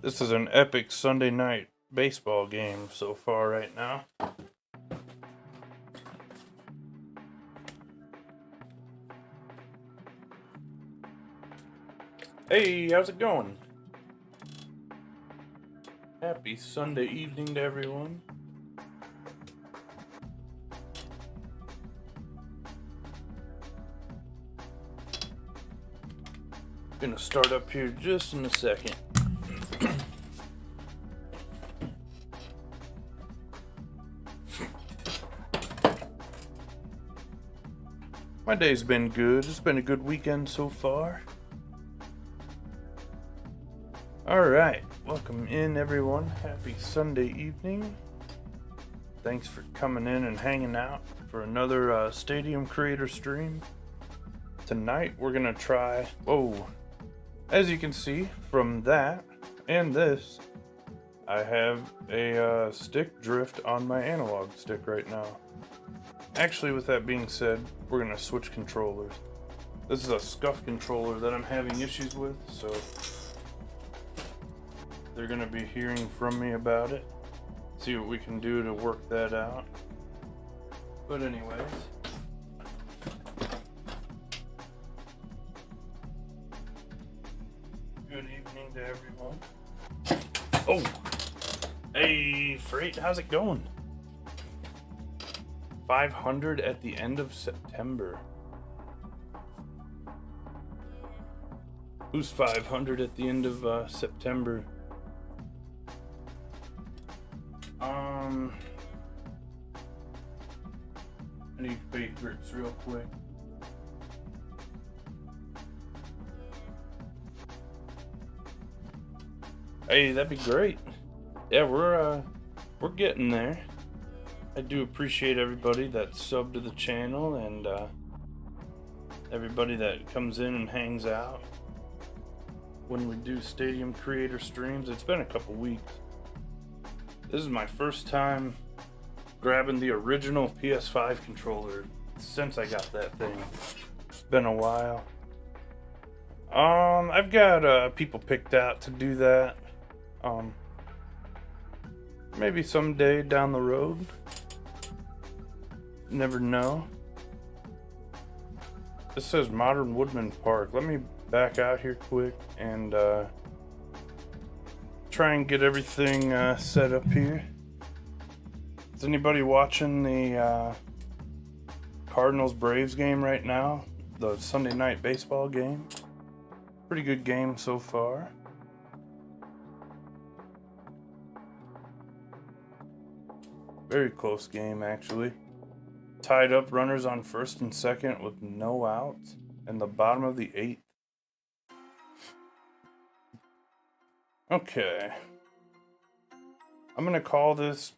This is an epic Sunday night baseball game so far right now. Hey, how's it going? Happy Sunday evening to everyone. Gonna start up here just in a second. My day's been good. It's been a good weekend so far. Alright, welcome in everyone. Happy Sunday evening. Thanks for coming in and hanging out for another Stadium Creator stream. Tonight we're gonna try, as you can see from that and this, I have a stick drift on my analog stick right now. Actually, with that being said, we're gonna switch controllers. This is a scuff controller that I'm having issues with, so they're gonna be hearing from me about it. See what we can do to work that out. But anyways, good evening to everyone. Oh, hey Freight, how's it going? 500 at the end of September. Who's 500 at the end of September? I need fade grips real quick. Hey, that'd be great. Yeah, we're getting there. I do appreciate everybody that's subbed to the channel and everybody that comes in and hangs out when we do Stadium Creator streams. It's been a couple weeks. This is my first time grabbing the original PS5 controller since I got that thing. It's been a while. I've got people picked out to do that. Maybe someday down the road. Never know. This says Modern Woodman Park. Let me back out here quick and try and get everything set up here. Is anybody watching the Cardinals Braves game right now? The Sunday night baseball game? Pretty good game so far. Very close game actually. Tied up, runners on first and second with no outs in the bottom of the 8th. Okay. I'm gonna call this,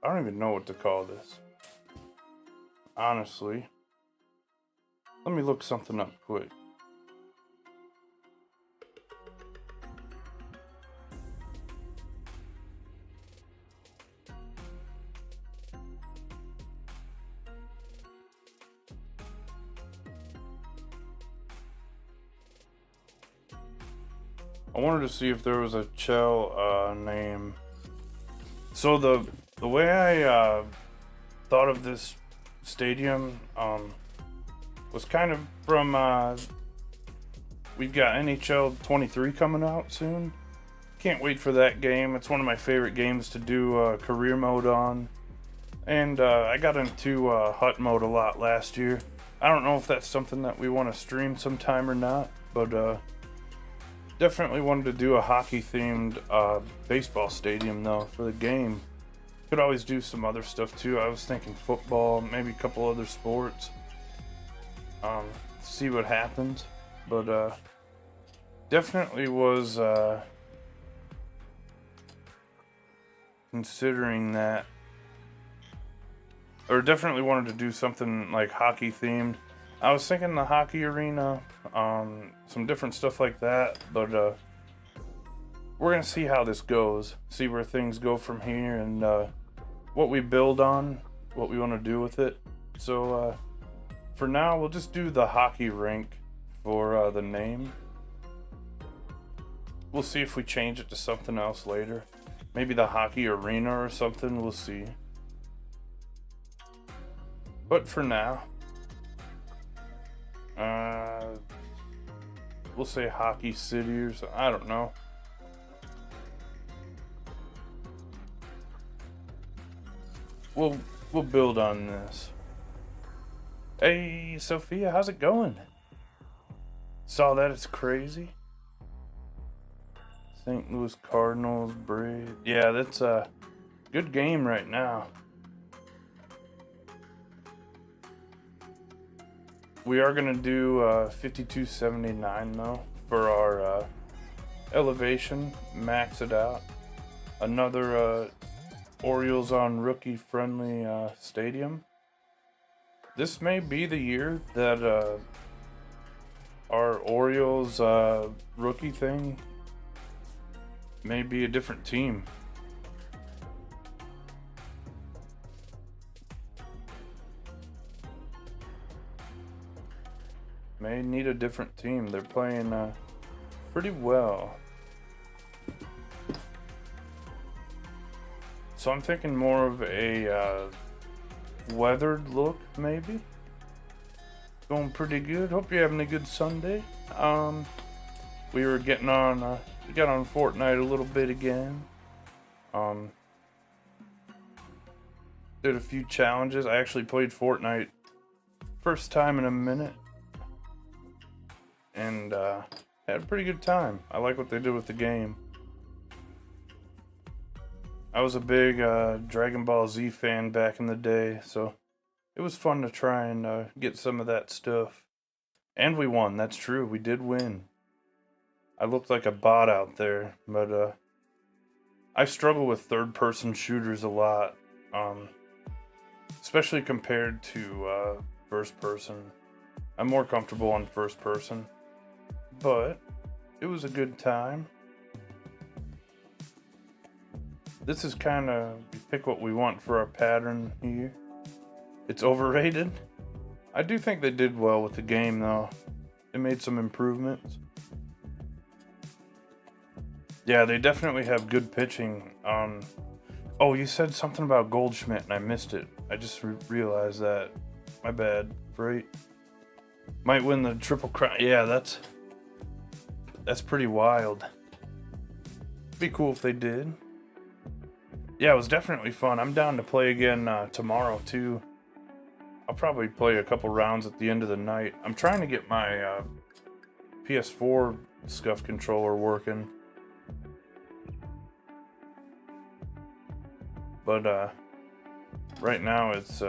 I don't even know what to call this. Honestly. Let me look something up quick. I wanted to see if there was a Chell name. So the way I thought of this stadium was kind of from we've got NHL 23 coming out soon. Can't wait for that game. It's one of my favorite games to do career mode on. And I got into hut mode a lot last year. I don't know if that's something that we want to stream sometime or not, but definitely wanted to do a hockey-themed baseball stadium, though, for the game. Could always do some other stuff, too. I was thinking football, maybe a couple other sports. See what happens. But definitely was considering that. Or definitely wanted to do something like hockey-themed. I was thinking the hockey arena, some different stuff like that, but we're gonna see how this goes, see where things go from here, and what we build on, what we want to do with it. So for now, we'll just do the hockey rink for the name. We'll see if we change it to something else later. Maybe the hockey arena or something, we'll see. But for now, we'll say Hockey City or something. I don't know. We'll build on this. Hey, Sophia, how's it going? Saw that, it's crazy. St. Louis Cardinals, Braves. Yeah, that's a good game right now. We are gonna do 5279 though for our elevation. Max it out. Another Orioles on rookie friendly stadium. This may be the year that our Orioles rookie thing may be a different team. May need a different team. They're playing pretty well. So I'm thinking more of a weathered look, maybe. Going pretty good. Hope you're having a good Sunday. We were getting on. We got on Fortnite a little bit again. Did a few challenges. I actually played Fortnite first time in a minute, and had a pretty good time. I like what they did with the game. I was a big Dragon Ball Z fan back in the day, so it was fun to try and get some of that stuff. And we won, that's true, we did win. I looked like a bot out there, but I struggle with third-person shooters a lot, especially compared to first-person. I'm more comfortable on first-person, but it was a good time. This is kind of, we pick what we want for our pattern here. It's overrated. I do think they did well with the game though. They made some improvements. Yeah, they definitely have good pitching. Oh, you said something about Goldschmidt and I missed it. I just realized that. My bad. Right. Might win the Triple Crown. Yeah, that's pretty wild. Be cool if they did. Yeah, it was definitely fun. I'm down to play again tomorrow, too. I'll probably play a couple rounds at the end of the night. I'm trying to get my PS4 SCUF controller working. But right now it's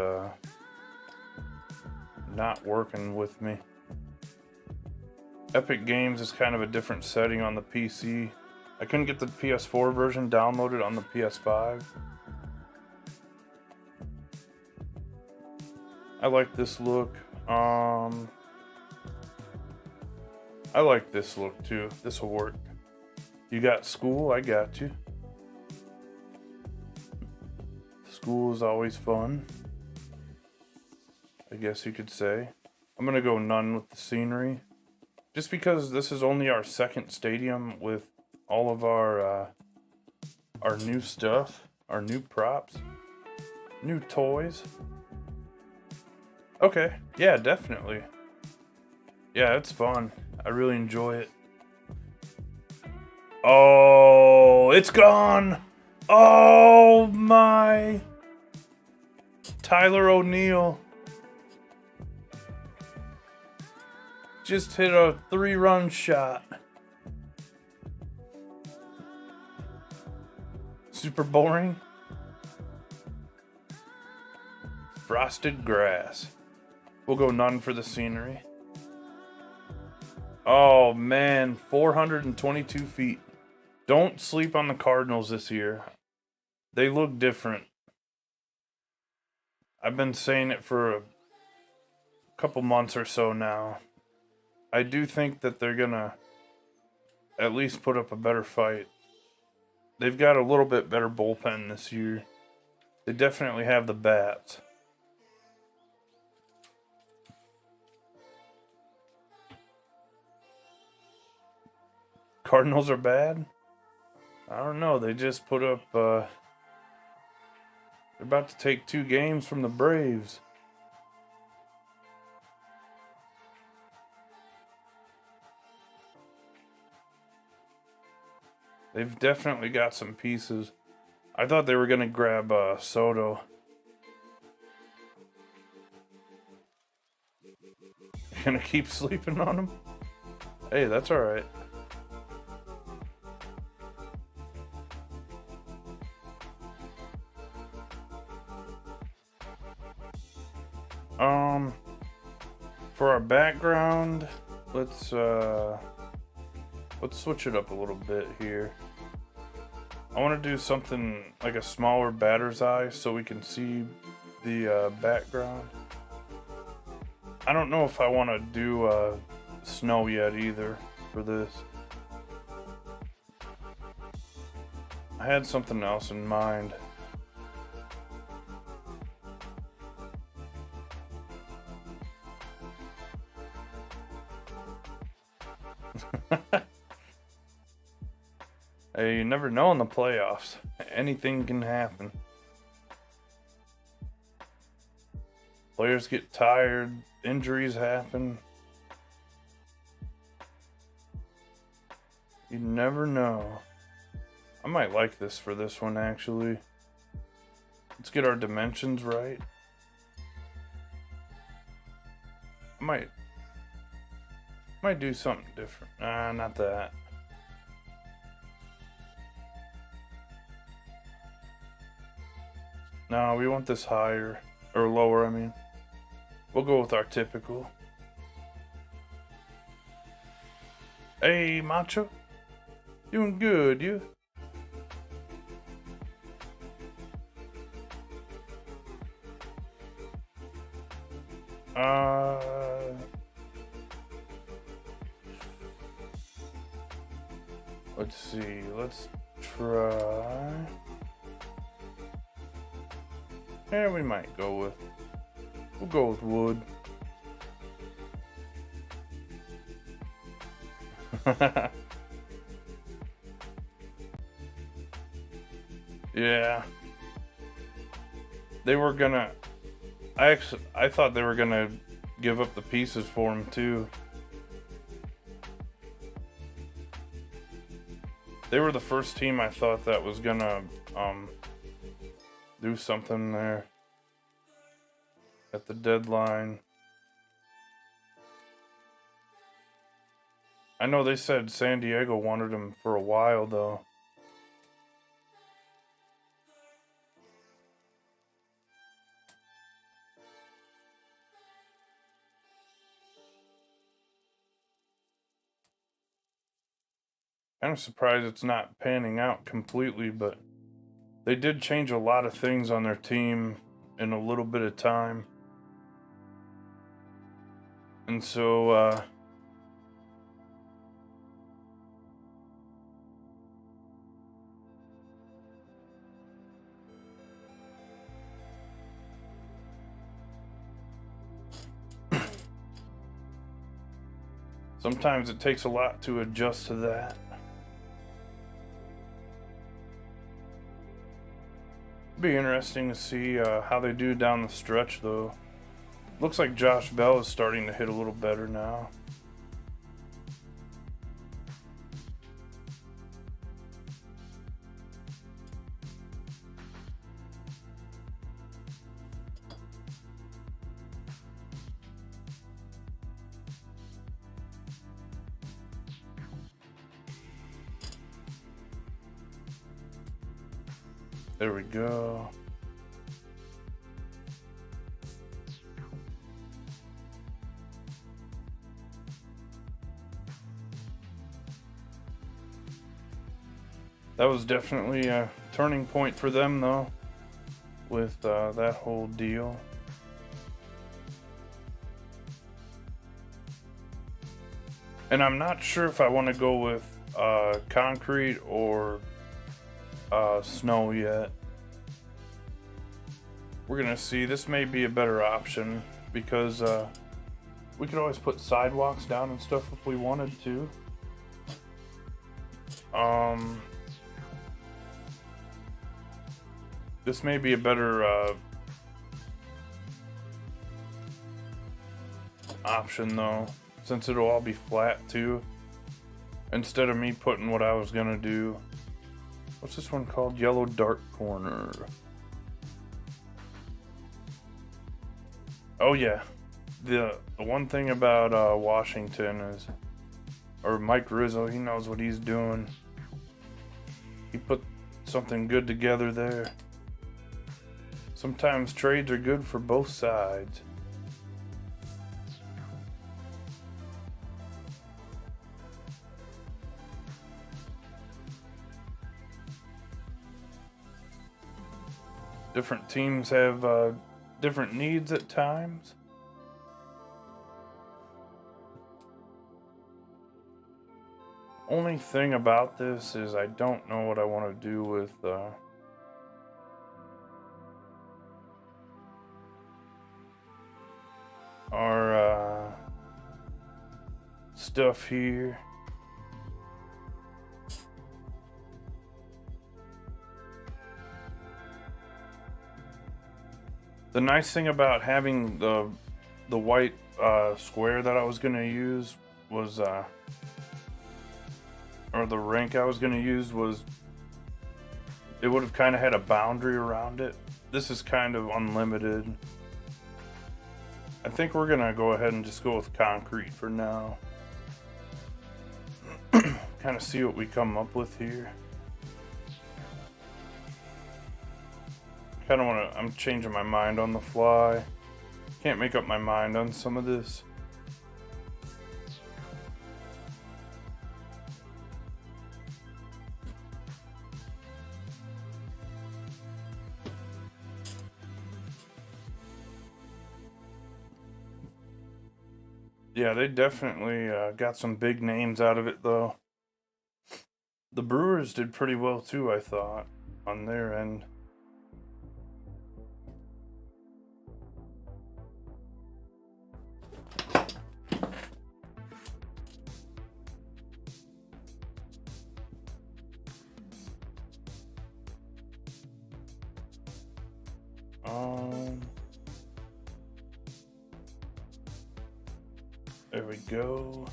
not working with me. Epic Games is kind of a different setting on the PC. I couldn't get the PS4 version downloaded on the PS5. I like this look. I like this look too. This will work. You got school? I got you. School is always fun, I guess you could say. I'm gonna go none with the scenery. Just because this is only our second stadium with all of our new stuff, our new props, new toys. Okay, yeah, definitely. Yeah, it's fun. I really enjoy it. Oh, it's gone! Oh my! Tyler O'Neill just hit a 3-run shot. Super boring. Frosted grass. We'll go none for the scenery. Oh man, 422 feet. Don't sleep on the Cardinals this year. They look different. I've been saying it for a couple months or so now. I do think that they're gonna at least put up a better fight. They've got a little bit better bullpen this year. They definitely have the bats. Cardinals are bad? I don't know. They just put up, they're about to take 2 games from the Braves. They've definitely got some pieces. I thought they were going to grab Soto. You're going to keep sleeping on him? Hey, that's alright. For our background, let's switch it up a little bit here. I want to do something like a smaller batter's eye so we can see the background. I don't know if I want to do snow yet either for this. I had something else in mind. Hey, you never know in the playoffs. Anything can happen. Players get tired, injuries happen. You never know. I might like this for this one actually. Let's get our dimensions right. I might do something different. Not that. No, we want this higher. Or lower, I mean. We'll go with our typical. Hey, Macho. Doing good, you? Let's see. Let's try. Yeah, we might go with. We'll go with wood. Yeah. They were gonna. I thought they were gonna give up the pieces for him too. They were the first team I thought that was gonna do something there at the deadline. I know they said San Diego wanted him for a while though. Kind of surprised it's not panning out completely, but they did change a lot of things on their team in a little bit of time. And so, sometimes it takes a lot to adjust to that. Be interesting to see how they do down the stretch though. Looks like Josh Bell is starting to hit a little better now. There we go. That was definitely a turning point for them though, with that whole deal. And I'm not sure if I want to go with concrete or snow yet. We're gonna see. This may be a better option because we could always put sidewalks down and stuff if we wanted to. This may be a better option though, since it'll all be flat too. Instead of me putting what I was gonna do. What's this one called? Yellow Dark Corner. Oh yeah. The one thing about Washington is, or Mike Rizzo, he knows what he's doing. He put something good together there. Sometimes trades are good for both sides. Different teams have different needs at times. Only thing about this is I don't know what I want to do with our stuff here. The nice thing about having the white square that I was gonna use was or the rink I was gonna use was, it would have kind of had a boundary around it. This is kind of unlimited. I think we're gonna go ahead and just go with concrete for now. Kind of see what we come up with here. Kind of want to, I'm changing my mind on the fly. Can't make up my mind on some of this. Yeah, they definitely got some big names out of it, though. The Brewers did pretty well, too, I thought, on their end. There we go.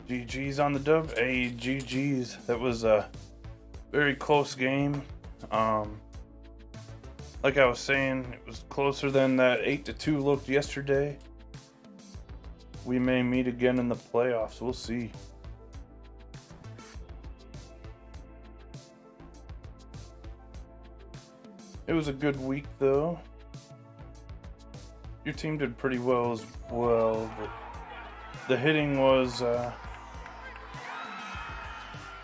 GG's on the dub. Hey, GG's. That was a very close game. Like I was saying, it was closer than that 8-2 looked yesterday. We may meet again in the playoffs. We'll see. It was a good week, though. Your team did pretty well as well, but the hitting was a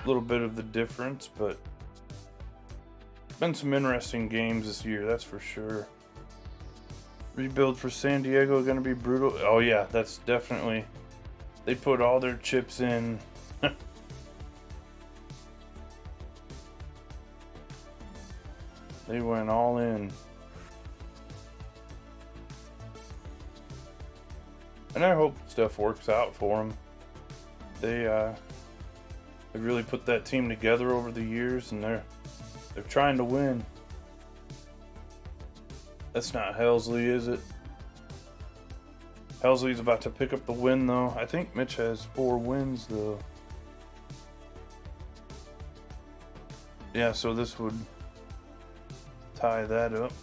little bit of the difference, but been some interesting games this year, that's for sure. Rebuild for San Diego gonna be brutal. Oh yeah, that's definitely, they put all their chips in. They went all in. And I hope stuff works out for them. They really put that team together over the years, and they're trying to win. That's not Helsley, is it? Helsley's about to pick up the win, though. I think Mitch has 4 wins, though. Yeah, so this would tie that up.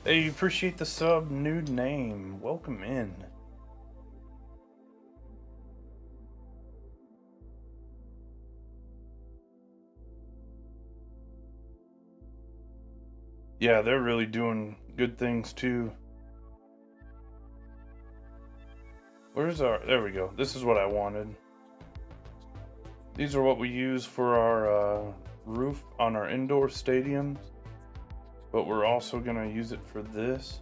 Hey, appreciate the sub, nude name. Welcome in. Yeah, they're really doing good things too. Where's our, there we go. This is what I wanted. These are what we use for our roof on our indoor stadiums. But we're also gonna use it for this.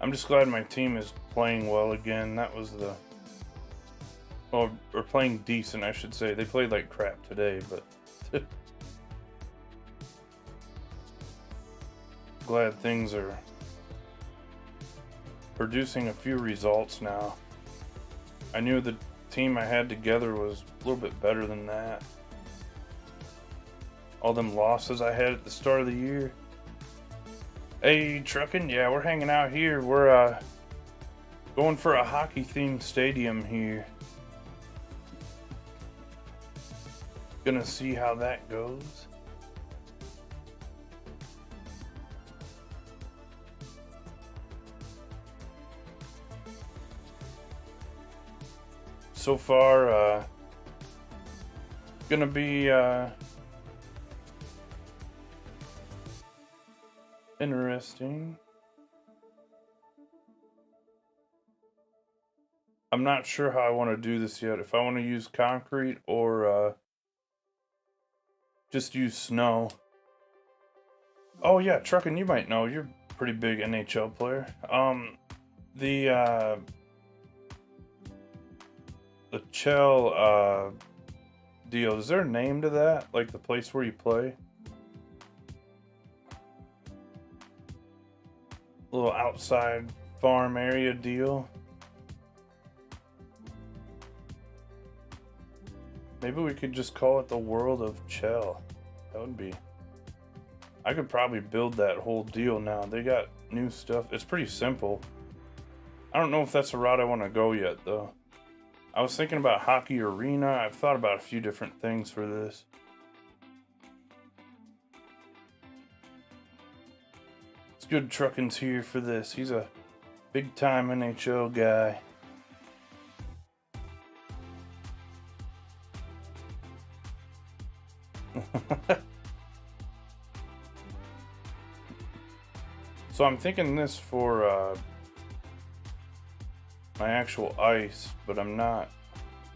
I'm just glad my team is playing well again. That was the, or playing decent, I should say. They played like crap today, but Glad things are producing a few results now. I knew the team I had together was a little bit better than that. All them losses I had at the start of the year. Hey, trucking, yeah, we're hanging out here. We're going for a hockey themed stadium here. Gonna see how that goes. So far, gonna be interesting. I'm not sure how I want to do this yet. If I want to use concrete or just use snow. Oh yeah, trucking, you might know. You're a pretty big NHL player. The Chell deal, is there a name to that? Like the place where you play? Little outside farm area deal. Maybe we could just call it the World of Chell. That would be... I could probably build that whole deal now. They got new stuff. It's pretty simple. I don't know if that's the route I want to go yet, though. I was thinking about hockey arena. I've thought about a few different things for this. It's good Trucking's here for this. He's a big-time NHL guy. So I'm thinking this for my actual ice, but I'm not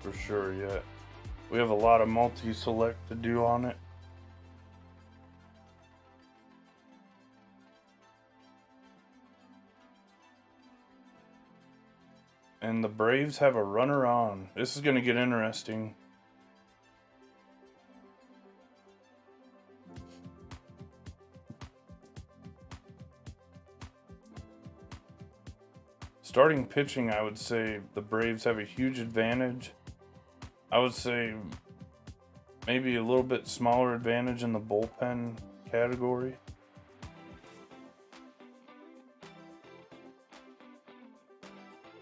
for sure yet. We have a lot of multi-select to do on it. And the Braves have a runner on. This is going to get interesting. Starting pitching, I would say the Braves have a huge advantage. I would say maybe a little bit smaller advantage in the bullpen category.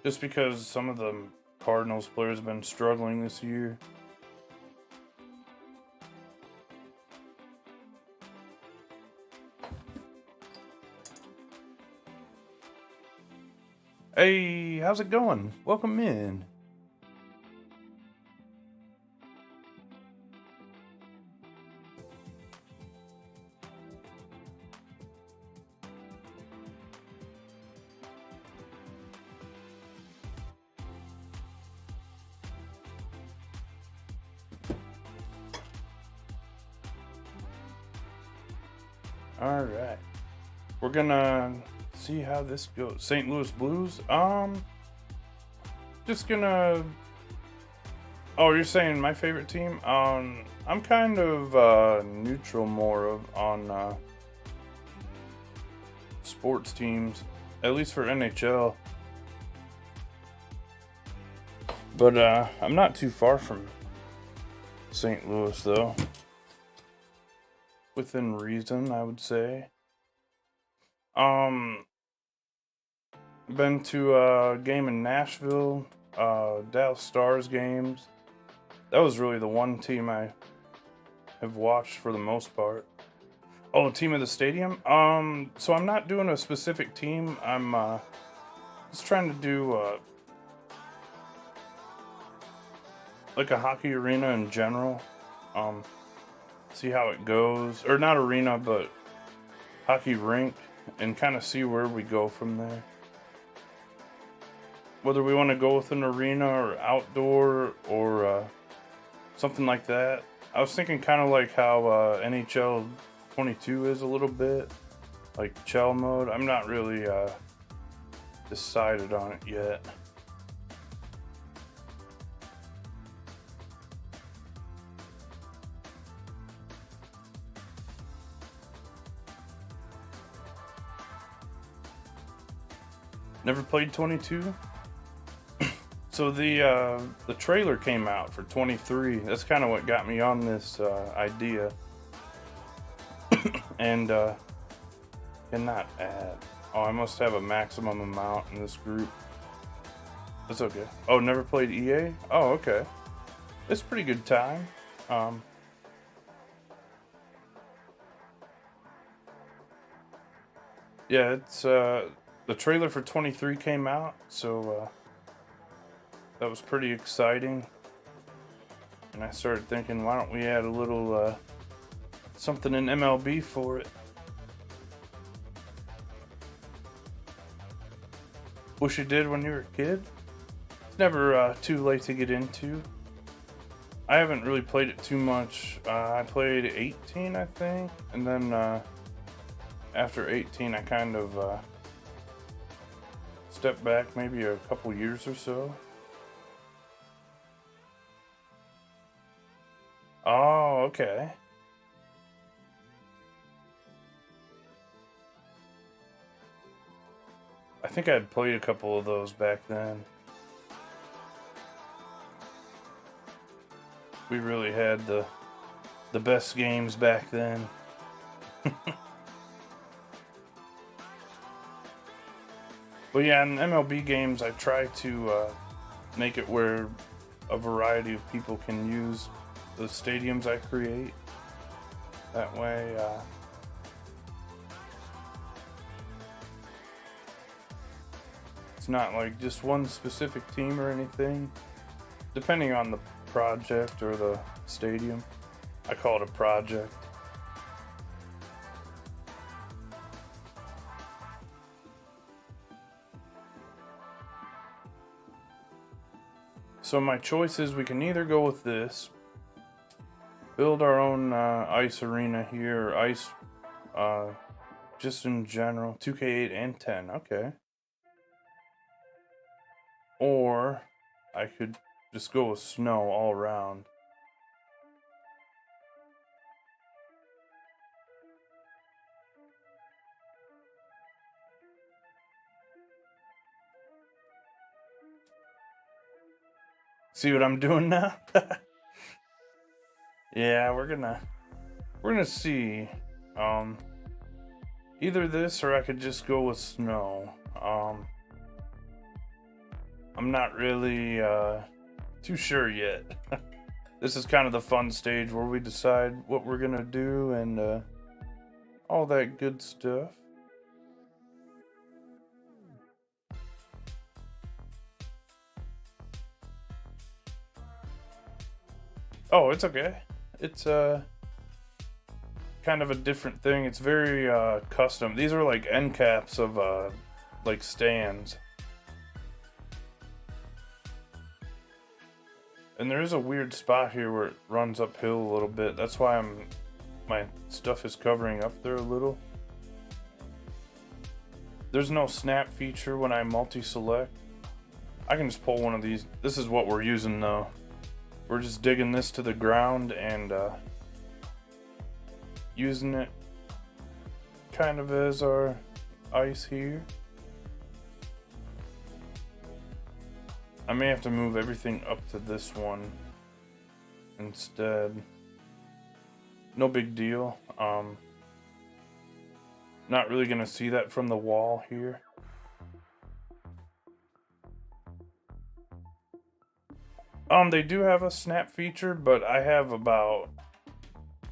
Just because some of the Cardinals players have been struggling this year. Hey, how's it going? Welcome in. All right. We're gonna see how this goes. St. Louis Blues. Just gonna... Oh, you're saying my favorite team? I'm kind of neutral more on sports teams, at least for NHL. But I'm not too far from St. Louis, though. Within reason, I would say. Been to a game in Nashville, Dallas Stars games. That was really the one team I have watched for the most part. Oh, team of the stadium? So I'm not doing a specific team. I'm just trying to do like a hockey arena in general. See how it goes. Or not arena, but hockey rink. And kind of see where we go from there. Whether we want to go with an arena or outdoor or something like that. I was thinking kind of like how NHL 22 is a little bit. Like Chell mode. I'm not really decided on it yet. Never played 22. So the trailer came out for 23. That's kind of what got me on this idea. And cannot add. Oh, I must have a maximum amount in this group. That's okay. Oh, never played EA? Oh, okay. It's a pretty good time. Yeah, it's the trailer for 23 came out, so that was pretty exciting. And I started thinking, why don't we add a little something in MLB for it? Wish you did when you were a kid. It's never too late to get into. I haven't really played it too much. I played 18, I think, and then after 18, I kind of stepped back maybe a couple years or so. Oh, okay. I think I'd played a couple of those back then. We really had the best games back then. But yeah, in MLB games, I try to make it where a variety of people can use the stadiums I create. That way, it's not like just one specific team or anything. Depending on the project or the stadium, I call it a project. So my choice is we can either go with this, build our own ice arena here, or ice just in general, 2K8 and 10, okay. Or I could just go with snow all around. See what I'm doing now? Yeah, we're gonna see. Either this or I could just go with snow. I'm not really too sure yet. This is kind of the fun stage where we decide what we're gonna do and all that good stuff. Oh, it's okay. It's kind of a different thing. It's very custom. These are like end caps of like stands. And there is a weird spot here where it runs uphill a little bit. That's why my stuff is covering up there a little. There's no snap feature when I multi-select. I can just pull one of these. This is what we're using though. We're just digging this to the ground and using it kind of as our ice here. I may have to move everything up to this one instead. No big deal. Not really gonna see that from the wall here. They do have a snap feature, but I have about,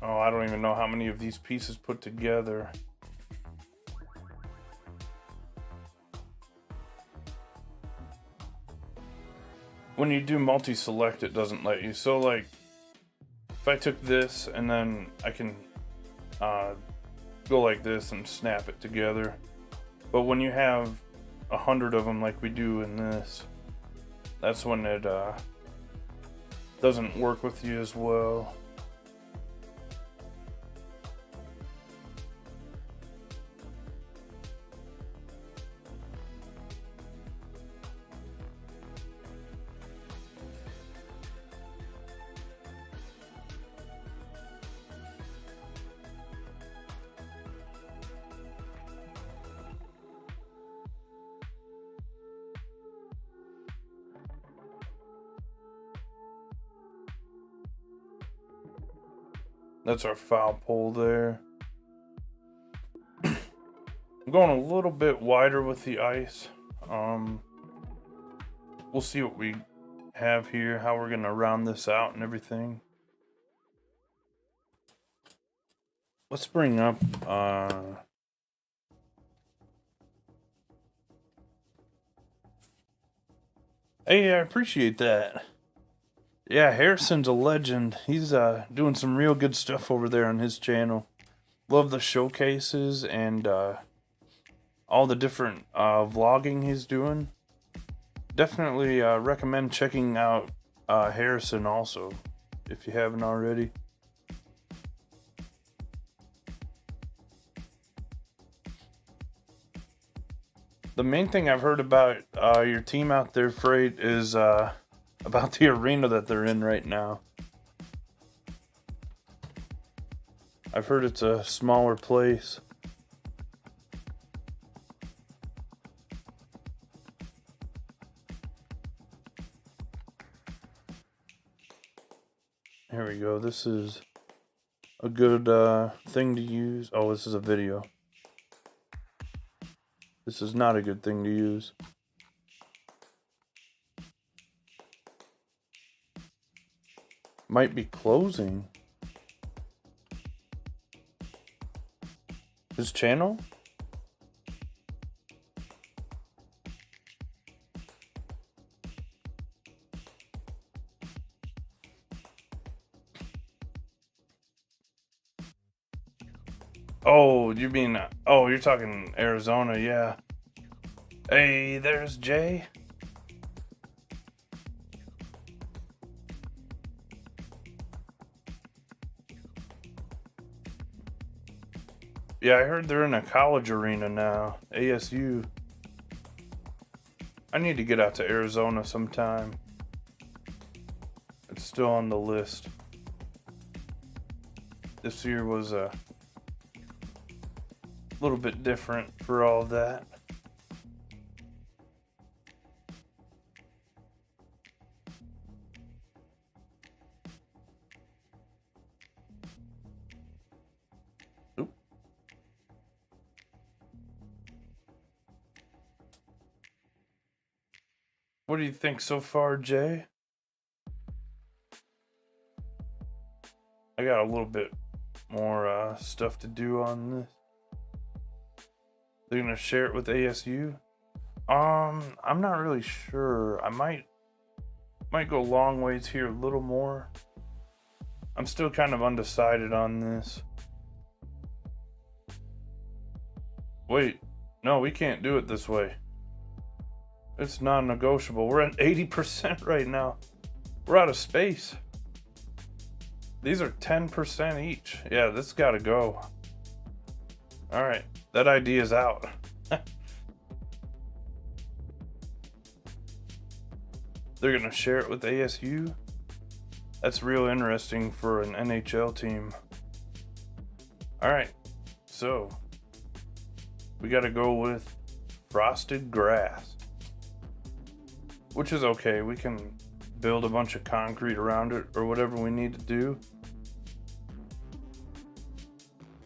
oh, I don't even know how many of these pieces put together. When you do multi-select, it doesn't let you. So like, if I took this and then I can go like this and snap it together. But when you have 100 of them like we do in this, that's when it doesn't work with you as well. That's our foul pole there. I'm going a little bit wider with the ice. We'll see what we have here, how we're gonna round this out and everything. Let's bring up hey, I appreciate that. Yeah, Harrison's a legend. He's doing some real good stuff over there on his channel. Love the showcases and all the different vlogging he's doing. Definitely recommend checking out Harrison also, if you haven't already. The main thing I've heard about your team out there, Freight, is about the arena that they're in right now. I've heard it's a smaller place. Here we go. This is a good thing to use. Oh, this is a video. This is not a good thing to use. Might be closing. His channel? Oh, you mean, oh, you're talking Arizona, yeah. Hey, there's Jay. Yeah, I heard they're in a college arena now, ASU. I need to get out to Arizona sometime. It's still on the list. This year was a little bit different for all of that. Oop. What do you think so far, Jay? I got a little bit more stuff to do on this. They're gonna share it with ASU. I'm not really sure. I might go long ways here a little more. I'm still kind of undecided on this. Wait, no, we can't do it this way. It's non-negotiable. We're at 80% right now. We're out of space. These are 10% each. Yeah, this gotta go. All right, that idea is out. They're gonna share it with ASU. That's real interesting for an NHL team. All right, so we gotta go with frosted grass, which is okay. We can build a bunch of concrete around it or whatever we need to do.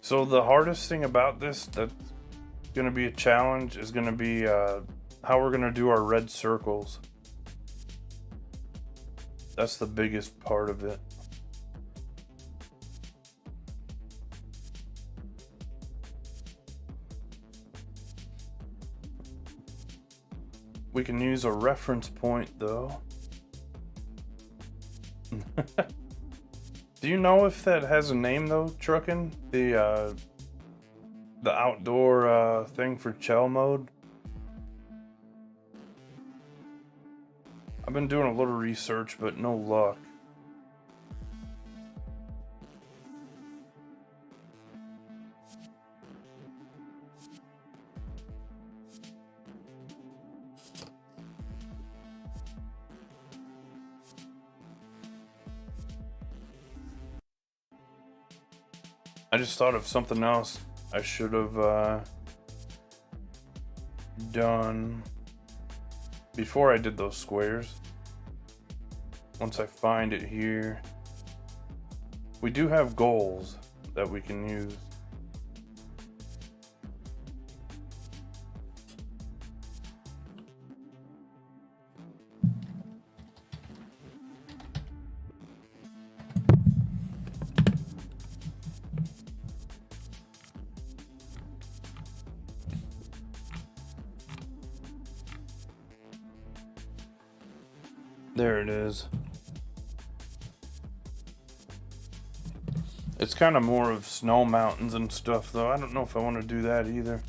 So the hardest thing about this that's going to be a challenge is going to be how we're going to do our red circles. That's the biggest part of it. We can use a reference point though. Do you know if that has a name though, Truckin'? The outdoor thing for shell mode? I've been doing a little research, but no luck. I just thought of something else I should have done before I did those squares. Once I find it here. We do have goals that we can use. There it is. It's kind of more of snow mountains and stuff, though. I don't know if I want to do that either.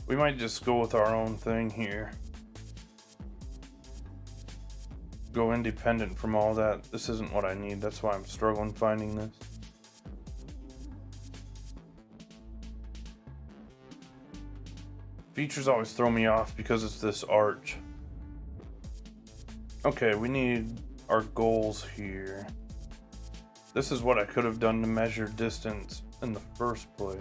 We might just go with our own thing here. Go independent from all that. This isn't what I need. That's why I'm struggling finding this. Features always throw me off because it's this arch. Okay, we need our goals here. This is what I could have done to measure distance in the first place.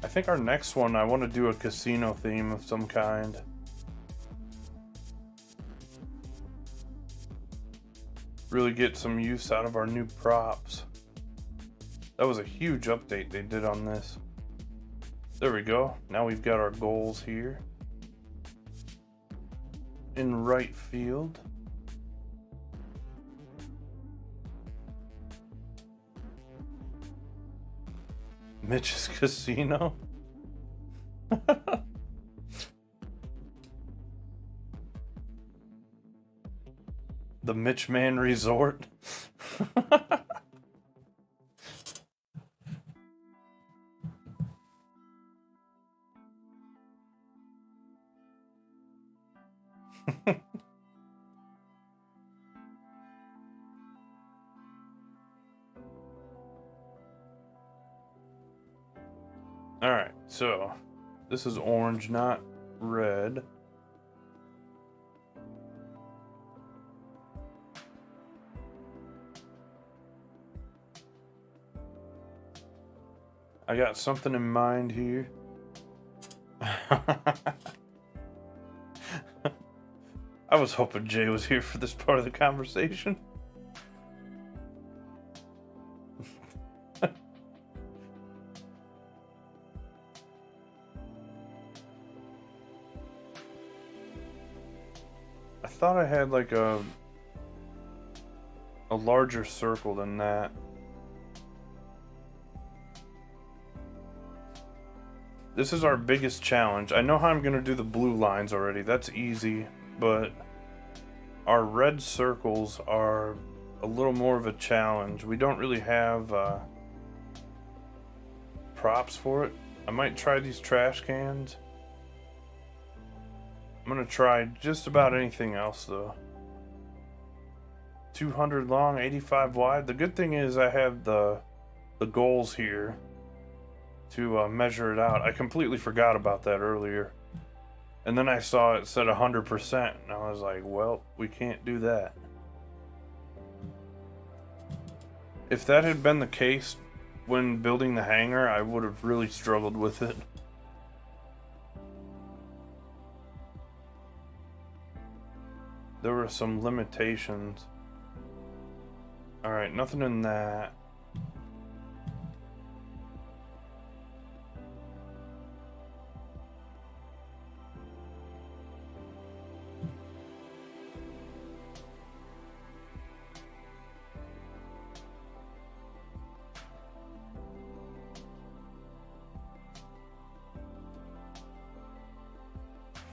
I think our next one, I want to do a casino theme of some kind. Really get some use out of our new props. That was a huge update they did on this. There we go. Now we've got our goals here. In right field. Mitch's Casino. The Mitch Man Resort. Alright, so this is orange, not red. I got something in mind here. I was hoping Jay was here for this part of the conversation. I thought I had like a larger circle than that. This is our biggest challenge. I know how I'm gonna do the blue lines already. That's easy, but our red circles are a little more of a challenge. We don't really have props for it. I might try these trash cans. I'm gonna try just about anything else though. 200 long, 85 wide. The good thing is I have the goals here to measure it out. I completely forgot about that earlier. And then I saw it said 100%, and I was like, well, we can't do that. If that had been the case when building the hangar, I would have really struggled with it. There were some limitations. Alright, nothing in that.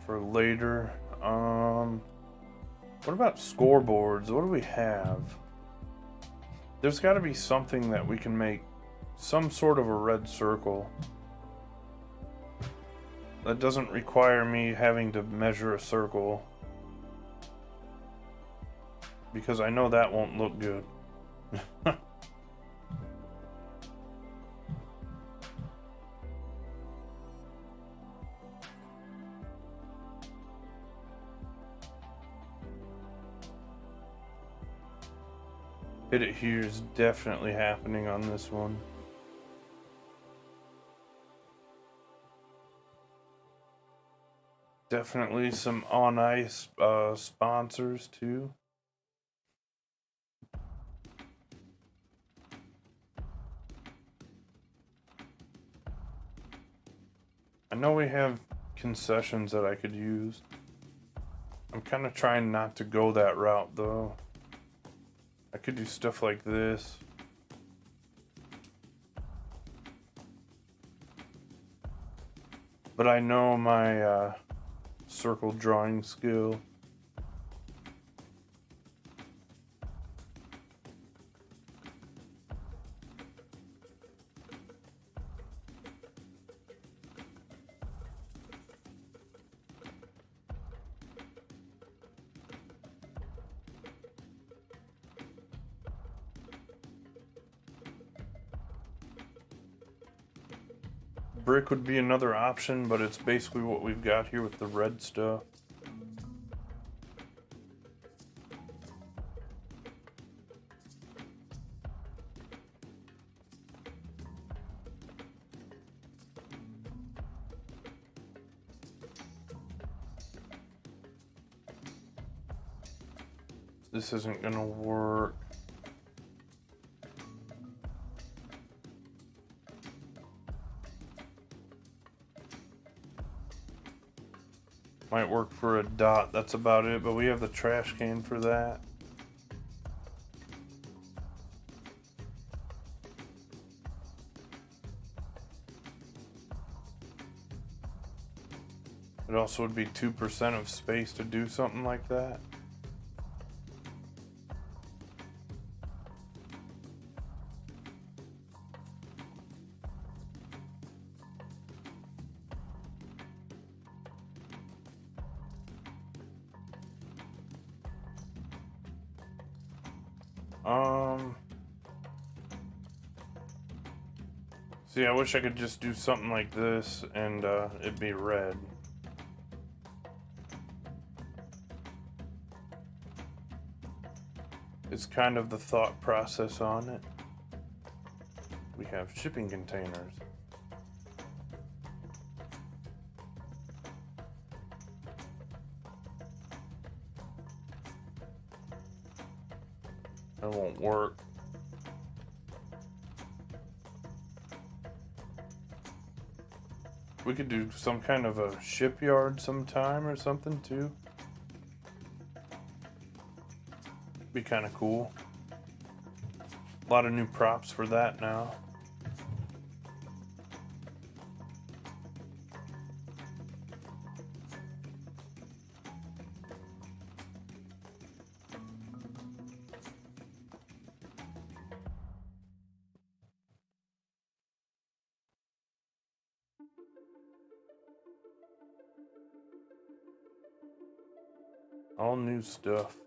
For later, what about scoreboards? What do we have? There's got to be something that we can make some sort of a red circle that doesn't require me having to measure a circle, because I know that won't look good. Hit it here is definitely happening on this one. Definitely some on ice sponsors too. I know we have concessions that I could use. I'm kind of trying not to go that route though. I could do stuff like this. But I know my circle drawing skill. Brick would be another option, but it's basically what we've got here with the red stuff. This isn't gonna work. Might work for a dot, that's about it, but we have the trash can for that. It also would be 2% of space to do something like that. See, I wish I could just do something like this and it'd be red. It's kind of the thought process on it. We have shipping containers. That won't work. We could do some kind of a shipyard sometime or something too. Be kind of cool. A lot of new props for that now. All new stuff.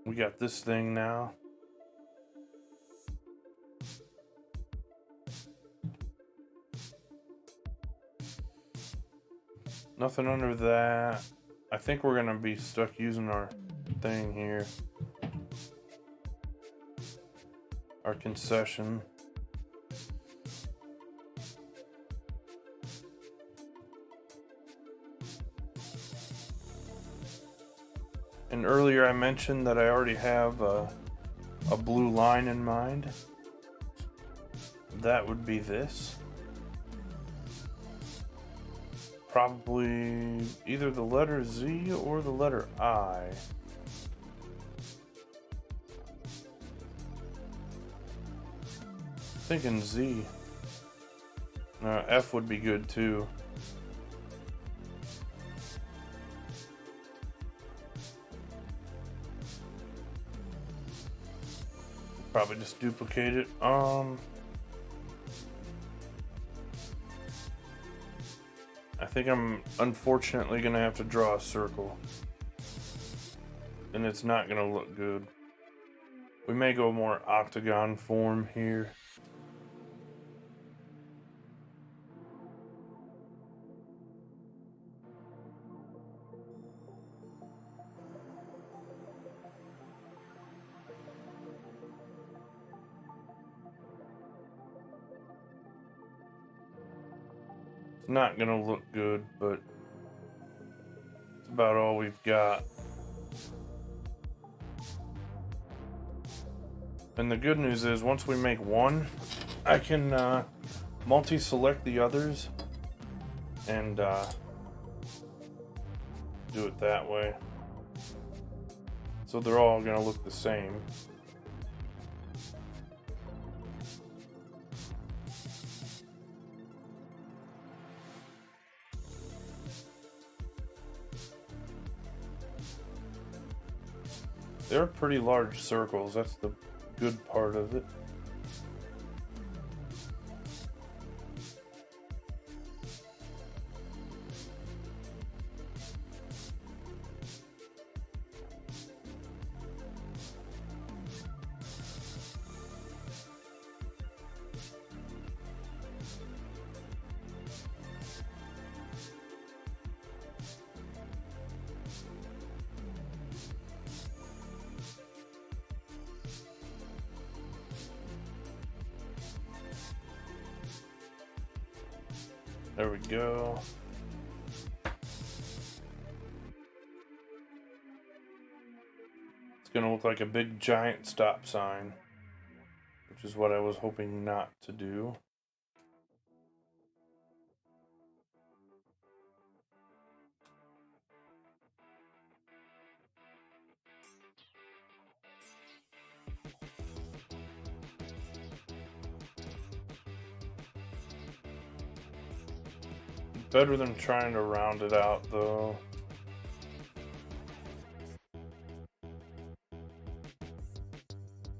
We got this thing now. Nothing under that. I think we're gonna be stuck using our thing here. Our concession. And earlier I mentioned that I already have a blue line in mind. That would be this. Probably either the letter Z or the letter I. Thinking Z. F would be good too. Probably just duplicate it. I think I'm unfortunately gonna have to draw a circle. And it's not gonna look good. We may go more octagon form here. It's not gonna look good, but it's about all we've got. And the good news is, once we make one, I can multi-select the others and do it that way. So they're all going to look the same. They're pretty large circles, that's the good part of it. There we go. It's gonna look like a big giant stop sign, which is what I was hoping not to do. Better than trying to round it out, though.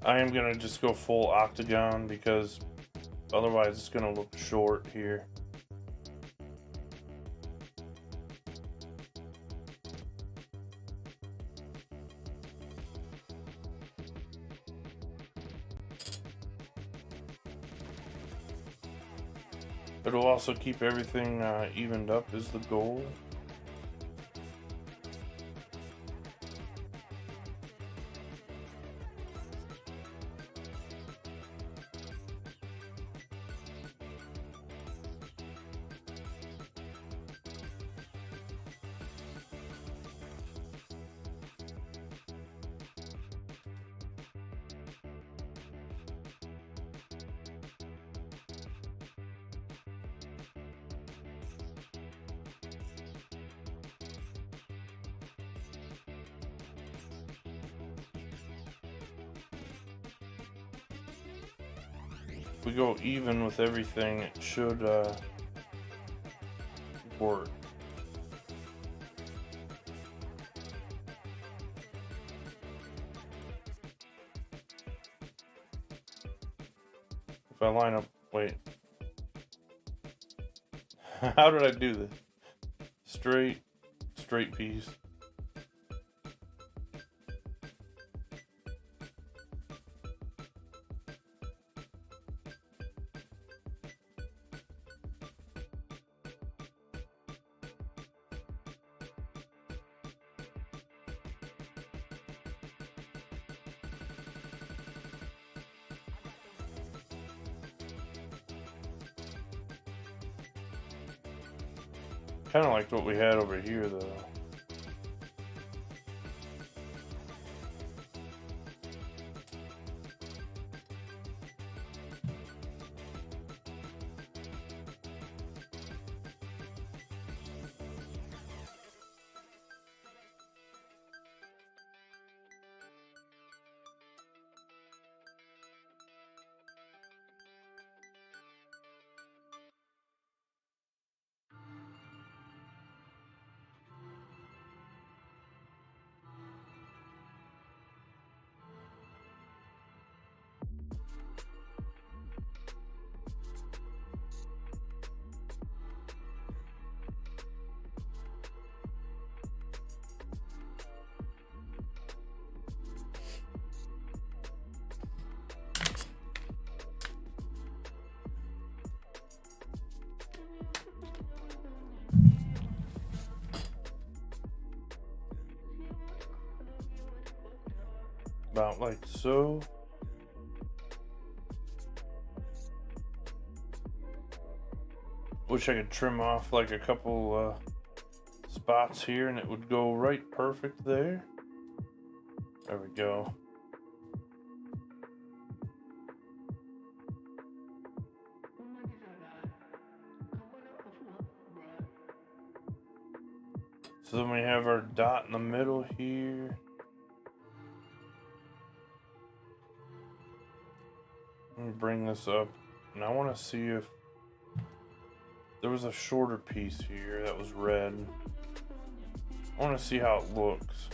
I am gonna just go full octagon because otherwise it's gonna look short here. It'll also keep everything evened up is the goal. If we go even with everything, it should work. If I line up, wait. How did I do this? Straight piece. Kind of like what we had over here, though. About like so. Wish I could trim off like a couple spots here and it would go right perfect there. There we go. So then we have our dot in the middle here. Let me bring this up. And I want to see if there was a shorter piece here that was red. I want to see how it looks.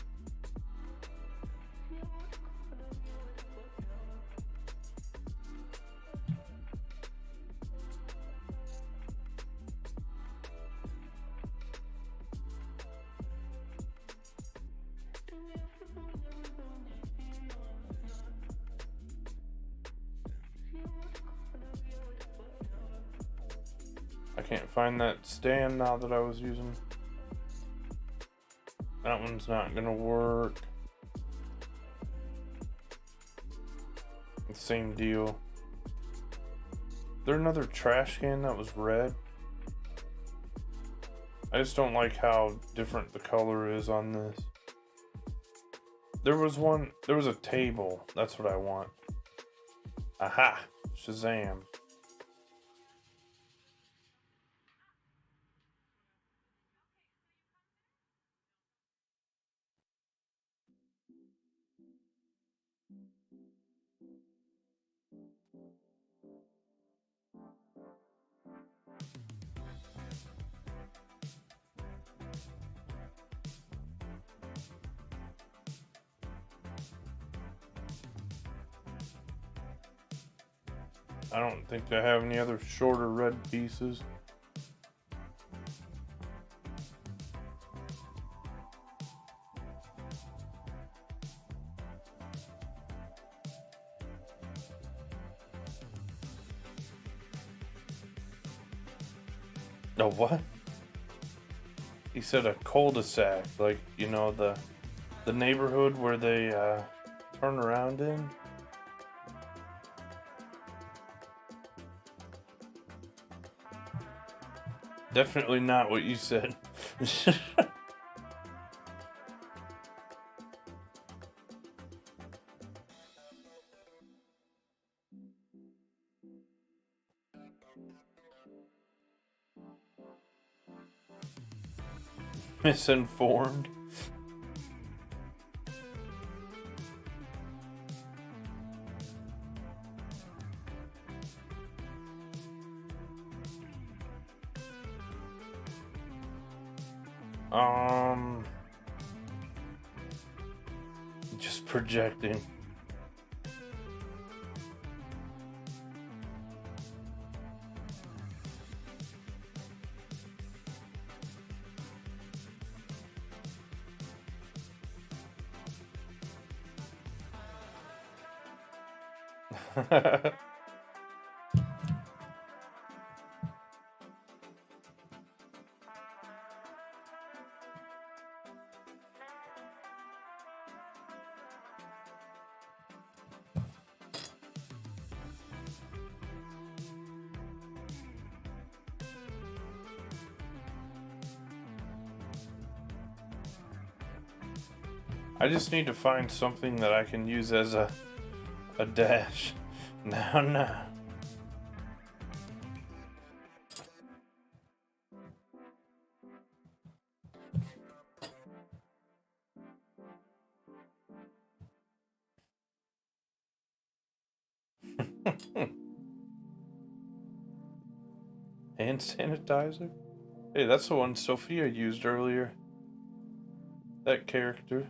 I can't find that stand now that I was using. That one's not gonna work. Same deal. There another trash can that was red? I just don't like how different the color is on this. There was a table. That's what I want. Aha! Shazam. I don't think I have any other shorter red pieces. No, what? He said a cul-de-sac, like, you know, the neighborhood where they turn around in. Definitely not what you said. Misinformed. Just projecting. I just need to find something that I can use as a dash. No. Hand sanitizer? Hey, that's the one Sophia used earlier. That character.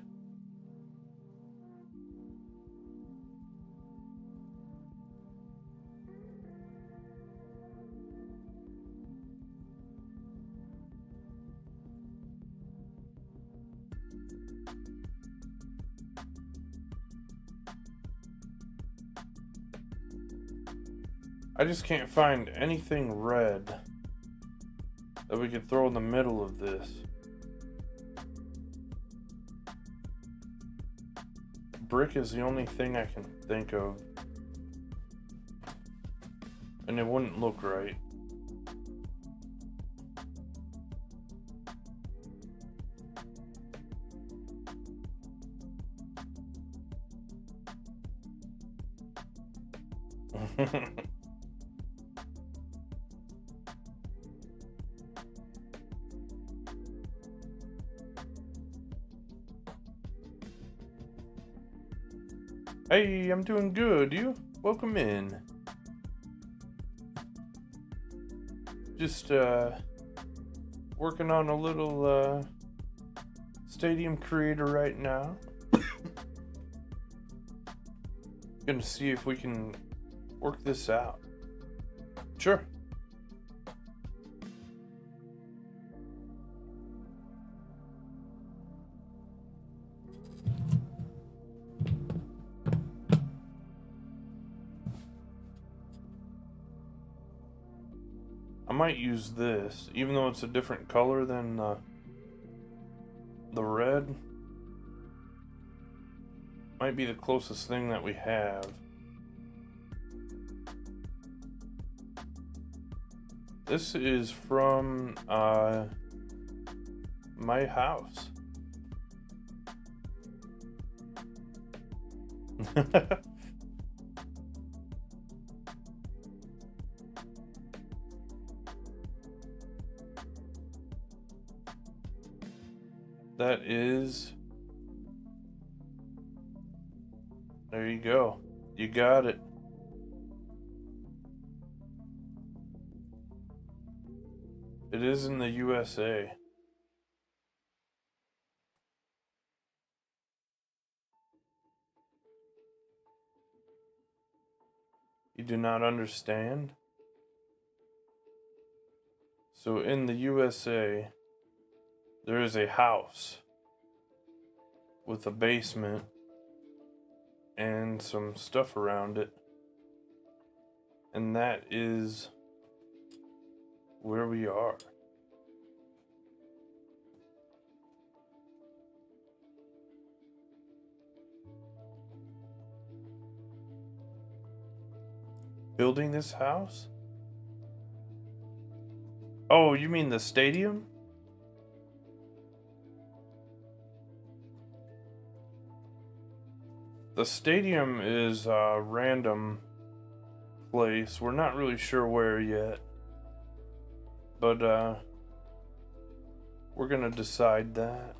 I just can't find anything red that we could throw in the middle of this. Brick is the only thing I can think of. And it wouldn't look right. Hey, I'm doing good. You? Welcome in. Just, working on a little, stadium creator right now. Gonna see if we can work this out. Sure. I might use this, even though it's a different color than the red. Might be the closest thing that we have. This is from my house. That is... There you go. You got it. It is in the USA. You do not understand? So in the USA, there is a house with a basement and some stuff around it. And that is where we are. Building this house? Oh, you mean the stadium? The stadium is a random place. We're not really sure where yet. But we're gonna decide that.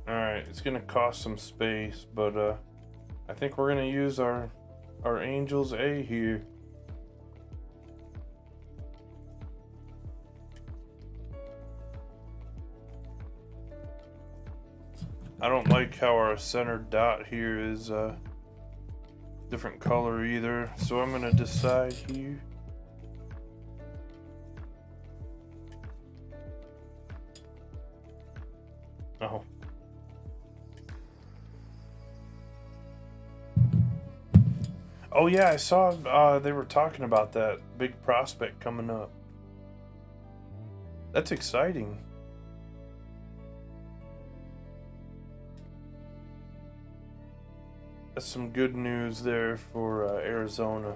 Alright, it's gonna cost some space, but I think we're gonna use our Angels A here. I don't like how our center dot here is different color either, so I'm gonna decide here. Oh. Oh yeah, I saw they were talking about that big prospect coming up. That's exciting. That's some good news there for Arizona.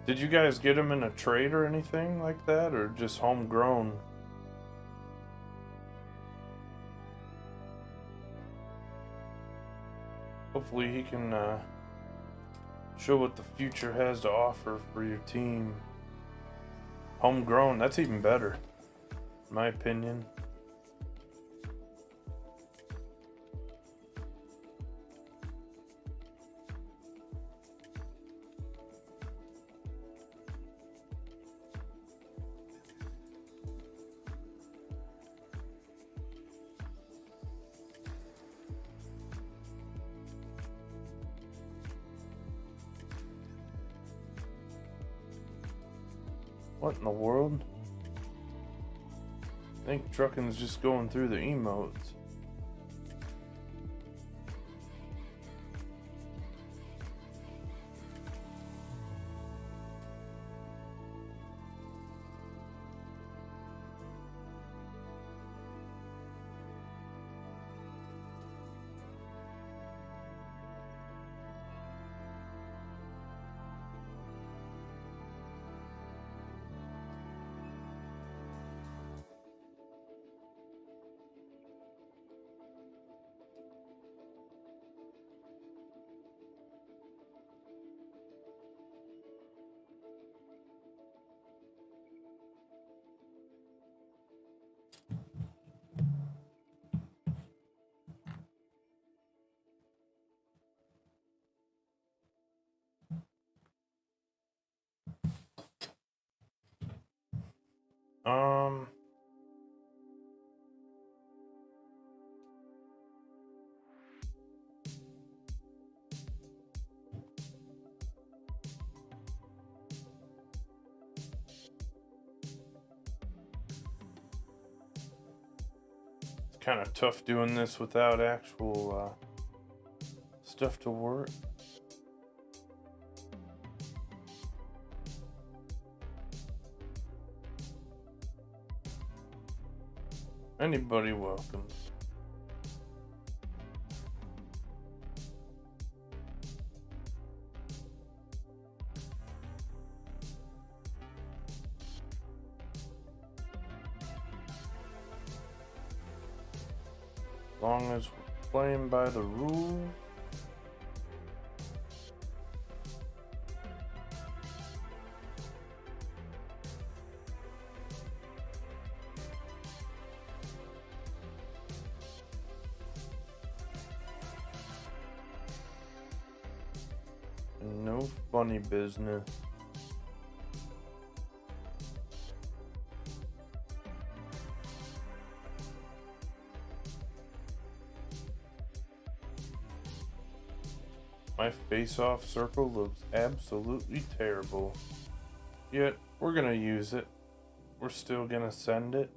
Did you guys get him in a trade or anything like that, or just homegrown? Hopefully he can show what the future has to offer for your team. Homegrown, that's even better, in my opinion. What in the world? I think Truckin's just going through the emotes. Um, it's kind of tough doing this without actual stuff to work. Anybody welcome. As long as we're playing by the rules. No funny business. My face-off circle looks absolutely terrible. Yet, we're gonna use it. We're still gonna send it.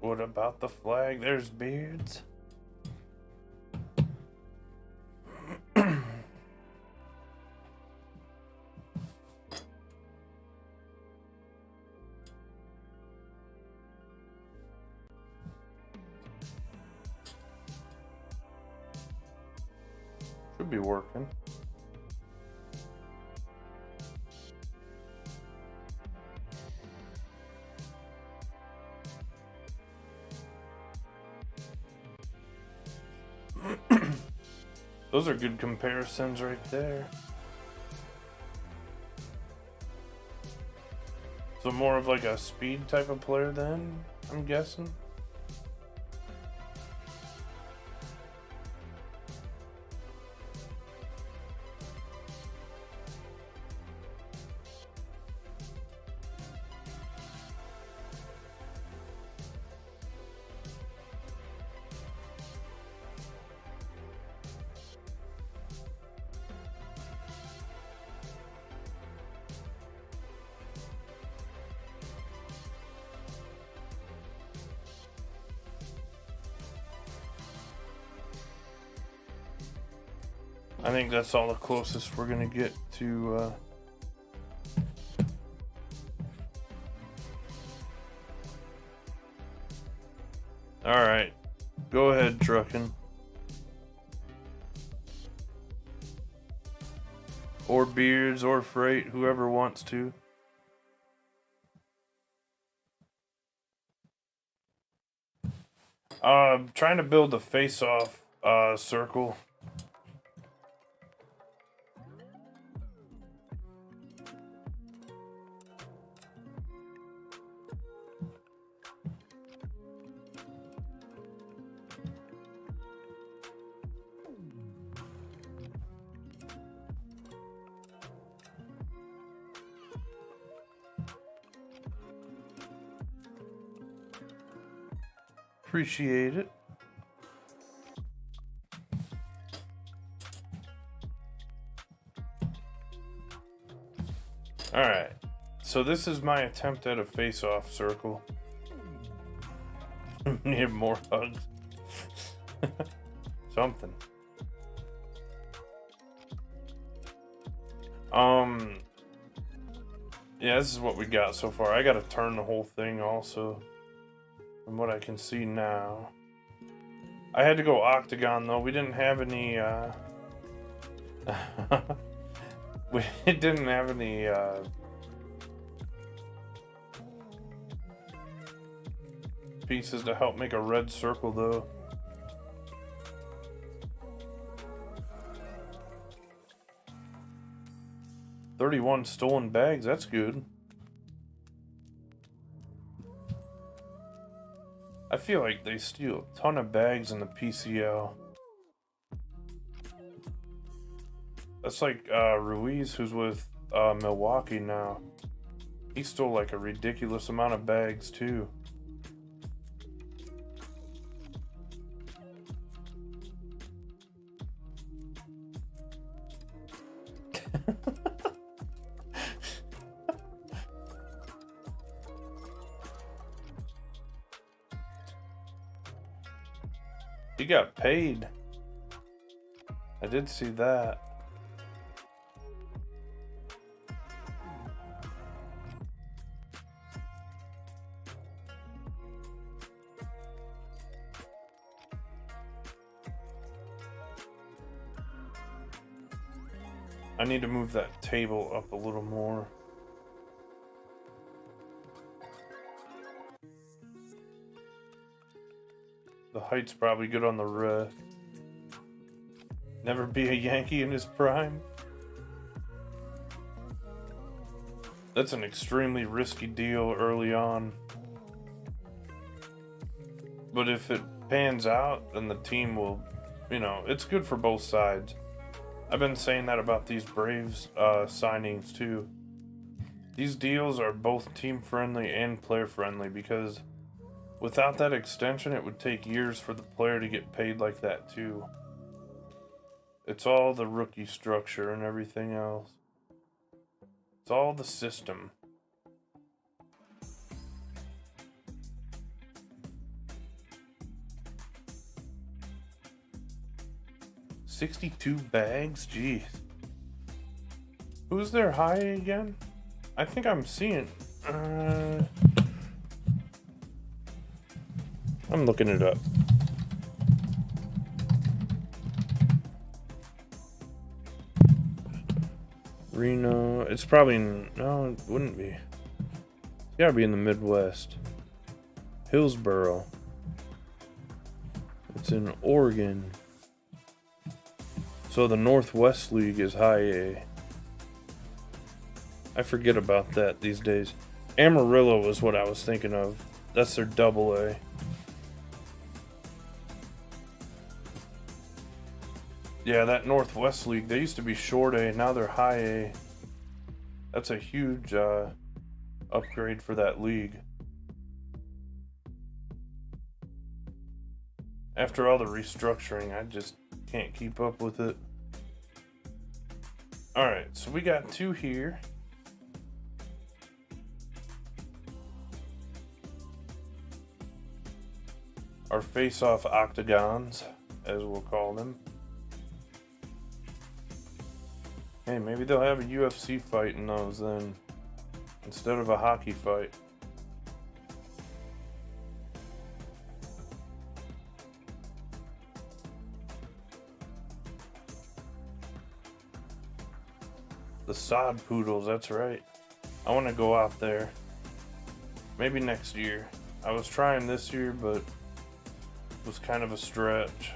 What about the flag? There's beards. Should be working. Those are good comparisons right there. So more of like a speed type of player then, I'm guessing. I think that's all the closest we're gonna get to Alright. Go ahead, trucking. Or beards or freight, whoever wants to. Trying to build a face-off circle. Appreciate it. Alright, so this is my attempt at a face-off circle. Need more hugs. Something. Yeah, this is what we got so far. I gotta turn the whole thing also, from what I can see now. I had to go octagon though. We didn't have any, we didn't have any, pieces to help make a red circle though. $31 stolen bags, that's good. I feel like they steal a ton of bags in the PCL. That's like Ruiz, who's with Milwaukee now. He stole like a ridiculous amount of bags too. He got paid. I did see that. I need to move that table up a little more. The height's probably good on the ref. Never be a Yankee in his prime. That's an extremely risky deal early on. But if it pans out, then the team will, you know, it's good for both sides. I've been saying that about these Braves signings too. These deals are both team friendly and player friendly because without that extension, it would take years for the player to get paid like that too. It's all the rookie structure and everything else. It's all the system. $62 bags? Jeez. Who's their high again? I think I'm seeing... I'm looking it up. Reno. It's probably... No, it wouldn't be. It's gotta be in the Midwest. Hillsboro. It's in Oregon. So the Northwest League is high A. I forget about that these days. Amarillo was what I was thinking of. That's their double A. Yeah, that Northwest League, they used to be short A, now they're high A. That's a huge upgrade for that league. After all the restructuring, I just can't keep up with it. Alright, so we got two here. Our face-off octagons, as we'll call them. Hey, maybe they'll have a UFC fight in those then, instead of a hockey fight. The sod poodles, that's right. I want to go out there. Maybe next year. I was trying this year, but it was kind of a stretch.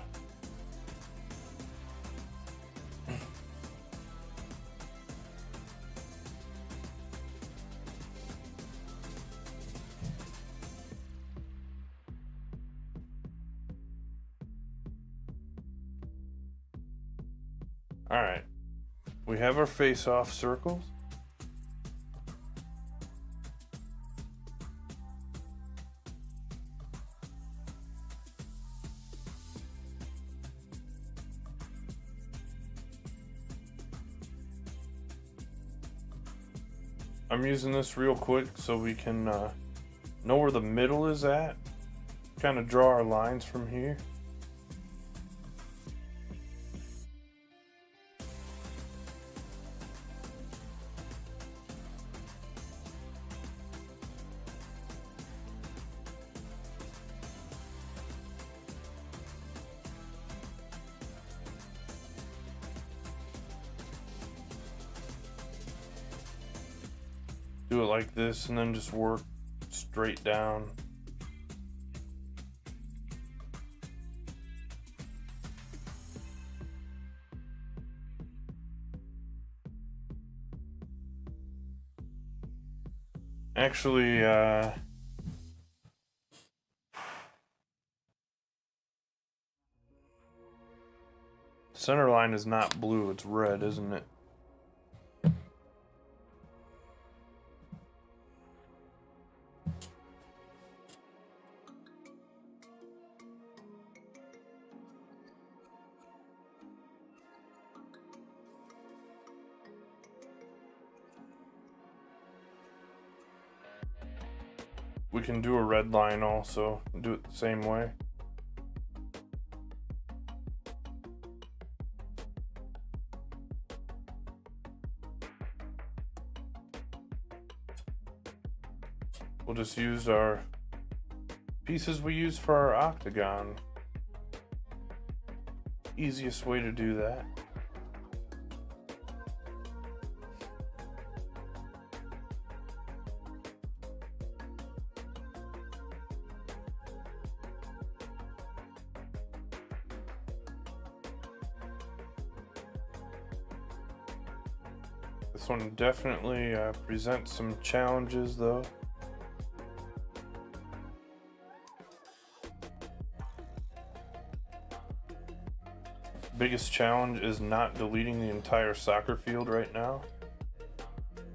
Alright. We have our face-off circles. I'm using this real quick so we can know where the middle is at. Kind of draw our lines from here. Do it like this and then just work straight down. Actually, center line is not blue, it's red, isn't it? We can do a red line also, do it the same way. We'll just use our pieces we use for our octagon. Easiest way to do that. This one definitely presents some challenges though. Biggest challenge is not deleting the entire soccer field right now,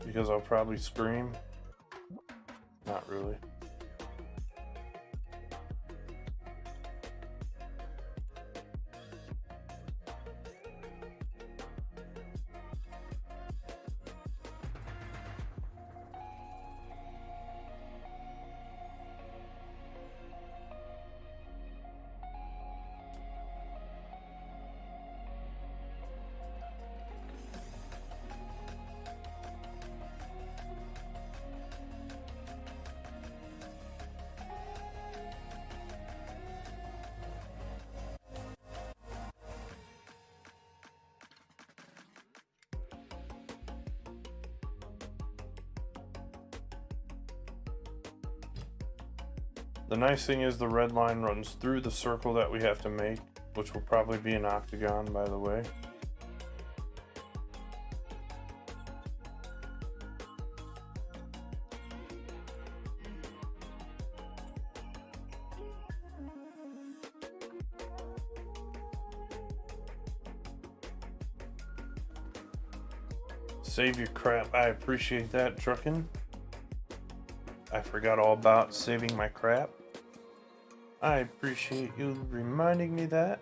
because I'll probably scream. Not really. The nice thing is the red line runs through the circle that we have to make, which will probably be an octagon, by the way. Save your crap. I appreciate that, Truckin'. I forgot all about saving my crap. I appreciate you reminding me that.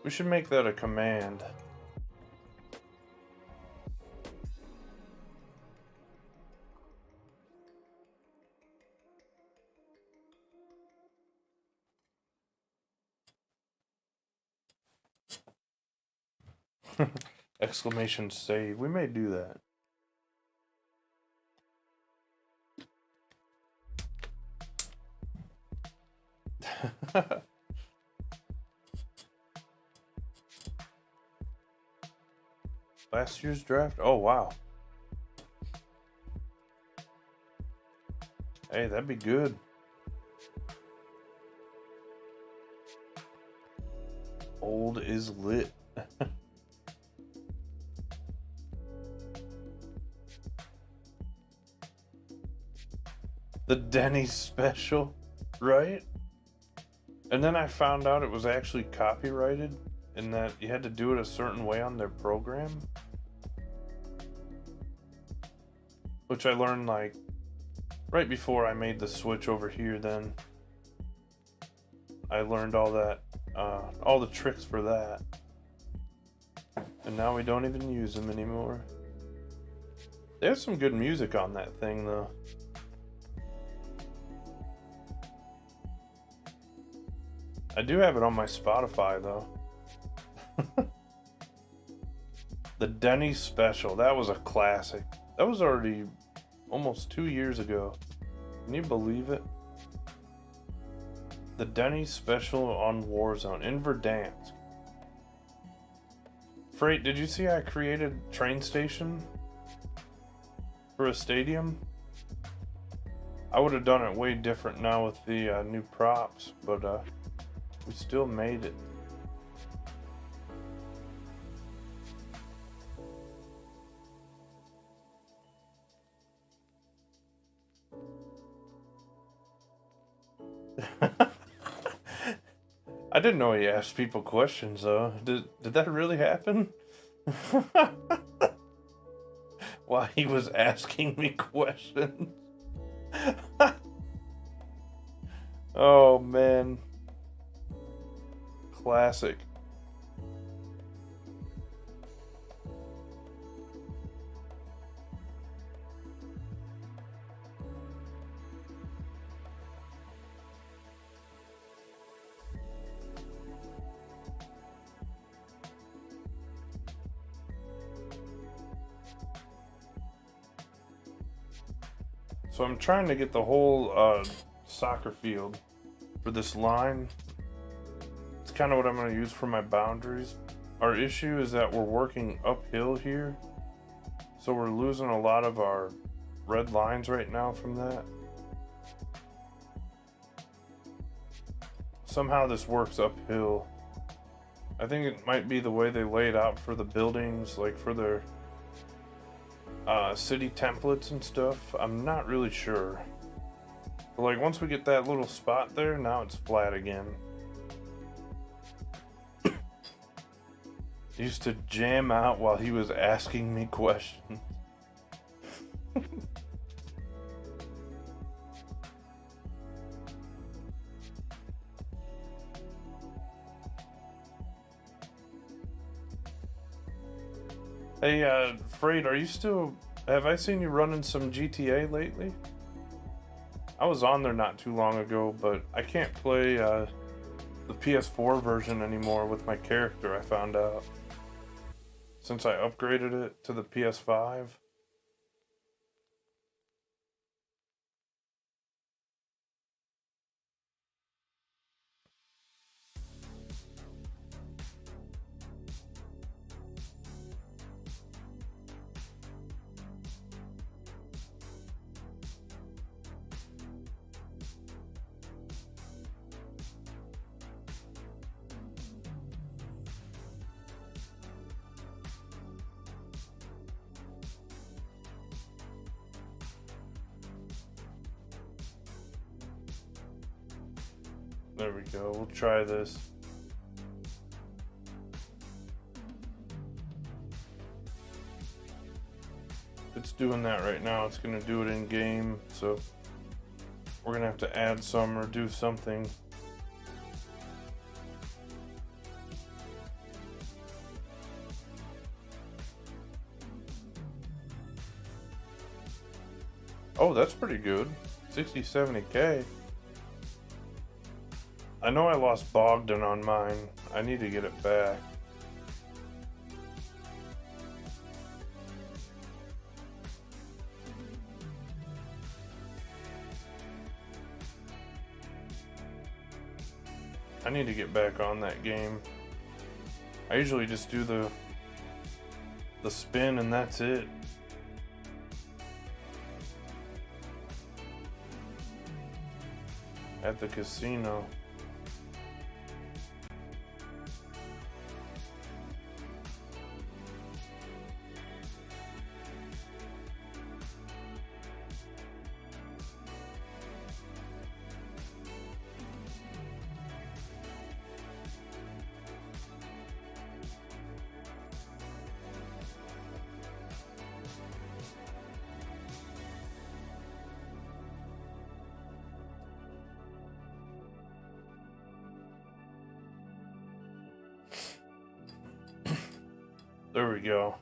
We should make that a command. Exclamation save. We may do that. Last year's draft? Oh, wow. Hey, that'd be good. Old is lit. The Denny's special, right? And then I found out it was actually copyrighted and that you had to do it a certain way on their program. Which I learned like right before I made the switch over here. Then I learned all that, all the tricks for that. And now we don't even use them anymore. There's some good music on that thing though. I do have it on my Spotify though. The Denny's special, that was a classic. That was already almost 2 years ago. Can you believe it? The Denny's special on Warzone in Verdansk. Freight, did you see I created train station for a stadium? I would have done it way different now with the new props, but we still made it. I didn't know he asked people questions though. Did that really happen? While he was asking me questions. Oh man. Classic. So I'm trying to get the whole soccer field for this line. It's kind of what I'm going to use for my boundaries. Our issue is that we're working uphill here, so we're losing a lot of our red lines right now from that. Somehow this works uphill. I think it might be the way they lay it out for the buildings, like for their city templates and stuff. I'm not really sure. But like once we get that little spot there, now it's flat again. He used to jam out while he was asking me questions. Hey, Freight, are you still... Have I seen you running some GTA lately? I was on there not too long ago, but I can't play the PS4 version anymore with my character, I found out. Since I upgraded it to the PS5. There we go, we'll try this. It's doing that right now, it's gonna do it in game, so we're gonna have to add some or do something. Oh, that's pretty good. 60, 70K. I know I lost Bogdan on mine. I need to get it back. I need to get back on that game. I usually just do the spin and that's it. At the casino. There we go.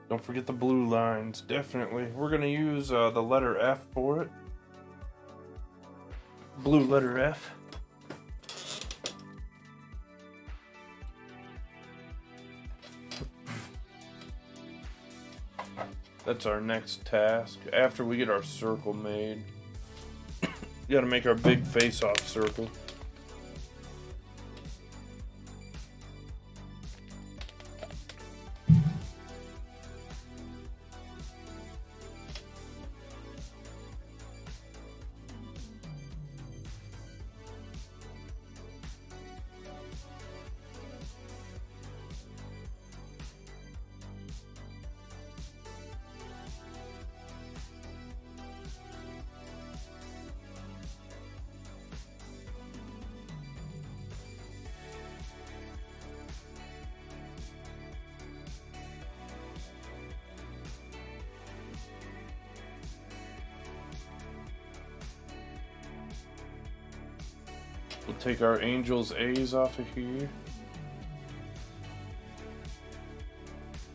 Don't forget the blue lines, definitely. We're gonna use the letter F for it. Blue letter F. That's our next task. After we get our circle made. We gotta make our big face-off circle. We'll take our Angels A's off of here.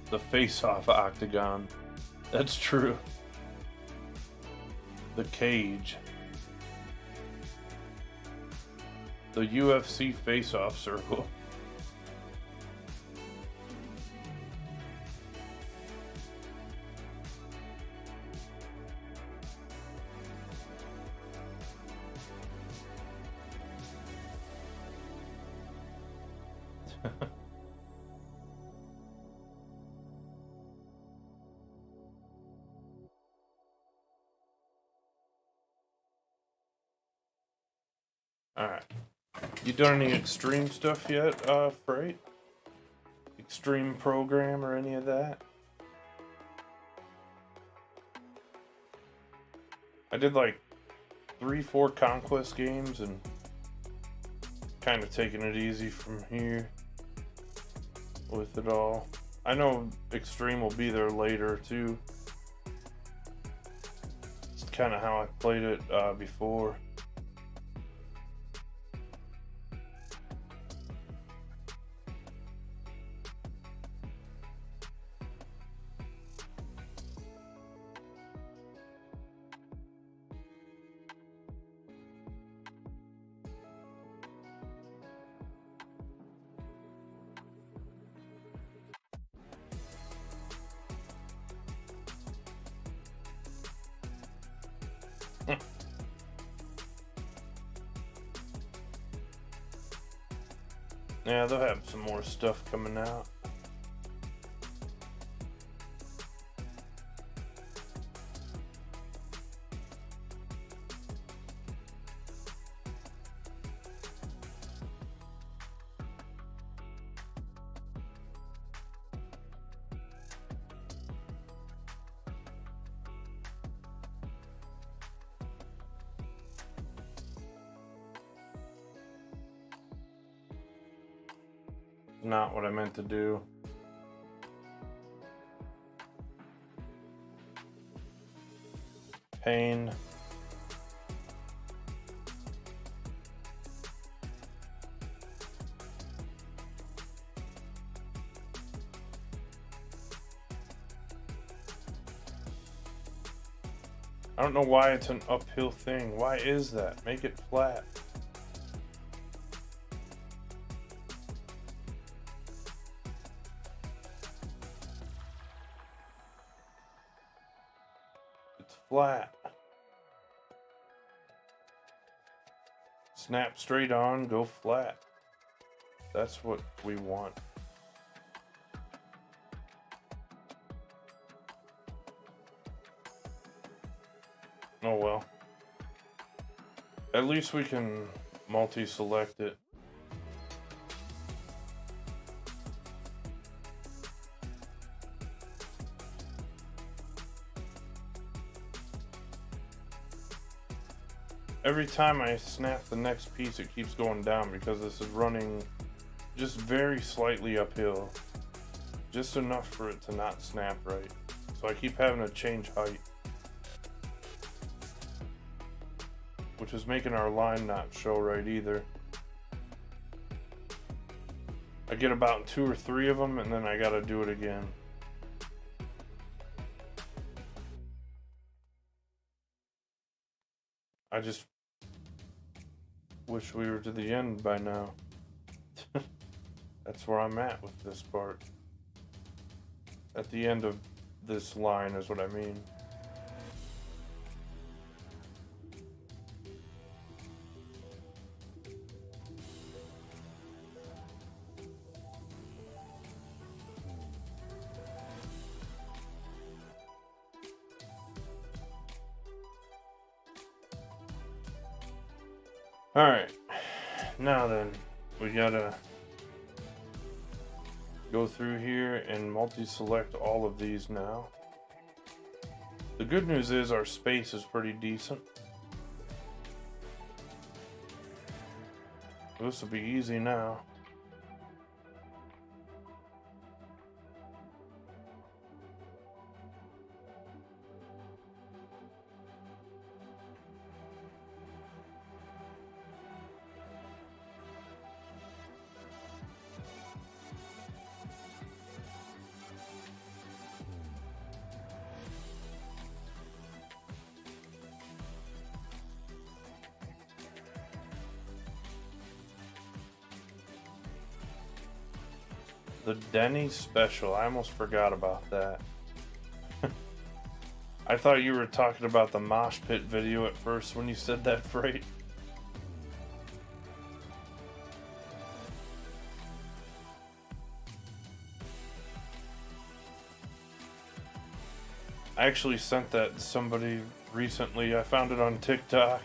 The face-off octagon. That's true. The cage. The UFC face-off circle. Alright. You done any extreme stuff yet, Freight? Extreme program or any of that? I did like 3-4 conquest games and kind of taking it easy from here with it all. I know extreme will be there later too. It's kind of how I played it before. Yeah, they'll have some more stuff coming out. Not what I meant to do. Pain. I don't know why it's an uphill thing. Why is that? Make it flat. Flat. Snap straight on, go flat. That's what we want. Oh well. At least we can multi-select it. Every time I snap the next piece, it keeps going down because this is running just very slightly uphill. Just enough for it to not snap right. So I keep having to change height. Which is making our line not show right either. I get about 2 or 3 of them and then I gotta do it again. I just wish we were to the end by now. That's where I'm at with this part. At the end of this line is what I mean. Alright, now then, we gotta go through here and multi-select all of these now. The good news is our space is pretty decent. This will be easy now. The Denny special. I almost forgot about that. I thought you were talking about the mosh pit video at first when you said that phrase. I actually sent that to somebody recently. I found it on TikTok.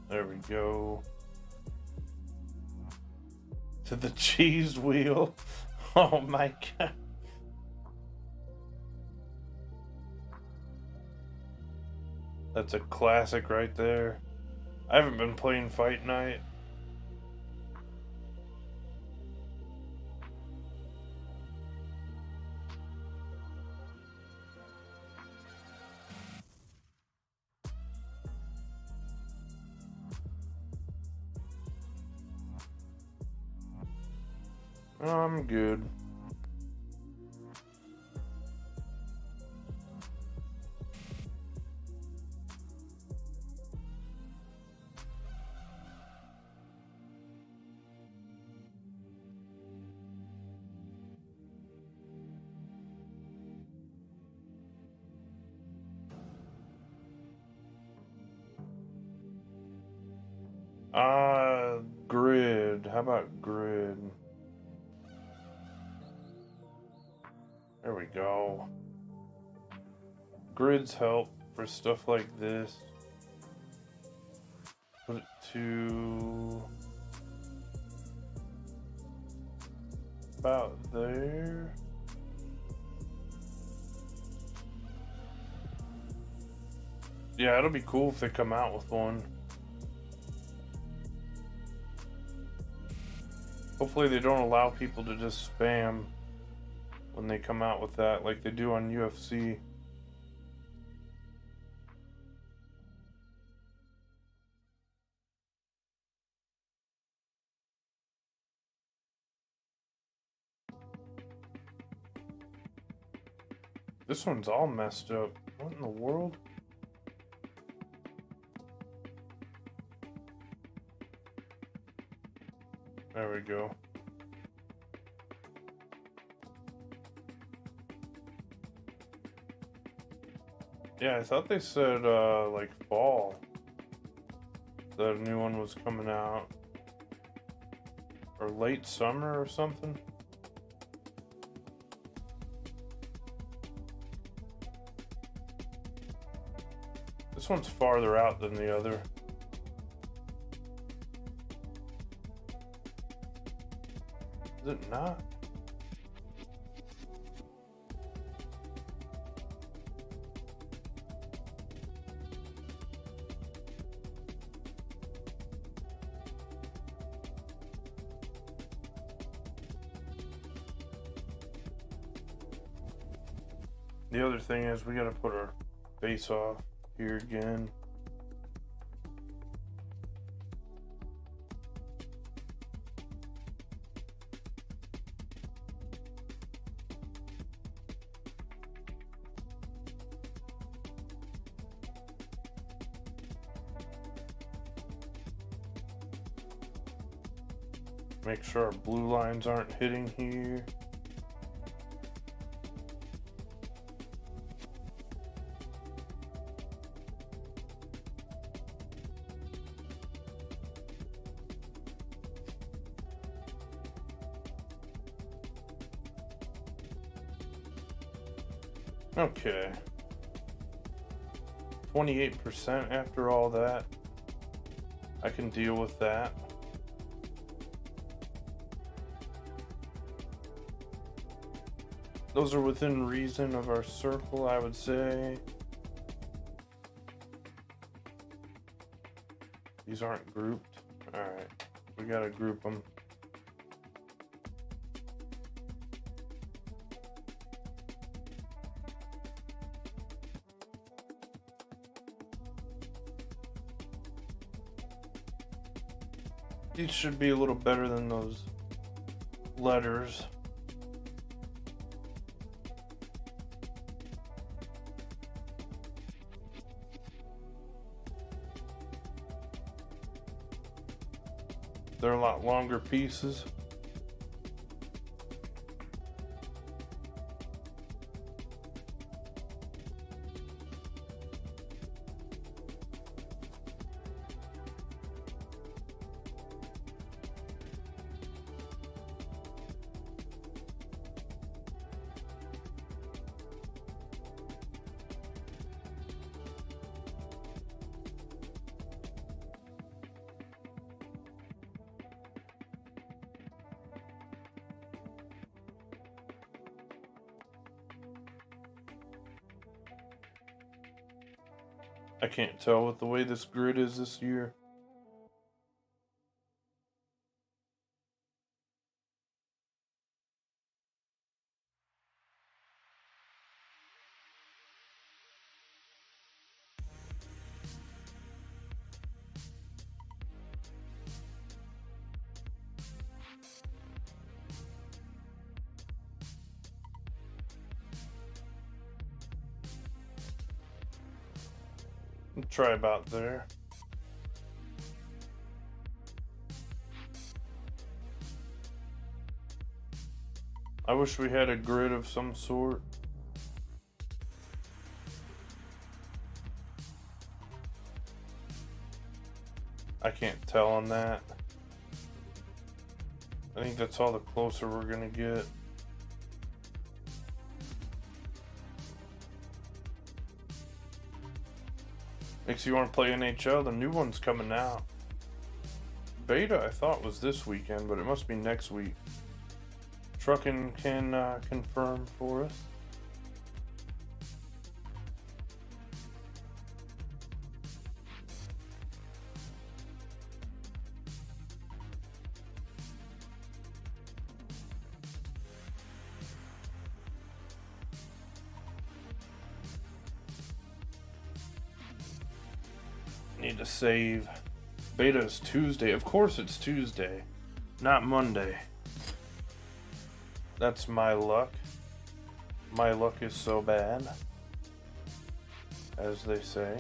There we go. To the cheese wheel. Oh my god. That's a classic right there. I haven't been playing Fight Night. I'm good. Grid. How about grid? There we go. Grids help for stuff like this. Put it to about there. Yeah, it'll be cool if they come out with one. Hopefully they don't allow people to just spam when they come out with that like they do on UFC. This one's all messed up. What in the world? There we go. Yeah, I thought they said, like fall. That a new one was coming out. Or late summer or something. This one's farther out than the other. Is it not? The other thing is we gotta put our face off here again. Make sure our blue lines aren't hitting here. Okay. 28% after all that. I can deal with that. Those are within reason of our circle, I would say. These aren't grouped. Alright, we gotta group them. These should be a little better than those letters. They're a lot longer pieces. I can't tell with the way this grid is this year. Try about there. I wish we had a grid of some sort. I can't tell on that. I think that's all the closer we're gonna get. Makes you want to play NHL. The new one's coming out. Beta, I thought, was this weekend, but it must be next week. Truckin can confirm for us. Need to save. Beta is Tuesday. Of course it's Tuesday, not Monday. That's my luck. My luck is so bad, as they say.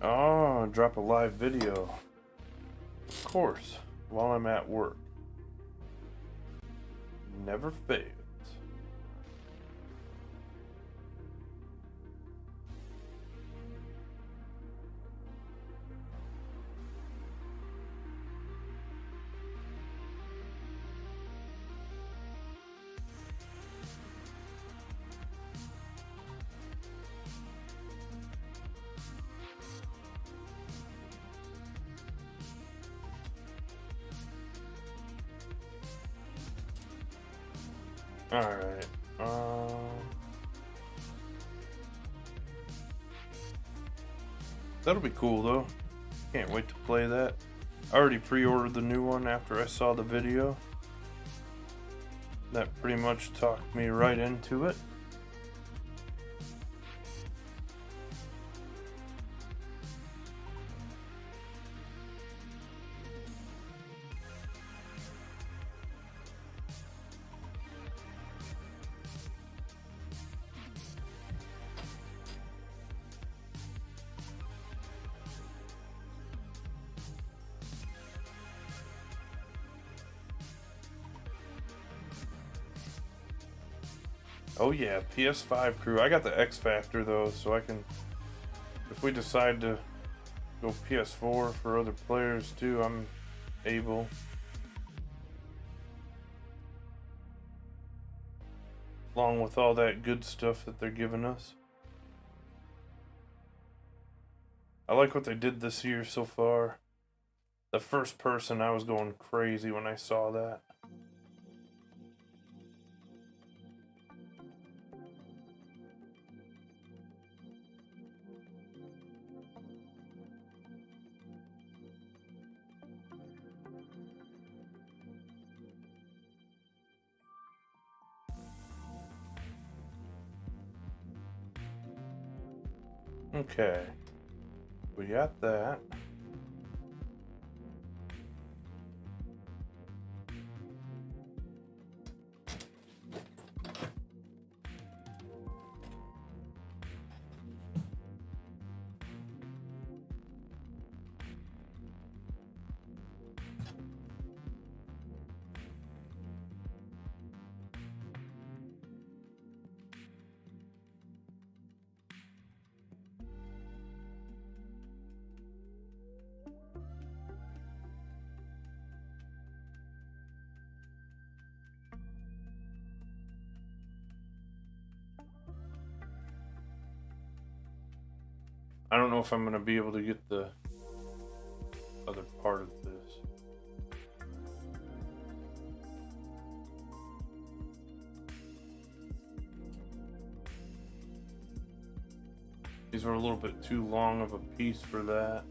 Oh, drop a live video. Of course, while I'm at work. Never fails. Alright, that'll be cool though. Can't wait to play that. I already pre-ordered the new one after I saw the video. That pretty much talked me right into it. Oh yeah, PS5 crew. I got the X Factor though, so I can if we decide to go PS4 for other players too, I'm able. Along with all that good stuff that they're giving us. I like what they did this year so far. The first person, I was going crazy when I saw that. Okay, we got that. I don't know if I'm gonna be able to get the other part of this. These were a little bit too long of a piece for that.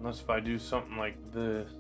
Unless if I do something like this.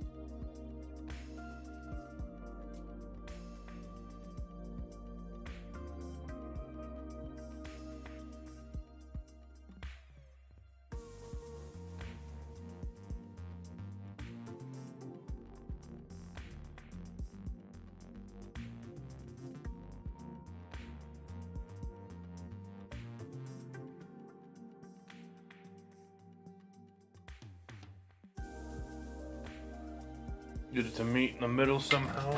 Get it to meet in the middle somehow.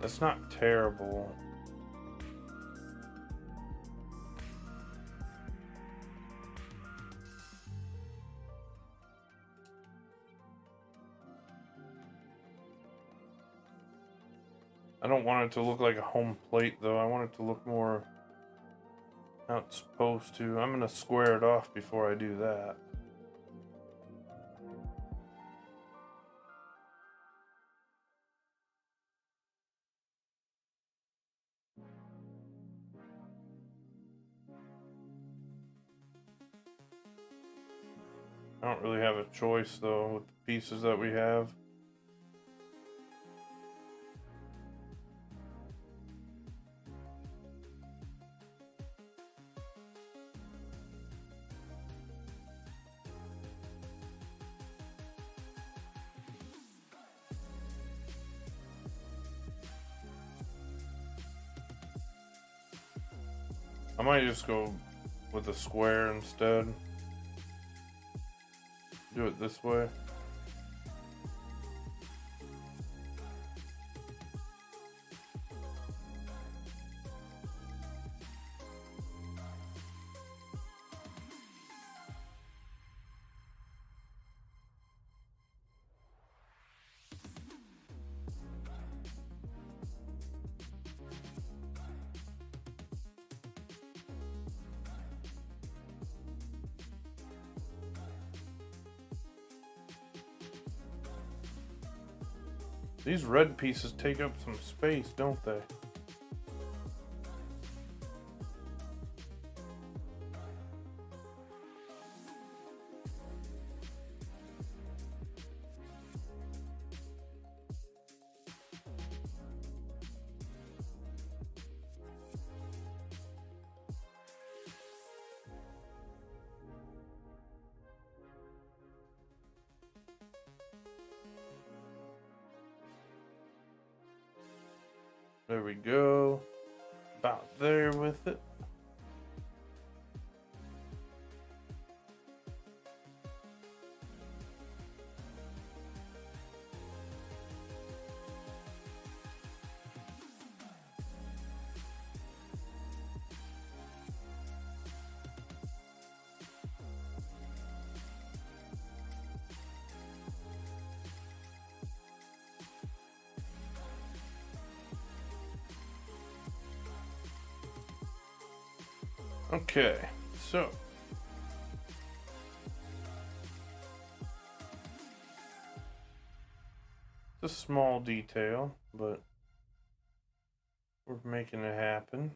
That's not terrible. I don't want it to look like a home plate though. I want it to look more how it's supposed to. I'm gonna square it off before I do that. I don't really have a choice though with the pieces that we have. I might just go with a square instead. Do it this way. These red pieces take up some space, don't they? There we go. About there with it. Okay, so it's a small detail, but we're making it happen.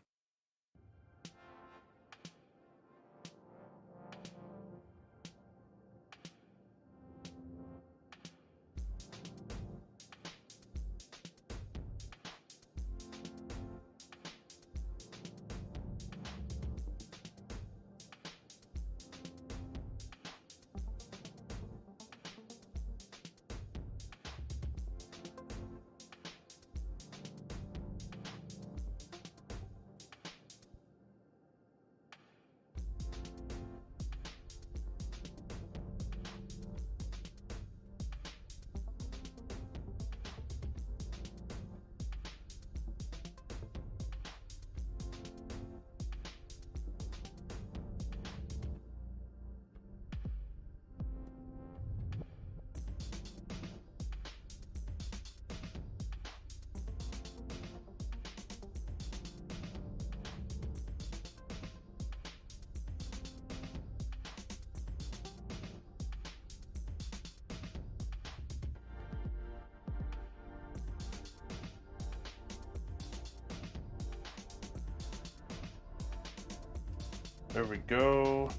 There we go.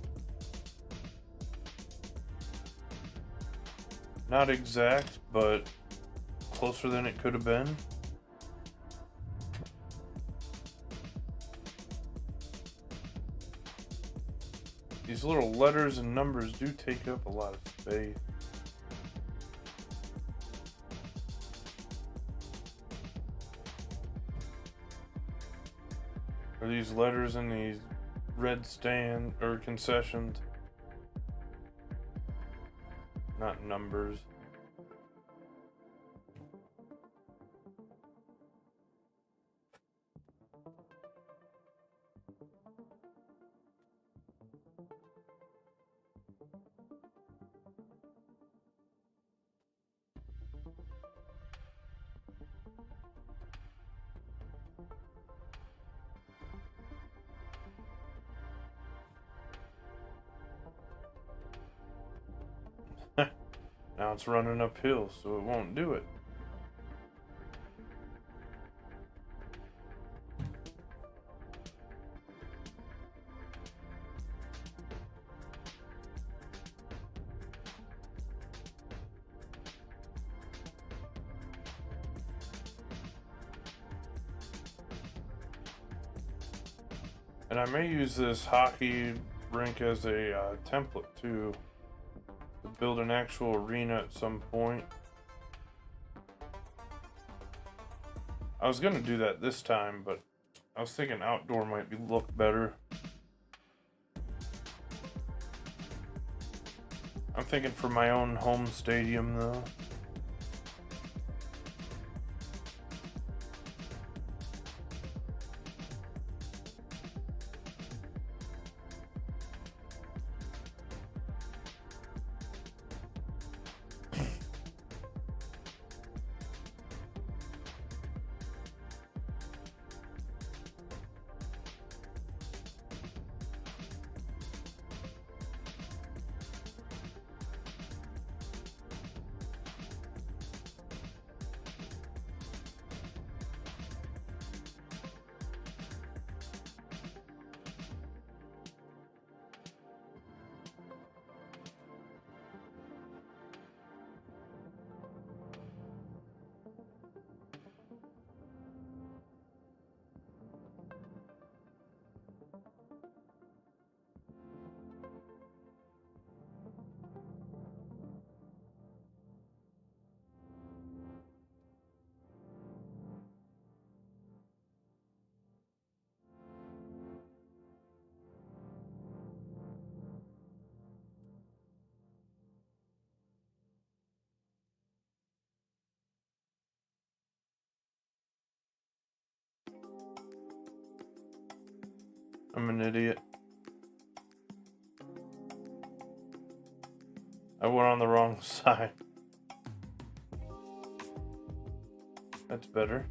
Not exact, but closer than it could have been. These little letters and numbers do take up a lot of space. Are these letters in these red stand or concessions? Not numbers. Now it's running uphill, so it won't do it. And I may use this hockey rink as a template too, to build an actual arena at some point. I was gonna do that this time, but I was thinking outdoor might look better. I'm thinking for my own home stadium though. I'm an idiot. I went on the wrong side. That's better.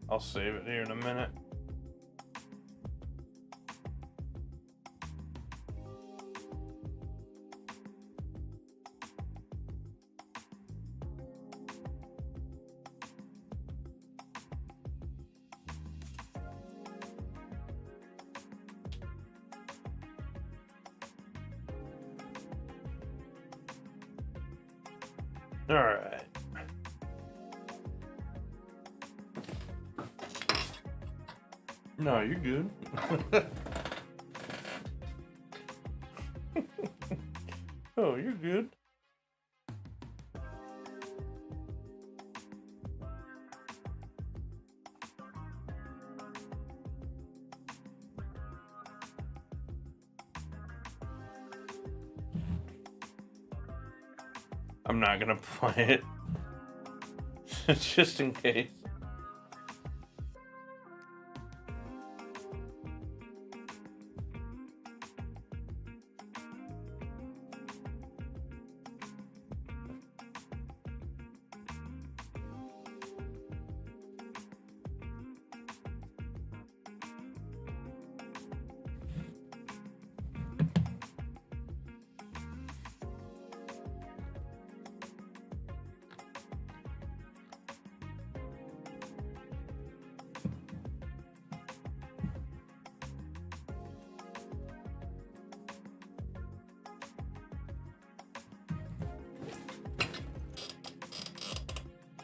I'll save it here in a minute. All right. No, you're good. Oh, you're good. I'm not gonna play it. Just in case.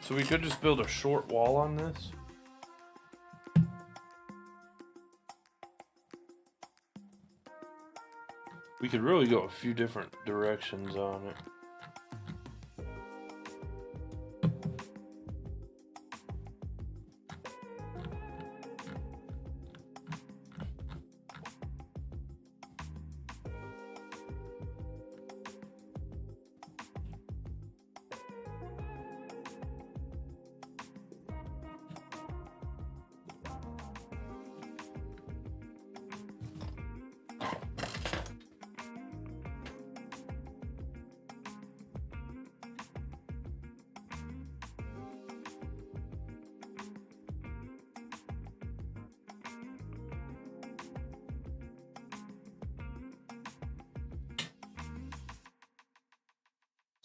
So we could just build a short wall on this. We could really go a few different directions on it.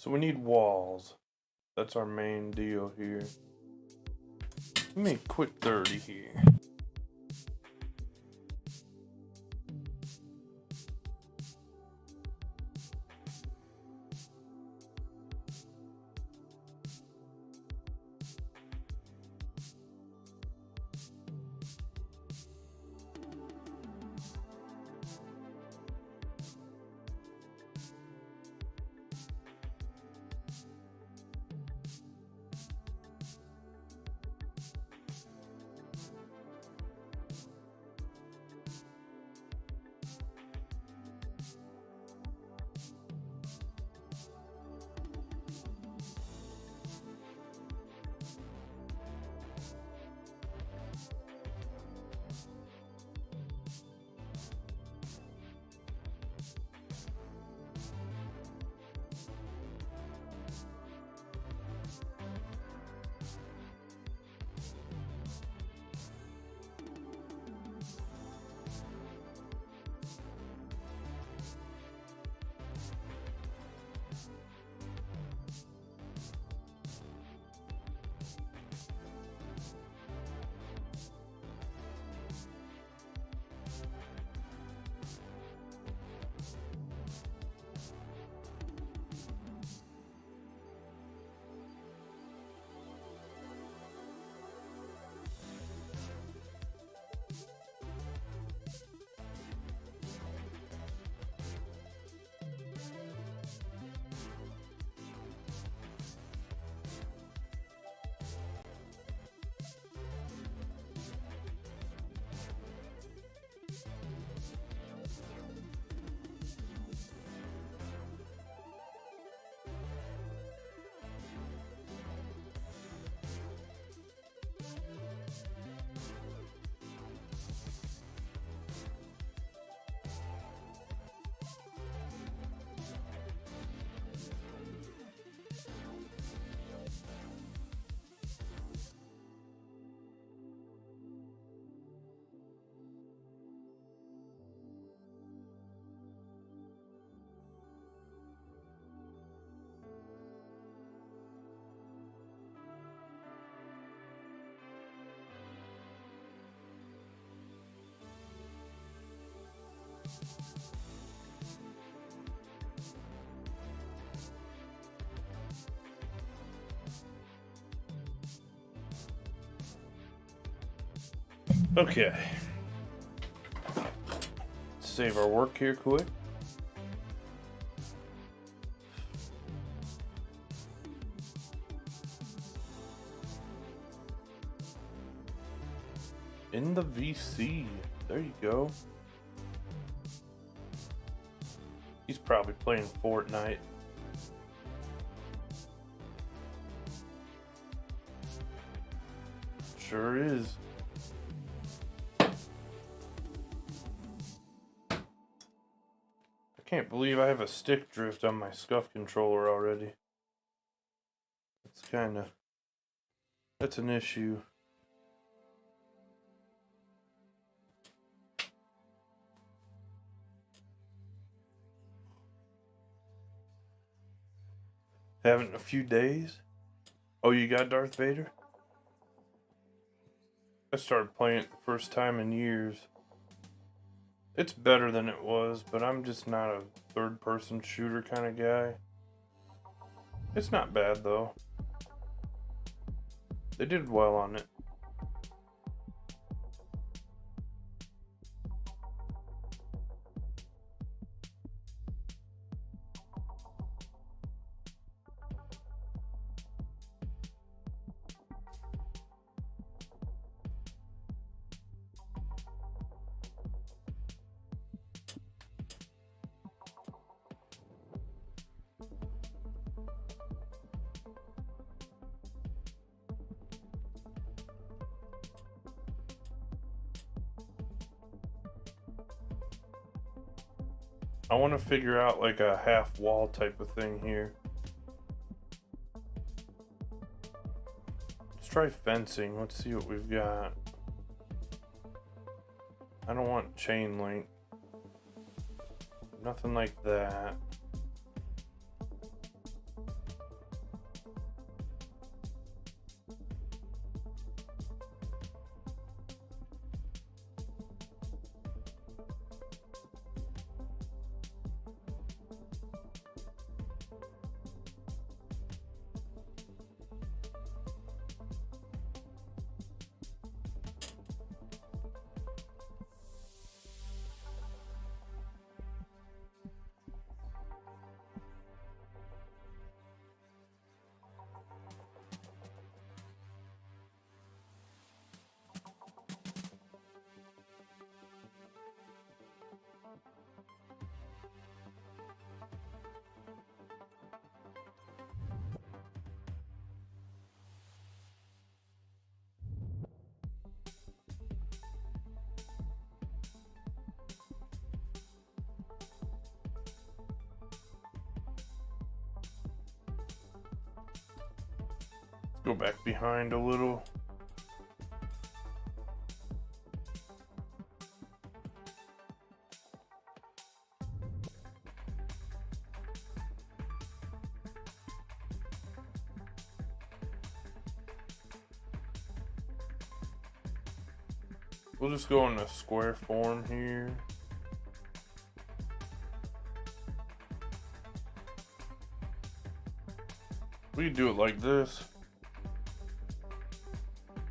So we need walls. That's our main deal here. Give me a quick 30 here. Okay. Save our work here quick. In the VC. There you go. He's probably playing Fortnite. Sure is. I can't believe I have a stick drift on my scuff controller already. That's an issue. Haven't in a few days. Oh, you got Darth Vader? I started playing it the first time in years. It's better than it was, but I'm just not a third-person shooter kind of guy. It's not bad, though. They did well on it. I want to figure out like a half wall type of thing here. Let's try fencing. Let's see what we've got. I don't want chain link. Nothing like that. Go back behind a little. We'll just go in a square form here. We could do it like this.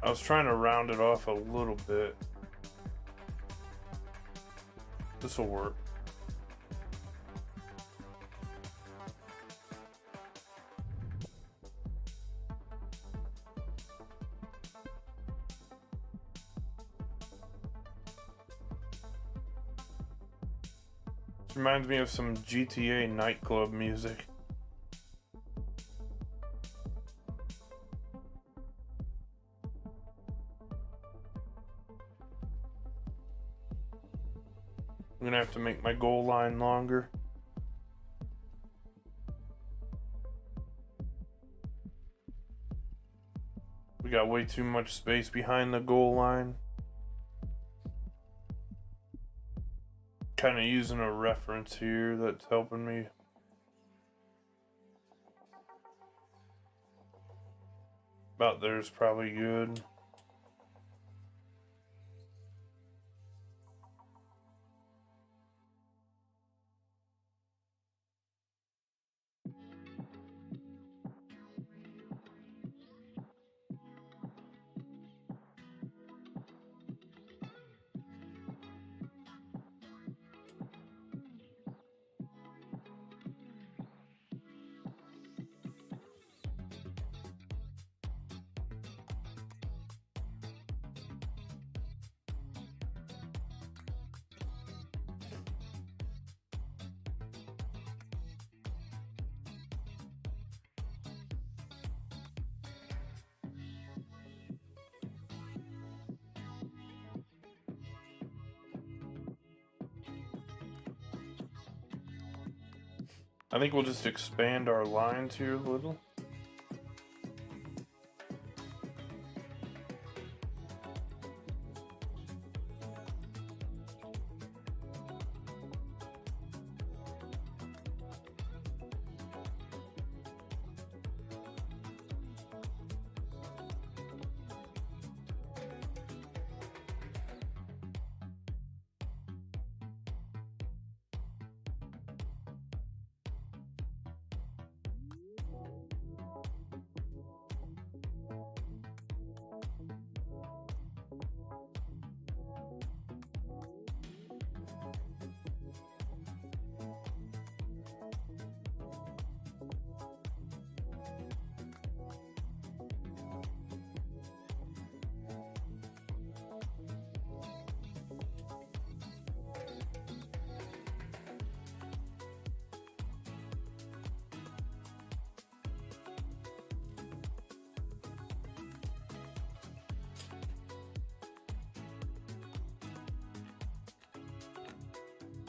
I was trying to round it off a little bit. This will work. This reminds me of some GTA nightclub music. I'm gonna have to make my goal line longer. We got way too much space behind the goal line. Kind of using a reference here that's helping me. About there's probably good. I think we'll just expand our lines here a little.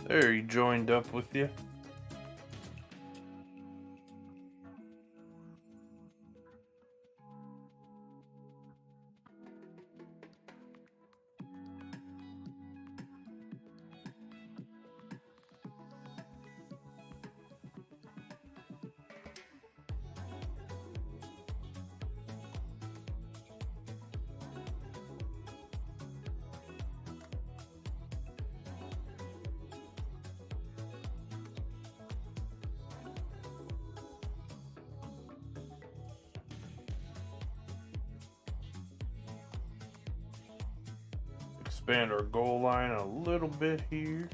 There, he joined up with you. Expand our goal line a little bit here.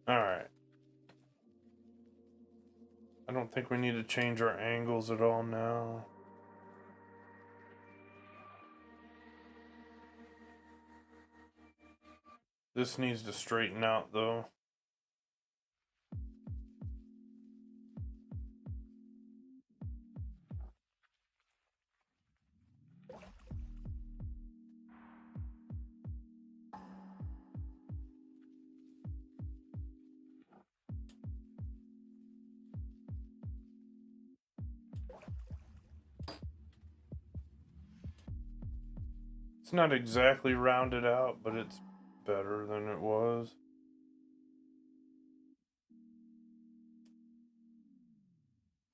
Alright. I don't think we need to change our angles at all now. This needs to straighten out though. It's not exactly rounded out, but it's better than it was.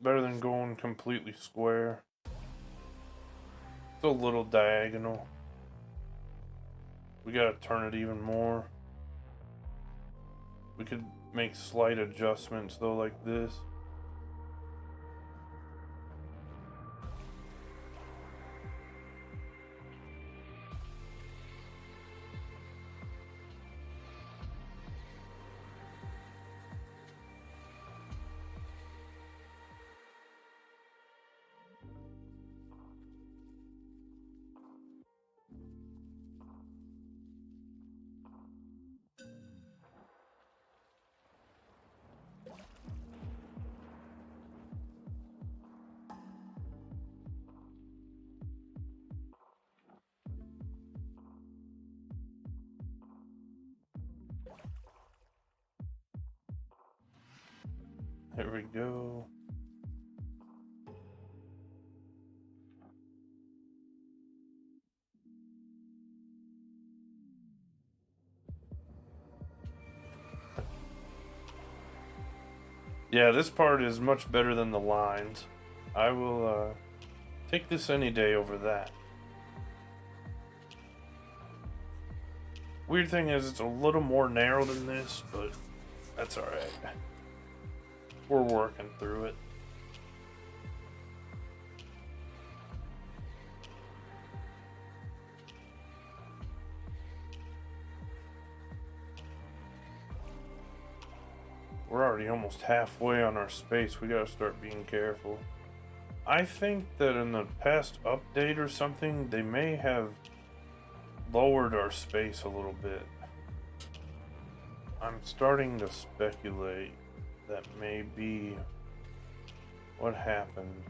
Better than going completely square. It's a little diagonal. We gotta turn it even more. We could make slight adjustments though, like this. There we go. Yeah, this part is much better than the lines. I will take this any day over that. Weird thing is, it's a little more narrow than this, but that's alright. We're working through it. We're already almost halfway on our space. We gotta start being careful. I think that in the past update or something, they may have lowered our space a little bit. I'm starting to speculate that may be what happened.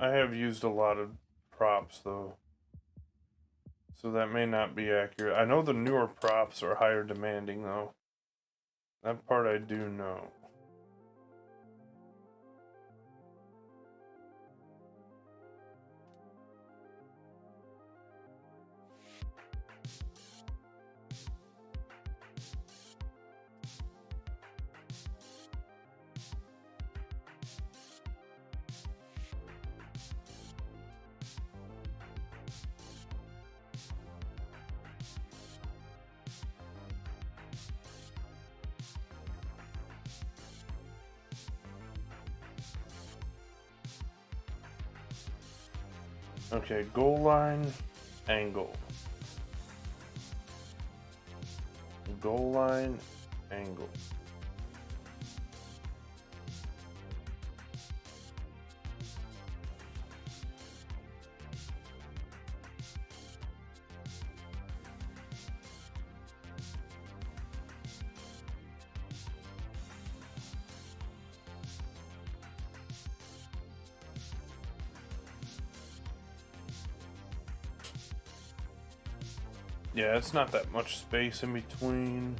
I have used a lot of props though, so that may not be accurate. I know the newer props are higher demanding though. That part I do know. Okay, goal line, angle. Goal line, angle. Yeah, it's not that much space in between.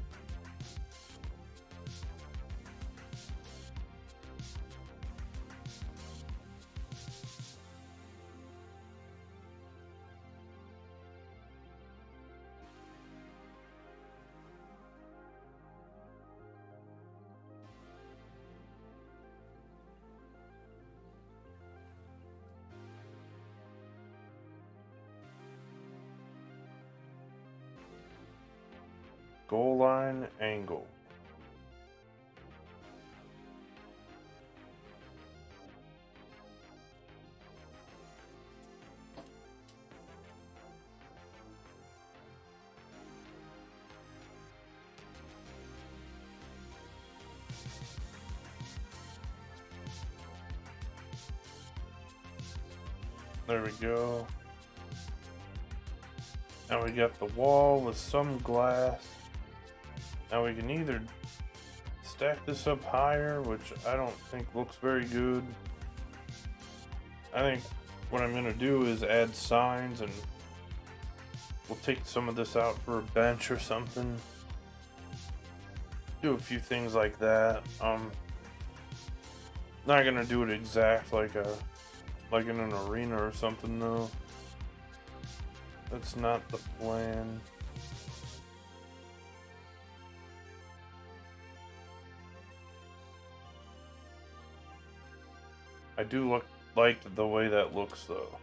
Goal line, angle. There we go. Now we got the wall with some glass. Now we can either stack this up higher, which I don't think looks very good. I think what I'm gonna do is add signs, and we'll take some of this out for a bench or something. Do a few things like that. Not gonna do it exact like in an arena or something though. That's not the plan. I do like the way that looks though.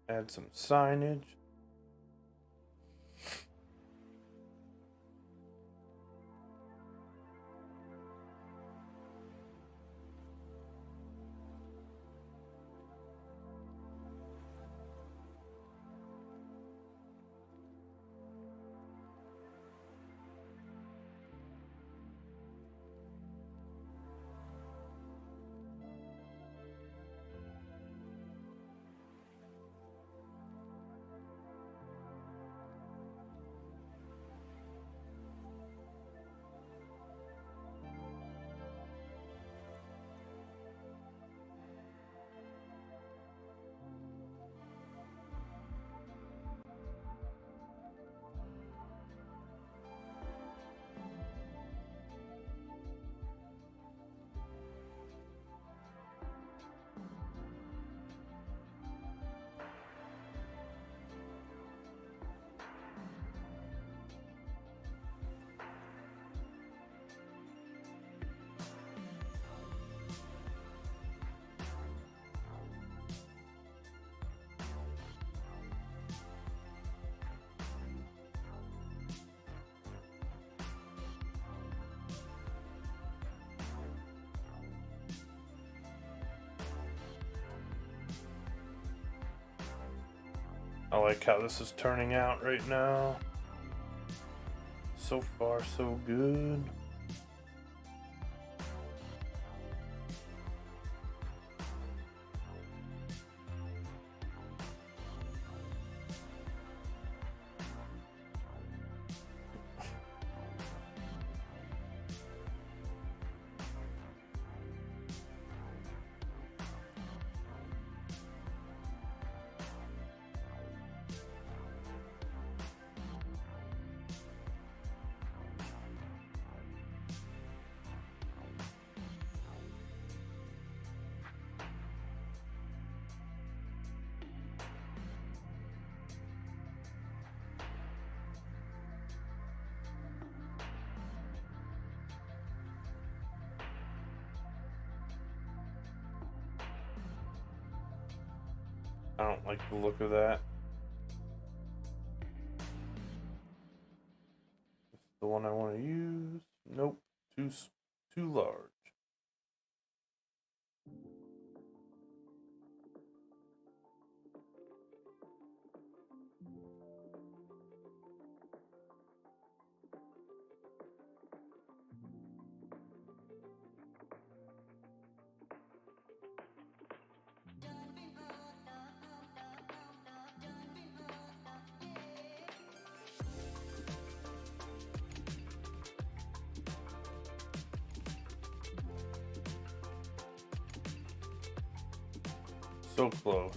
Add some signage. I like how this is turning out right now. So far, so good. I don't like the look of that. This is the one I want to use. Nope, too large. So close.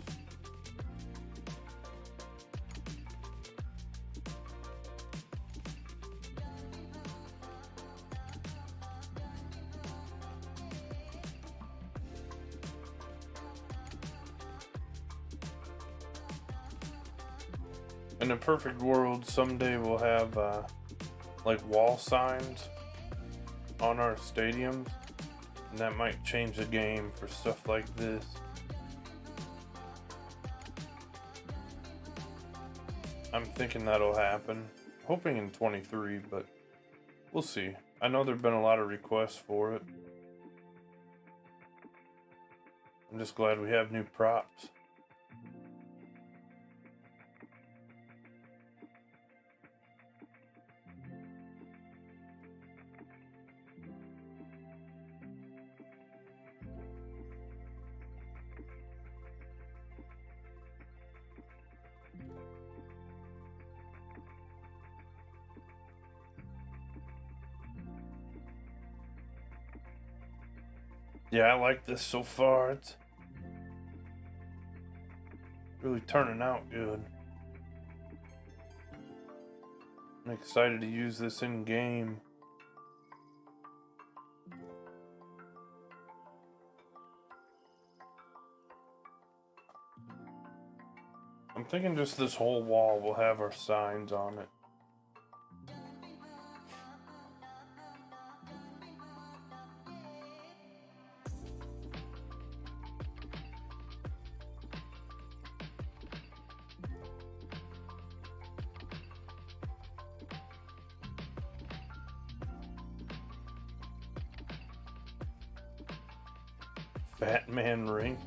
In a perfect world, someday we'll have like wall signs on our stadiums, and that might change the game for stuff like this. I'm thinking that'll happen. Hoping in 23, but we'll see. I know there've been a lot of requests for it. I'm just glad we have new props. Yeah, I like this so far. It's really turning out good. I'm excited to use this in game. I'm thinking just this whole wall will have our signs on it. Batman rink.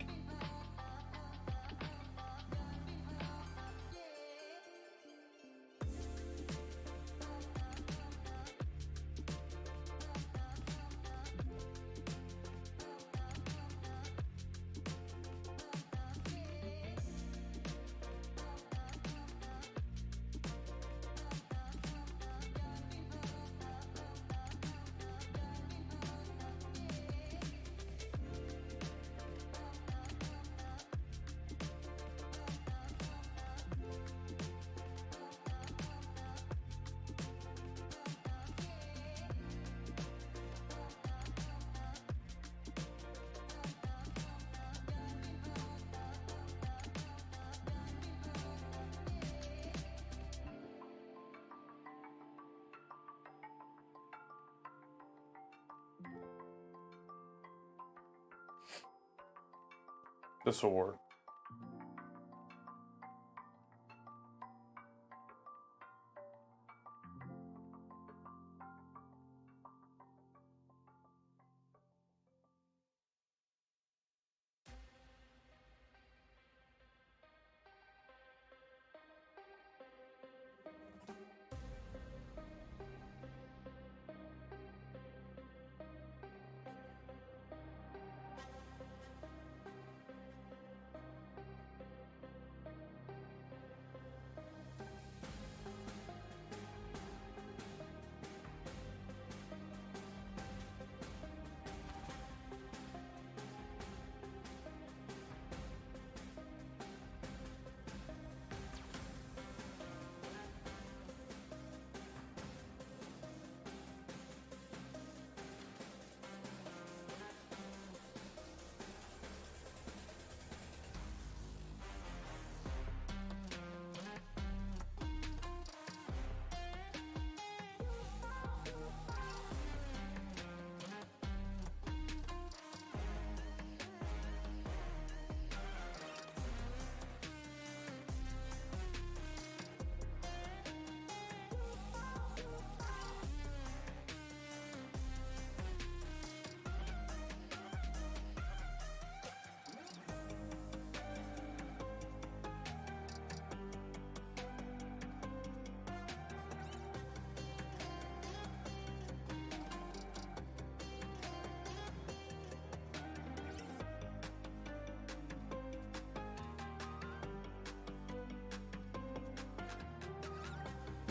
This will work.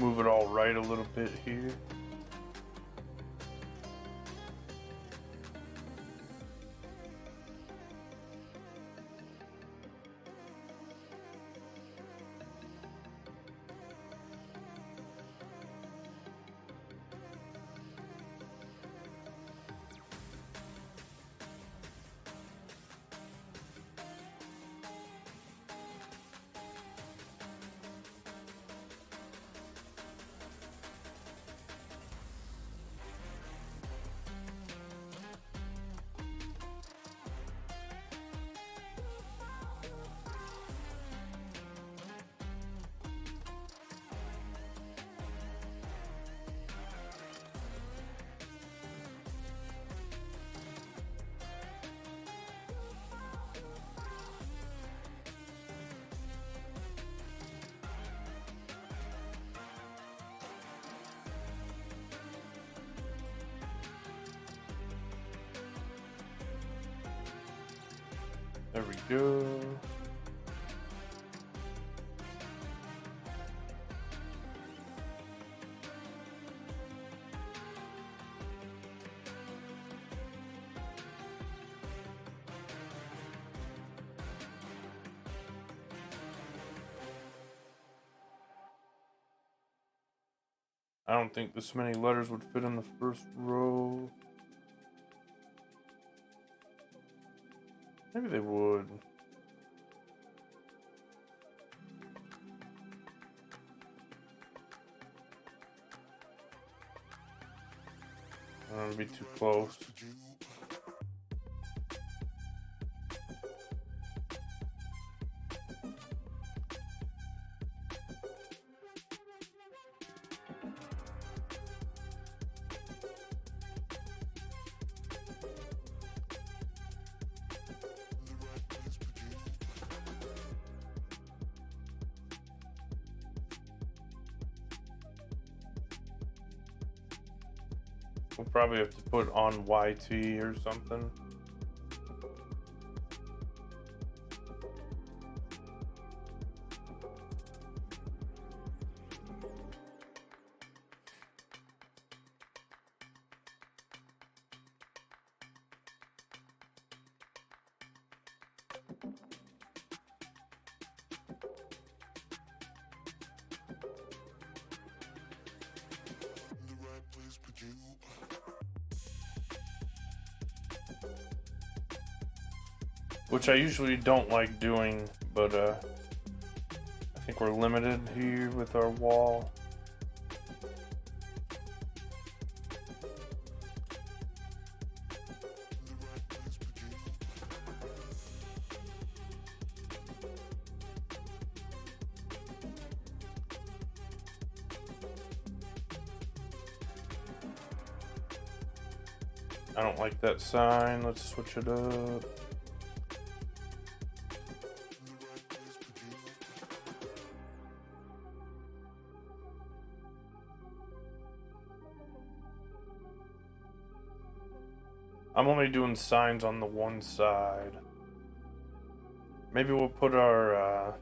move it all right a little bit here. There we go. I don't think this many letters would fit in the first row. Maybe they would. I don't want to be too close. We'll probably have to put on YT or something. Which I usually don't like doing, but I think we're limited here with our wall. I don't like that sign. Let's switch it up. I'm only doing signs on the one side. Maybe we'll put our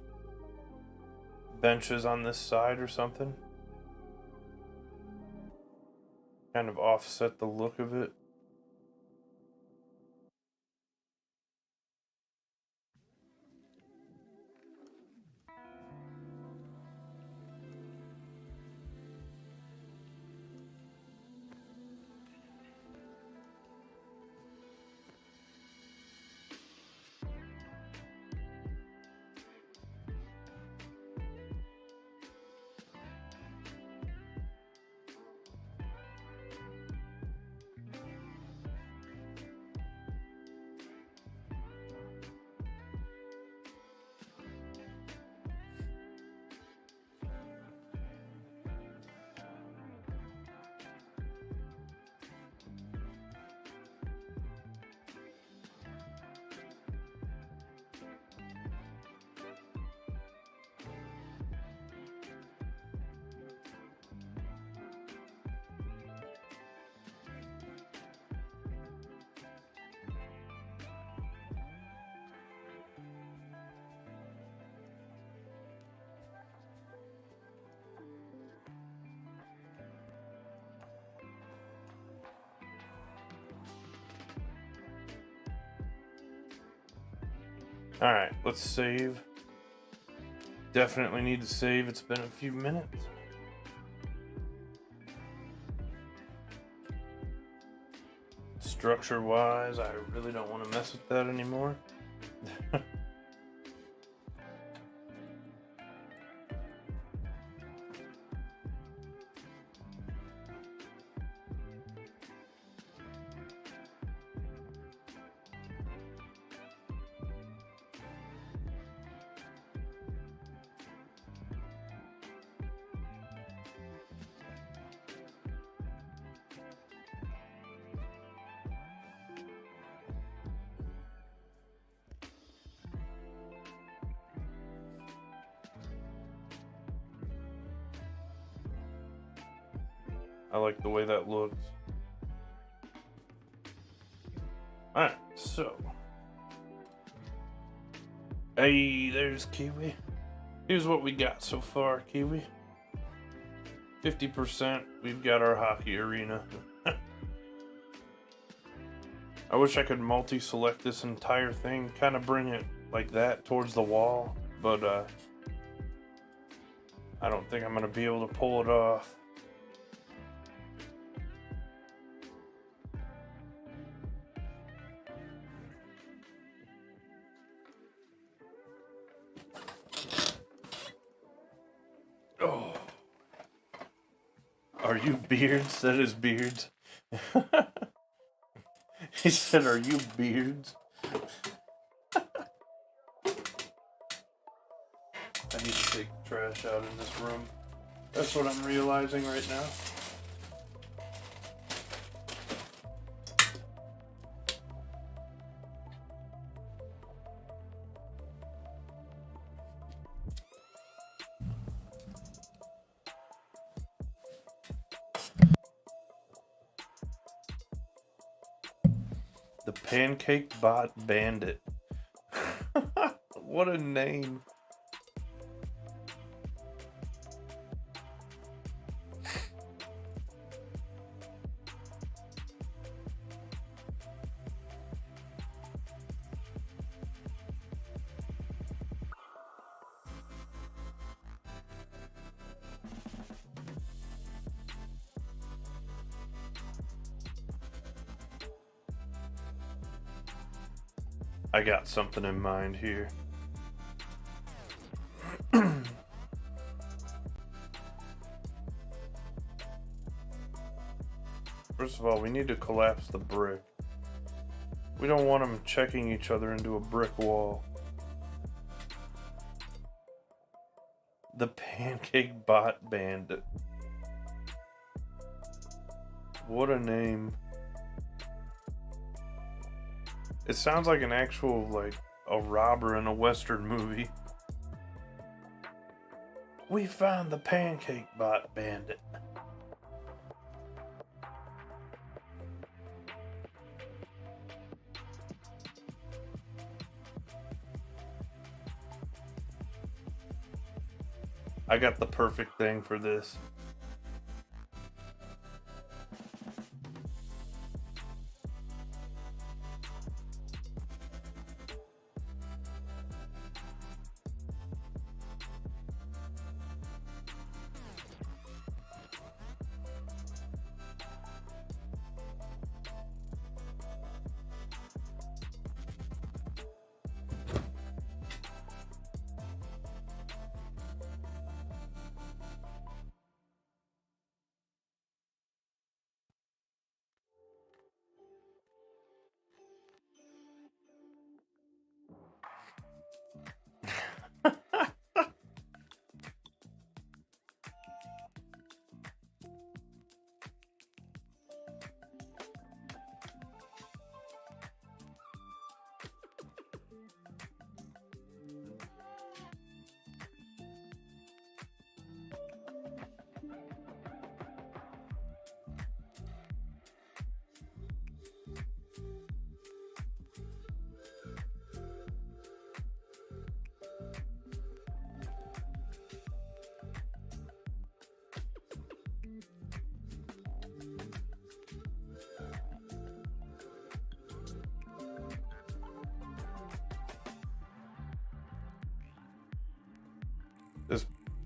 benches on this side or something. Kind of offset the look of it. Alright, let's save. Definitely need to save. It's been a few minutes. Structure-wise, I really don't want to mess with that anymore. I like the way that looks. Alright, so. Hey, there's Kiwi. Here's what we got so far, Kiwi. 50%, we've got our hockey arena. I wish I could multi-select this entire thing, kind of bring it like that towards the wall, but I don't think I'm going to be able to pull it off. Oh. Are you Beards? That is Beards. He said, are you Beards? I need to take the trash out in this room. That's what I'm realizing right now. The Pancake Bot Bandit. What a name. I got something in mind here. First of all, we need to collapse the brick. We don't want them checking each other into a brick wall. The Pancake Bot Bandit. What a name. It sounds like an actual, like, a robber in a Western movie. We found the Pancake Bot Bandit. I got the perfect thing for this.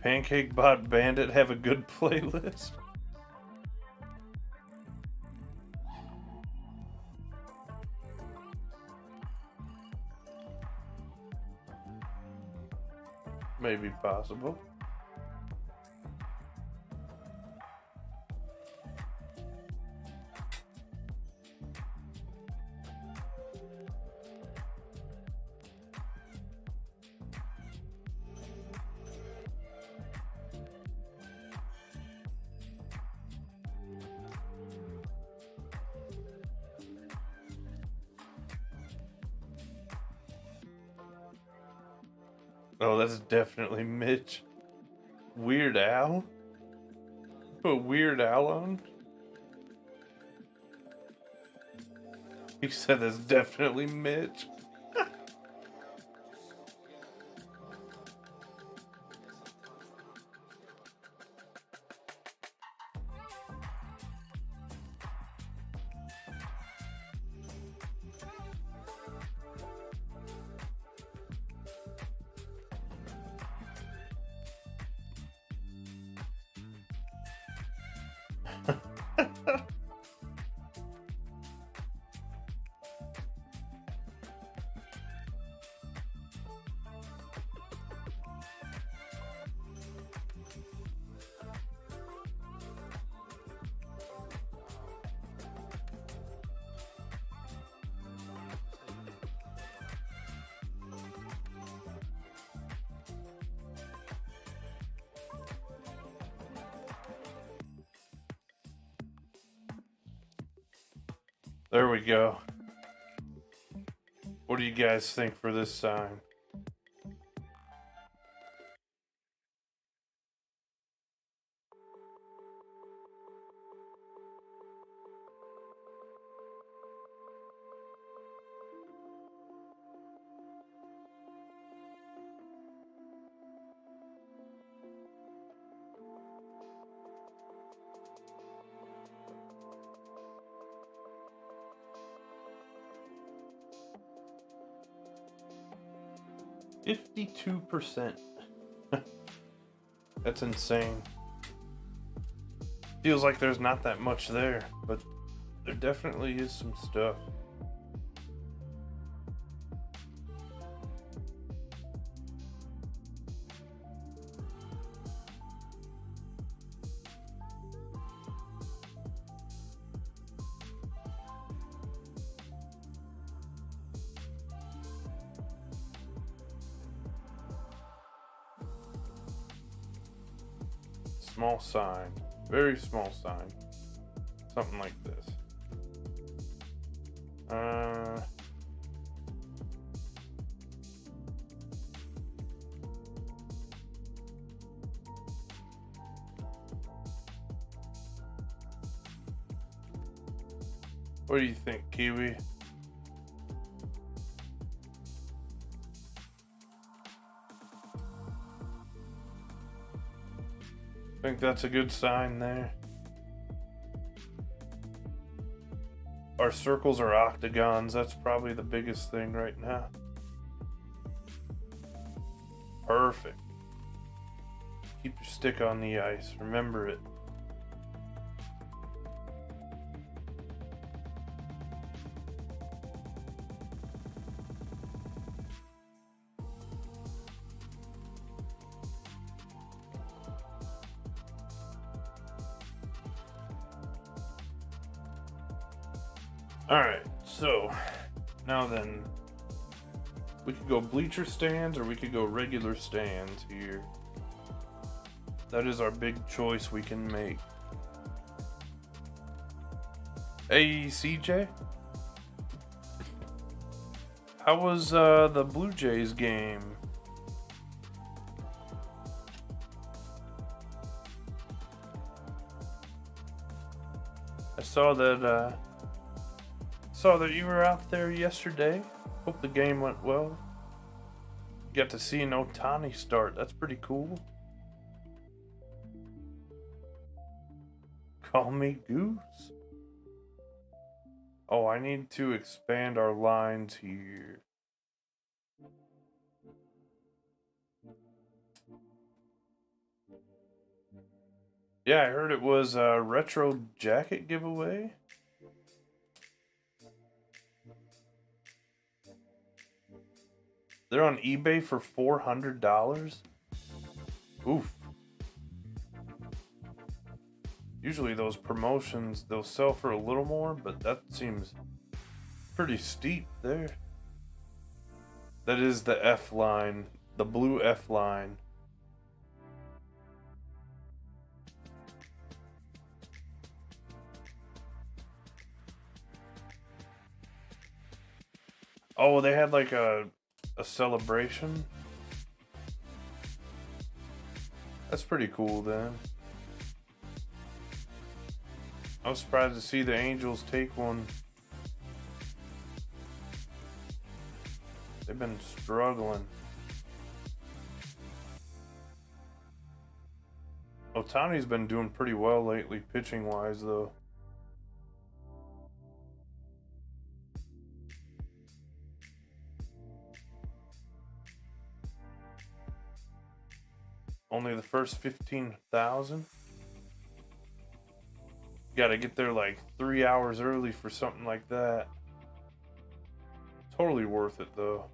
Pancake Bot Bandit have a good playlist? Maybe possible. Oh, that's definitely Mitch. Weird Al? Put Weird Al on? He said that's definitely Mitch. There we go. What do you guys think for this sign? %. That's insane. Feels like there's not that much there, but there definitely is some stuff. Small sign. Very small sign. Something like this. What do you think, Kiwi? Think that's a good sign there. Our circles are octagons. That's probably the biggest thing right now. Perfect. Keep your stick on the ice. Remember it. Alright, so now then, we could go bleacher stands or we could go regular stands here. That is our big choice we can make. Hey, CJ? How was the Blue Jays game? I saw that you were out there yesterday. Hope the game went well. You got to see an Ohtani start. That's pretty cool. Call me Goose. Oh, I need to expand our lines here. Yeah, I heard it was a retro jacket giveaway. They're on eBay for $400. Oof. Usually those promotions, they'll sell for a little more, but that seems pretty steep there. That is the F line, the blue F line. Oh, they had like a celebration. That's pretty cool then. I was surprised to see the Angels take one. They've been struggling. Otani's been doing pretty well lately, pitching wise, though. Only the first 15,000. Got to get there like 3 hours early for something like that. Totally worth it, though.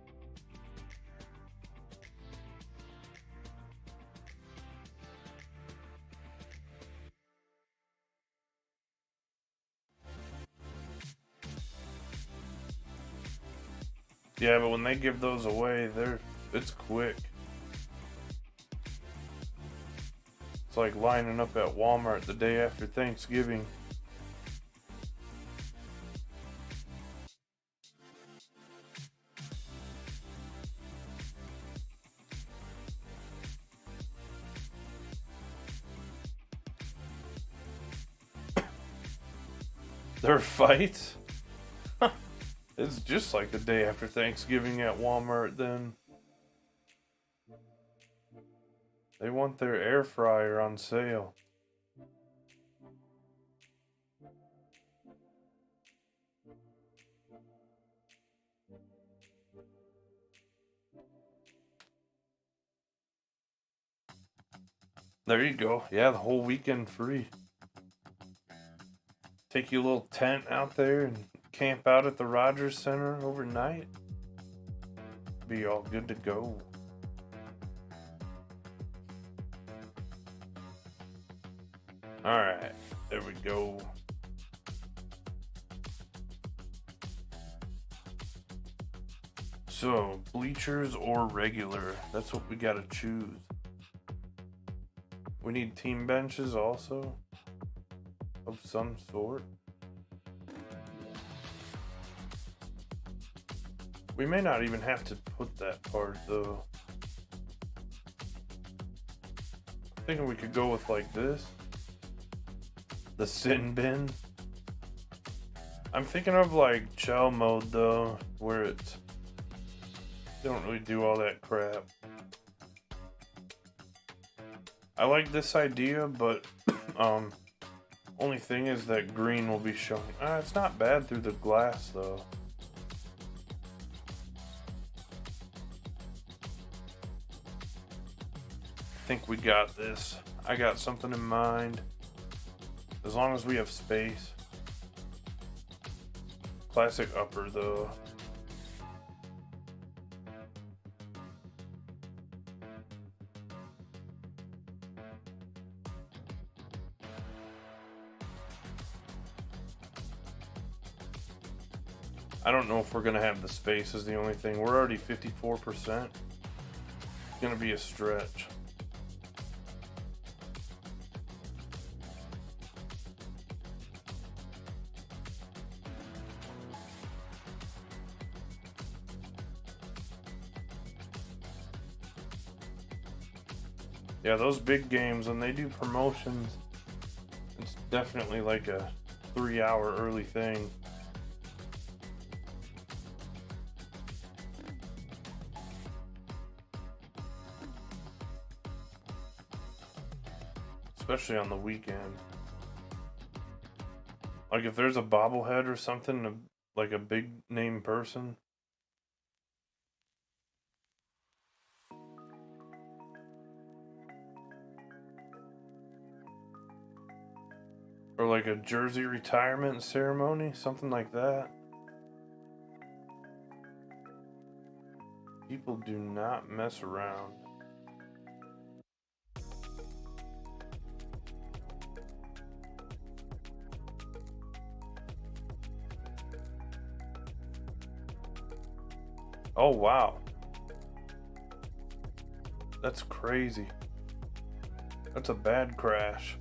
Yeah, but when they give those away, it's quick. It's like lining up at Walmart the day after Thanksgiving. Their fights? It's just like the day after Thanksgiving at Walmart then. They want their air fryer on sale. There you go. Yeah, the whole weekend free. Take your little tent out there and camp out at the Rogers Center overnight. Be all good to go. Alright, there we go. So, bleachers or regular? That's what we gotta choose. We need team benches also, of some sort. We may not even have to put that part though. I'm thinking we could go with like this. The sin bin. I'm thinking of like chow mode though, where it's they don't really do all that crap. I like this idea, but only thing is that green will be showing. It's not bad through the glass though. I think we got this. I got something in mind. As long as we have space. Classic upper though. I don't know if we're gonna have the space is the only thing. We're already 54%. It's gonna be a stretch. Yeah, those big games, when they do promotions, it's definitely like a 3 hour early thing. Especially on the weekend. Like if there's a bobblehead or something, like a big name person. Or like a jersey retirement ceremony, something like that. People do not mess around. Oh, wow. That's crazy. That's a bad crash.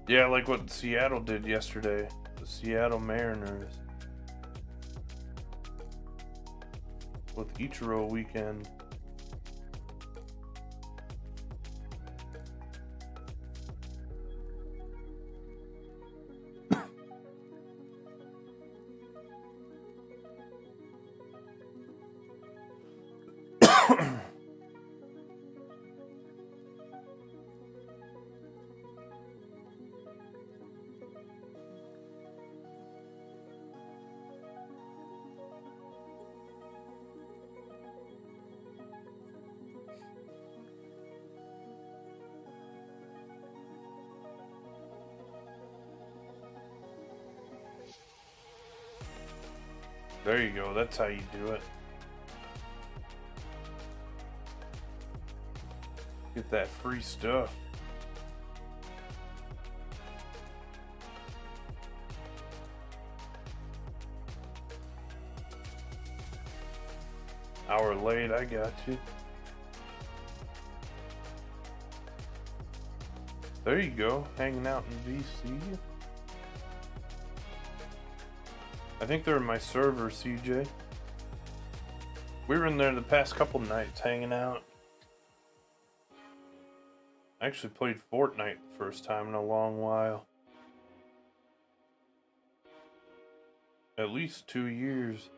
Yeah, like what Seattle did yesterday. The Seattle Mariners. With Ichiro weekend. There you go, that's how you do it. Get that free stuff. Hour late, I got you. There you go, hanging out in VC. I think they're in my server, CJ. We were in there the past couple nights hanging out. I actually played Fortnite the first time in a long while. At least 2 years.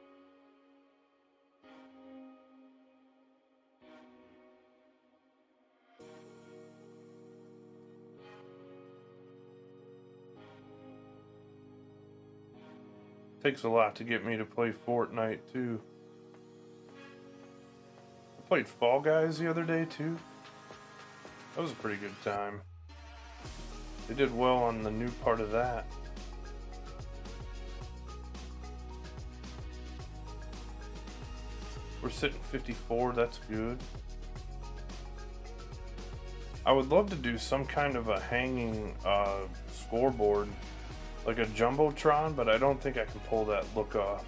Takes a lot to get me to play Fortnite too. I played Fall Guys the other day too. That was a pretty good time. They did well on the new part of that. We're sitting 54, that's good. I would love to do some kind of a hanging scoreboard, like a Jumbotron, but I don't think I can pull that look off.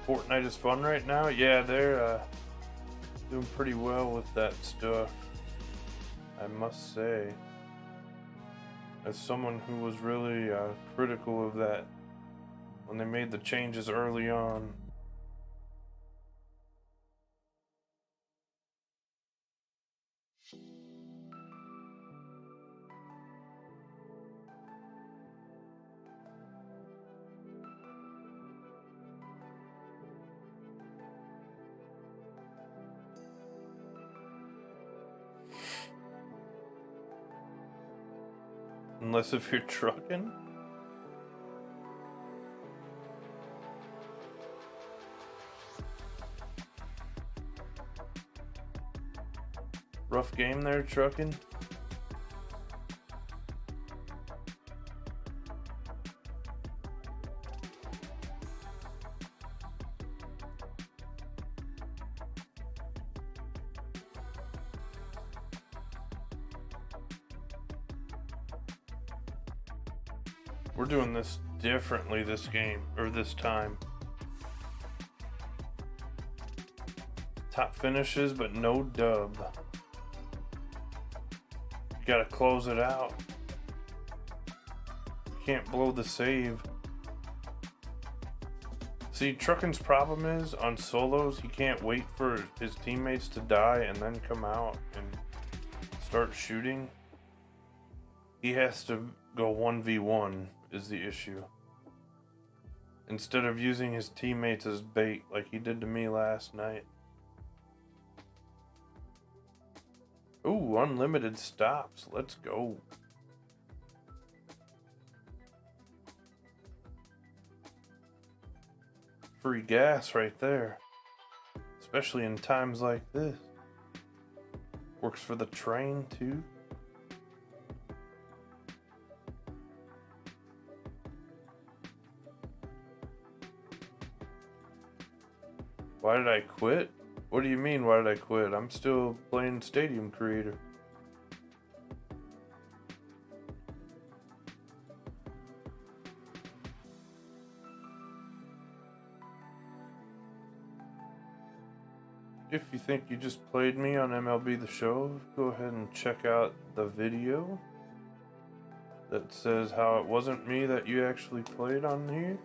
Fortnite is fun right now? Yeah, they're doing pretty well with that stuff, I must say. As someone who was really critical of that when they made the changes early on. Unless if you're trucking. Rough game there, trucking. We're doing this differently this game, or this time. Top finishes, but no dub. You gotta close it out. You can't blow the save. See, Truckin's problem is, on solos, he can't wait for his teammates to die and then come out and start shooting. He has to go 1v1 is the issue. Instead of using his teammates as bait like he did to me last night. Ooh, unlimited stops. Let's go. free gas right there. Especially in times like this. Works for the train too. Why did I quit? What do you mean, why did I quit? I'm still playing Stadium Creator. If you think you just played me on MLB The Show, go ahead and check out the video that says how it wasn't me that you actually played on here.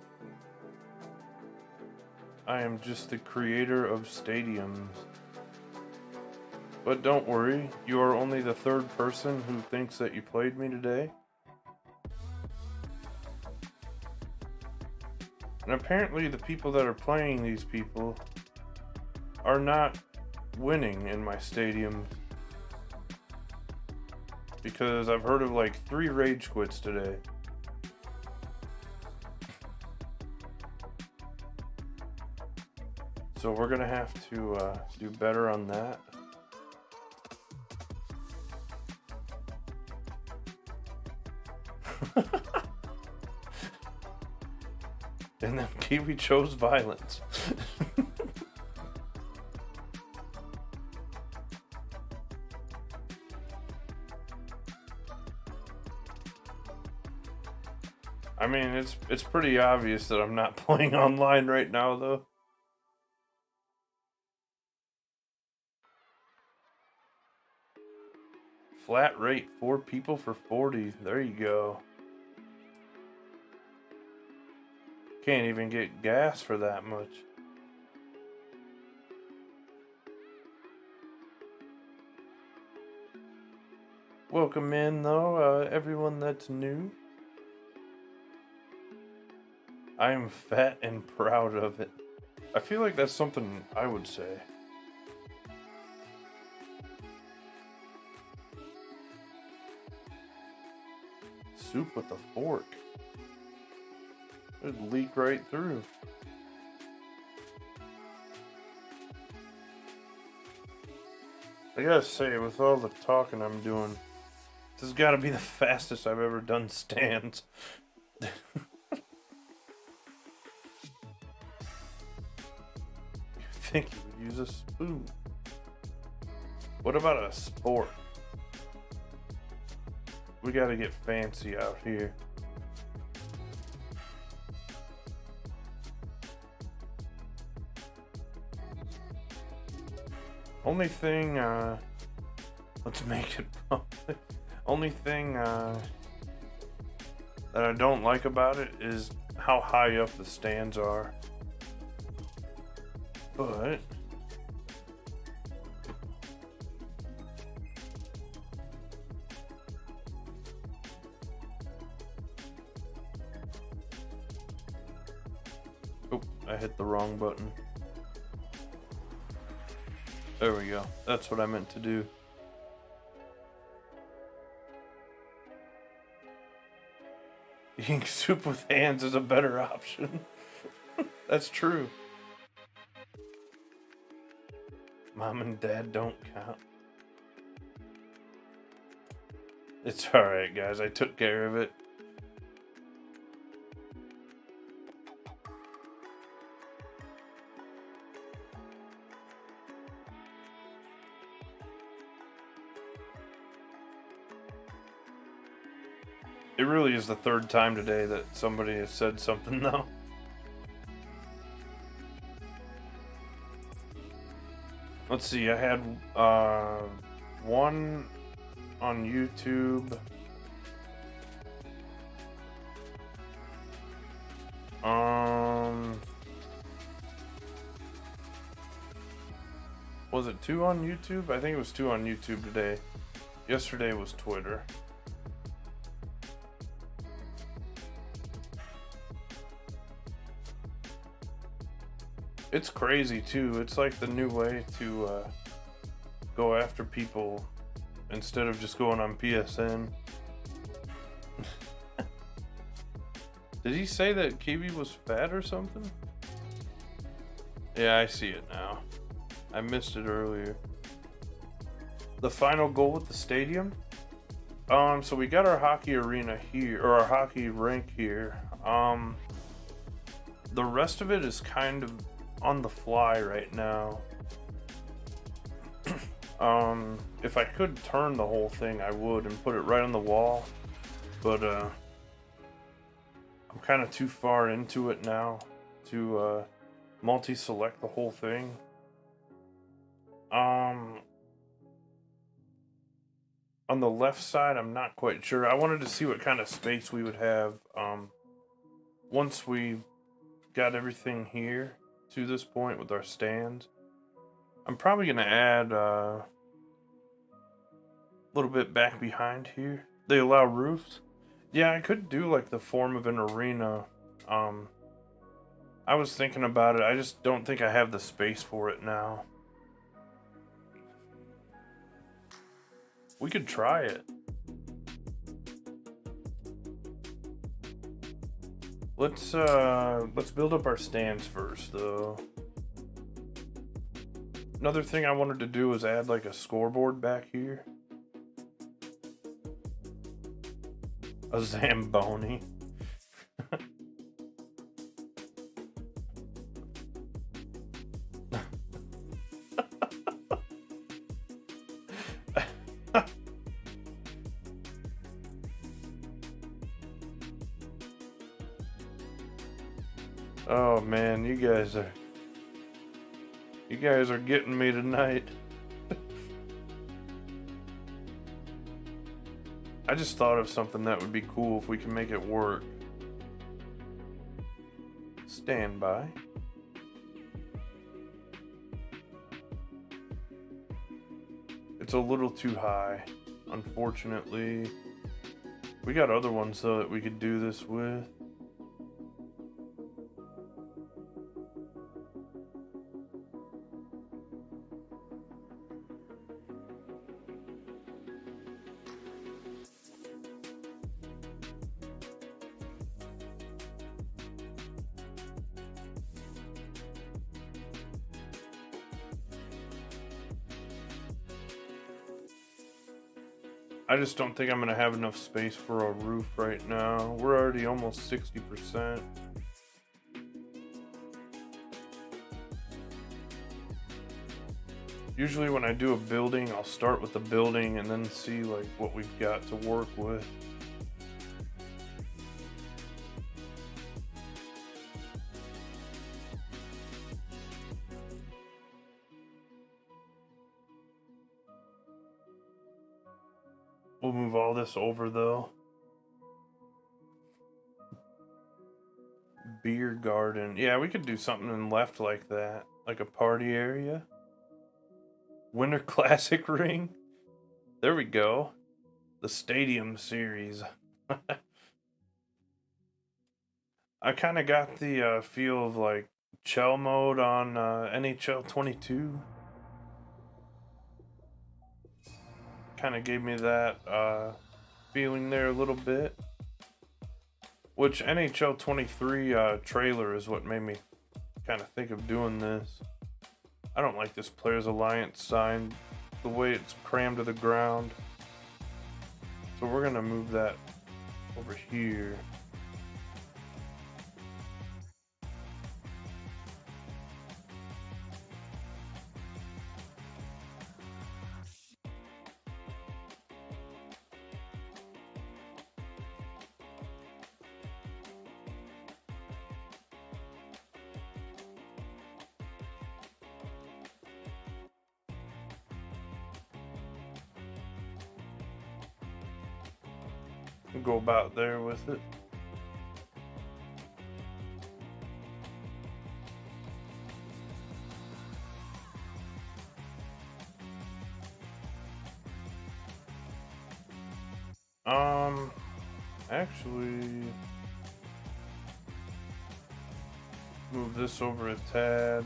I am just the creator of stadiums. But don't worry, you are only the third person who thinks that you played me today. And apparently the people that are playing these people are not winning in my stadiums. Because I've heard of like 3 rage quits today. So we're gonna have to do better on that. And then Kiwi chose violence. I mean, it's pretty obvious that I'm not playing online right now, though. Flat rate, 4 people for 40. There you go. Can't even get gas for that much. Welcome in, though, everyone that's new. I am fat and proud of it. I feel like that's something I would say. Soup with a fork. It'd leak right through. I gotta say, with all the talking I'm doing, this has gotta be the fastest I've ever done stands. You think you would use a spoon? What about a spork? We gotta get fancy out here. Only thing, let's make it public. Only thing that I don't like about it is how high up the stands are. But oh, I hit the wrong button. There we go. That's what I meant to do. Eating soup with hands is a better option. That's true. Mom and Dad don't count. It's alright, guys. I took care of it. It really is the third time today that somebody has said something, though. Let's see, I had one on YouTube. Was it 2 on YouTube? I think it was 2 on YouTube today. Yesterday was Twitter. It's crazy too. It's like the new way to go after people instead of just going on PSN. Did he say that Kiwi was fat or something? Yeah, I see it now. I missed it earlier. The final goal with the stadium. So we got our hockey arena here, or our hockey rink here. The rest of it is kind of on the fly right now. If I could turn the whole thing, I would and put it right on the wall. But I'm kind of too far into it now to multi-select the whole thing. On the left side, I'm not quite sure. I wanted to see what kind of space we would have once we got everything here to this point with our stands. I'm probably going to add a little bit back behind here. They allow roofs. Yeah, I could do like the form of an arena. I was thinking about it. I just don't think I have the space for it now. We could try it. Let's build up our stands first, though. Another thing I wanted to do is add like a scoreboard back here. A Zamboni. Oh man, you guys are getting me tonight. I just thought of something that would be cool if we can make it work. Stand by. It's a little too high, unfortunately. We got other ones though that we could do this with. I just don't think I'm gonna have enough space for a roof right now. We're already almost 60%. Usually when I do a building, I'll start with the building and then see like what we've got to work with. We'll move all this over though. Beer garden. Yeah, we could do something in left like that. Like a party area. Winter Classic ring. There we go. The Stadium Series. I kind of got the feel of like Chell mode on NHL 22. Kind of gave me that feeling there a little bit. Which NHL 23 trailer is what made me kind of think of doing this. I don't like this Players Alliance sign, the way it's crammed to the ground. So we're gonna move that over here. We'll go about there with it. Actually, move this over a tad.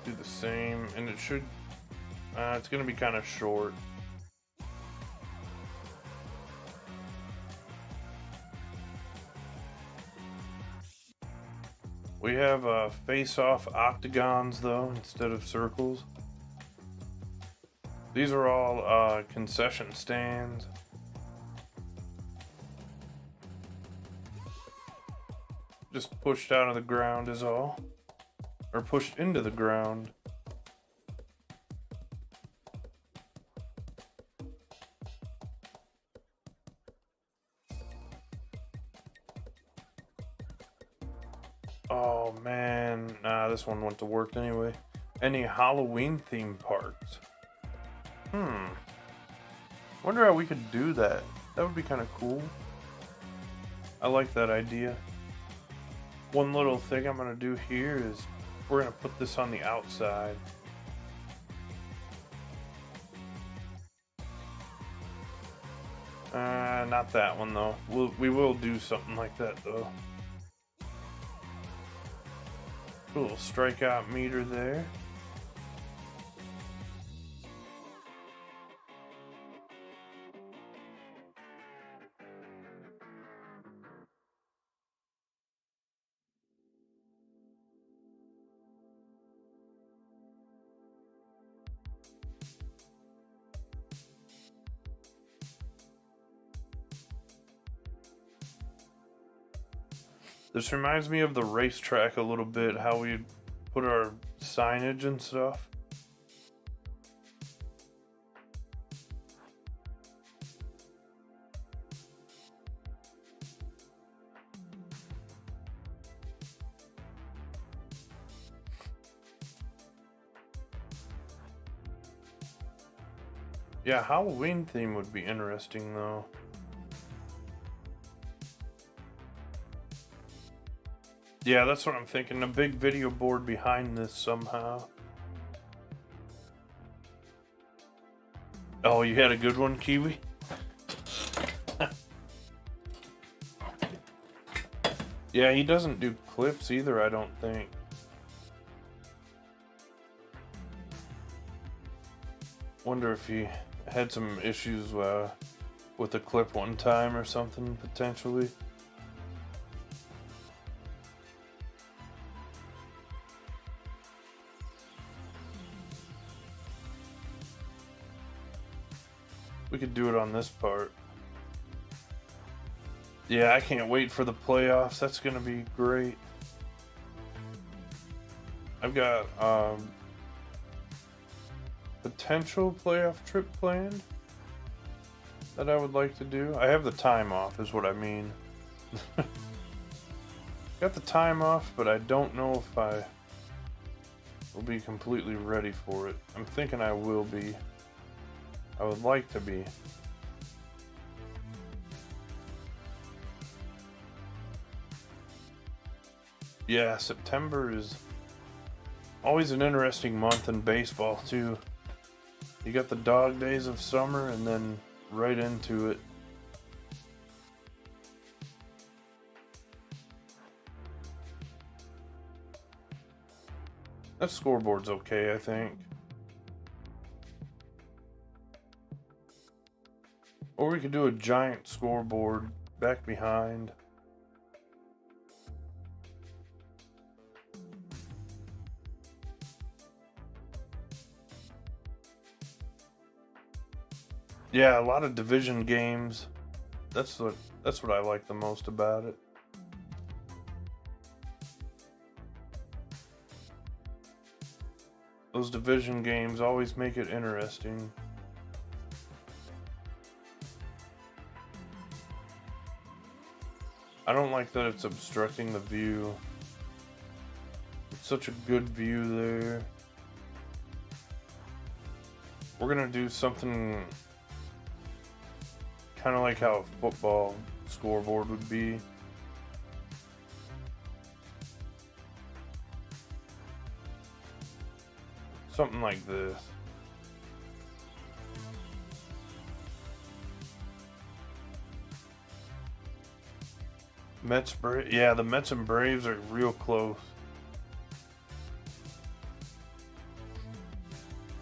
Do the same, and it should. It's gonna be kind of short. We have face-off octagons though instead of circles. These are all concession stands. Just pushed out of the ground is all. Or pushed into the ground. Oh man, nah, this one went to work anyway. Any Halloween themed parks? Wonder how we could do that. That would be kind of cool. I like that idea. One little thing I'm gonna do here is we're gonna put this on the outside. Not that one though. We will do something like that though. Put a little strikeout meter there. This reminds me of the racetrack a little bit, how we put our signage and stuff. Yeah, Halloween theme would be interesting though. Yeah, that's what I'm thinking. A big video board behind this somehow. Oh, you had a good one, Kiwi? Yeah, he doesn't do clips either, I don't think. Wonder if he had some issues with the clip one time or something, potentially. We could do it on this part. Yeah, I can't wait for the playoffs. That's gonna be great. I've got potential playoff trip planned that I would like to do. I have the time off is what I mean. Got the time off, but I don't know if I will be completely ready for it. I'm thinking I will be. I would like to be. Yeah, September is always an interesting month in baseball too. You got the dog days of summer and then right into it. That scoreboard's okay, I think. Or we could do a giant scoreboard back behind. Yeah, a lot of division games. That's what I like the most about it. Those division games always make it interesting. I don't like that it's obstructing the view. It's such a good view there. We're gonna do something kind of like how a football scoreboard would be. Something like this. Yeah, the Mets and Braves are real close.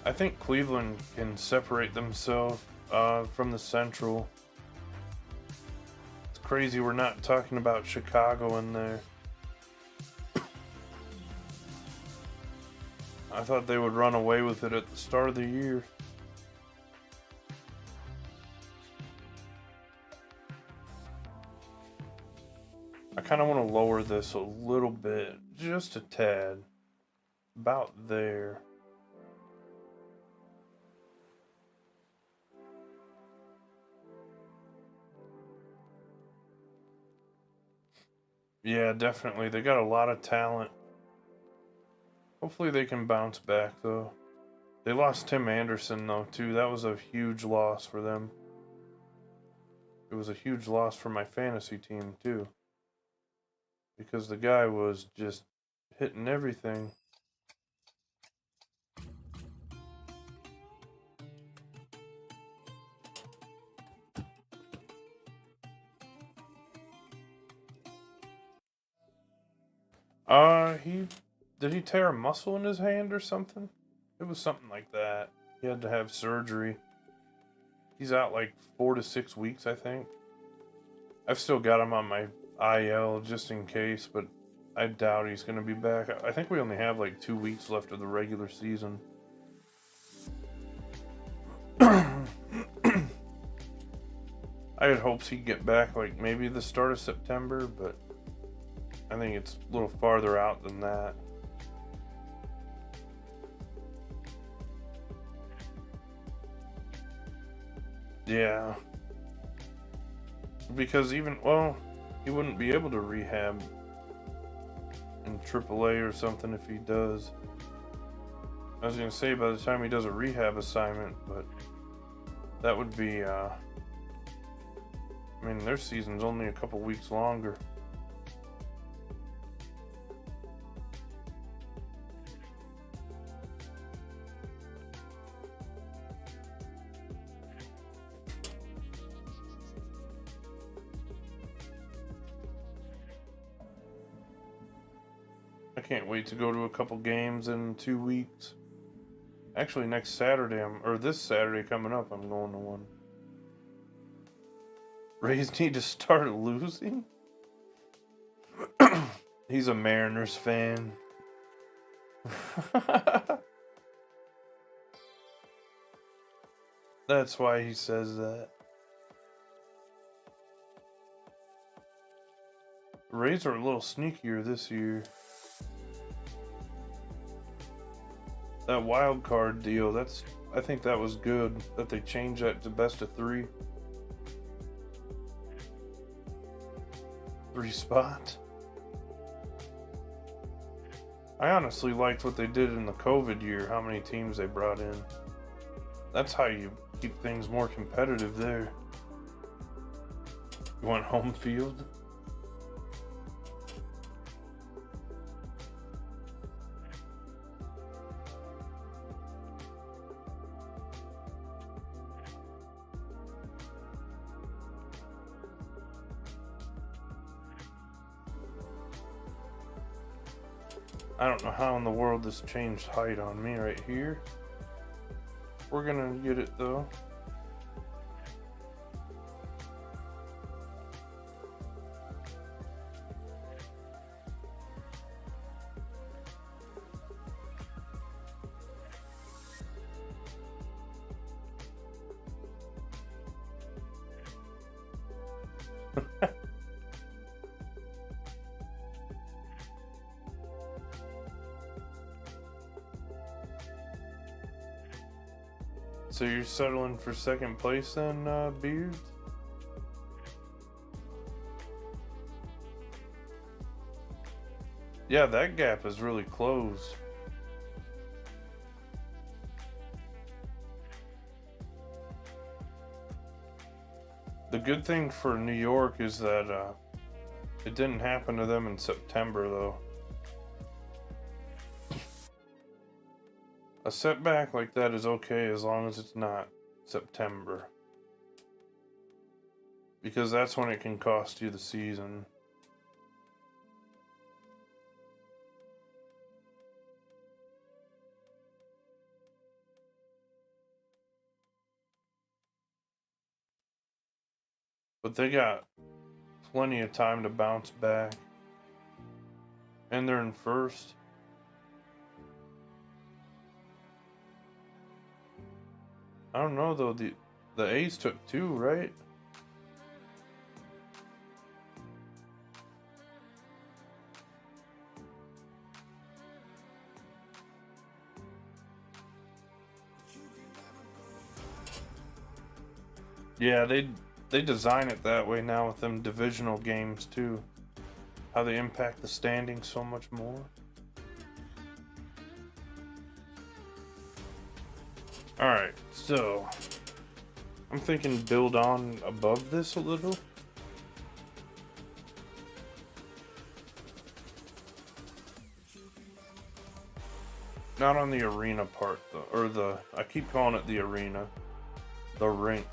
I think Cleveland can separate themselves from the Central. It's crazy we're not talking about Chicago in there. I thought they would run away with it at the start of the year. I kind of want to lower this a little bit, just a tad. About there. Yeah, definitely. They got a lot of talent. Hopefully they can bounce back, though. They lost Tim Anderson, though, too. That was a huge loss for them. It was a huge loss for my fantasy team, too. Because the guy was just hitting everything. Did he tear a muscle in his hand or something? It was something like that. He had to have surgery. He's out like 4 to 6 weeks, I think. I've still got him on my IL just in case, but I doubt he's going to be back. I think we only have like 2 weeks left of the regular season. I had hopes he'd get back like maybe the start of September, but I think it's a little farther out than that. Yeah. Because even, well, he wouldn't be able to rehab in AAA or something if he does. I was going to say by the time he does a rehab assignment, but that would be, I mean, their season's only a couple weeks longer. I can't wait to go to a couple games in 2 weeks. Actually, next Saturday, or this Saturday coming up, I'm going to one. Rays need to start losing? He's a Mariners fan. That's why he says that. Rays are a little sneakier this year. That wild card deal, I think that was good that they changed that to best of 3. 3 spot. I honestly liked what they did in the COVID year, how many teams they brought in. That's how you keep things more competitive there. You want home field? I don't know how in the world this changed height on me right here. We're gonna get it though. So you're settling for second place then, Beard? Yeah, that gap is really closed. The good thing for New York is that it didn't happen to them in September, though. A setback like that is okay as long as it's not September. Because that's when it can cost you the season. But they got plenty of time to bounce back. And they're in first. I don't know though. The A's took 2, right? Yeah, they design it that way now with them divisional games too. How they impact the standings so much more. Alright, so I'm thinking build on above this a little. Not on the arena part though, or I keep calling it the arena. The rink.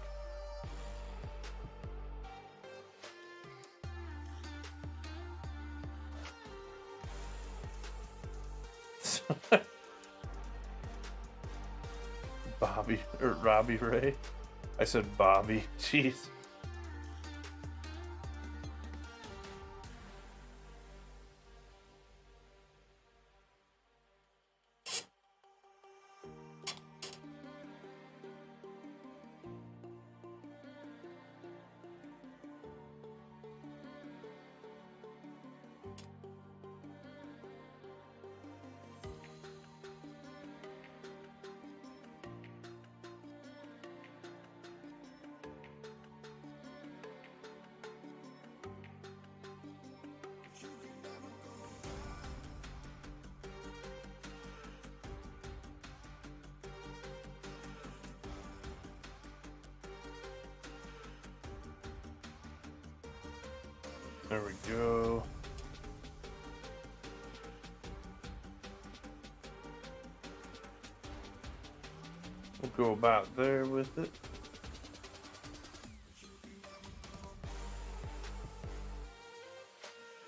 Bobby or Robbie Ray. I said Bobby. Jeez. There we go. We'll go about there with it.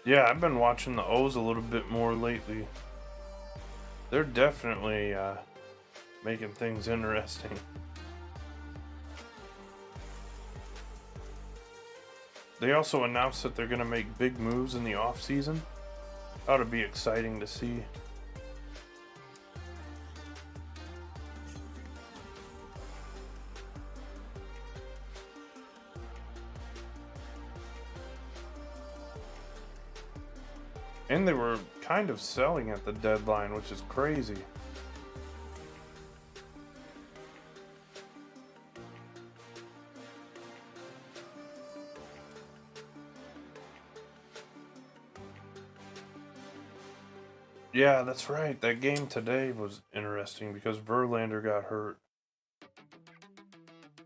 Yeah, I've been watching the O's a little bit more lately. They're definitely making things interesting. They also announced that they're going to make big moves in the off-season. Ought to be exciting to see. And they were kind of selling at the deadline, which is crazy. Yeah, that's right. That game today was interesting because Verlander got hurt.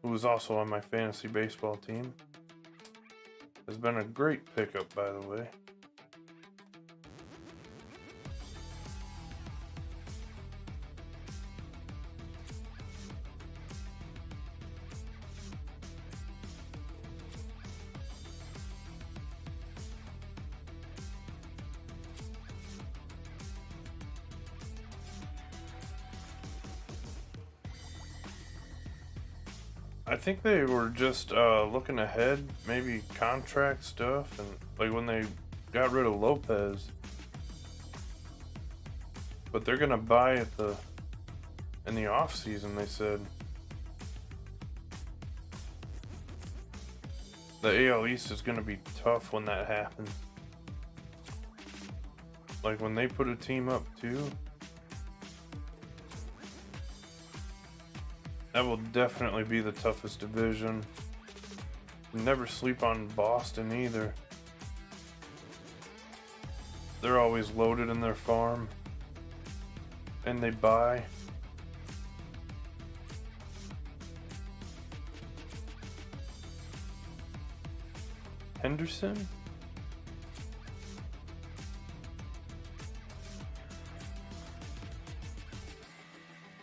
Who was also on my fantasy baseball team. Has been a great pickup, by the way. I think they were just looking ahead, maybe contract stuff, and like when they got rid of Lopez. But they're gonna buy in the off season. They said the AL East is gonna be tough when that happens. Like when they put a team up too. That will definitely be the toughest division. Never sleep on Boston either. They're always loaded in their farm. And they buy. Henderson?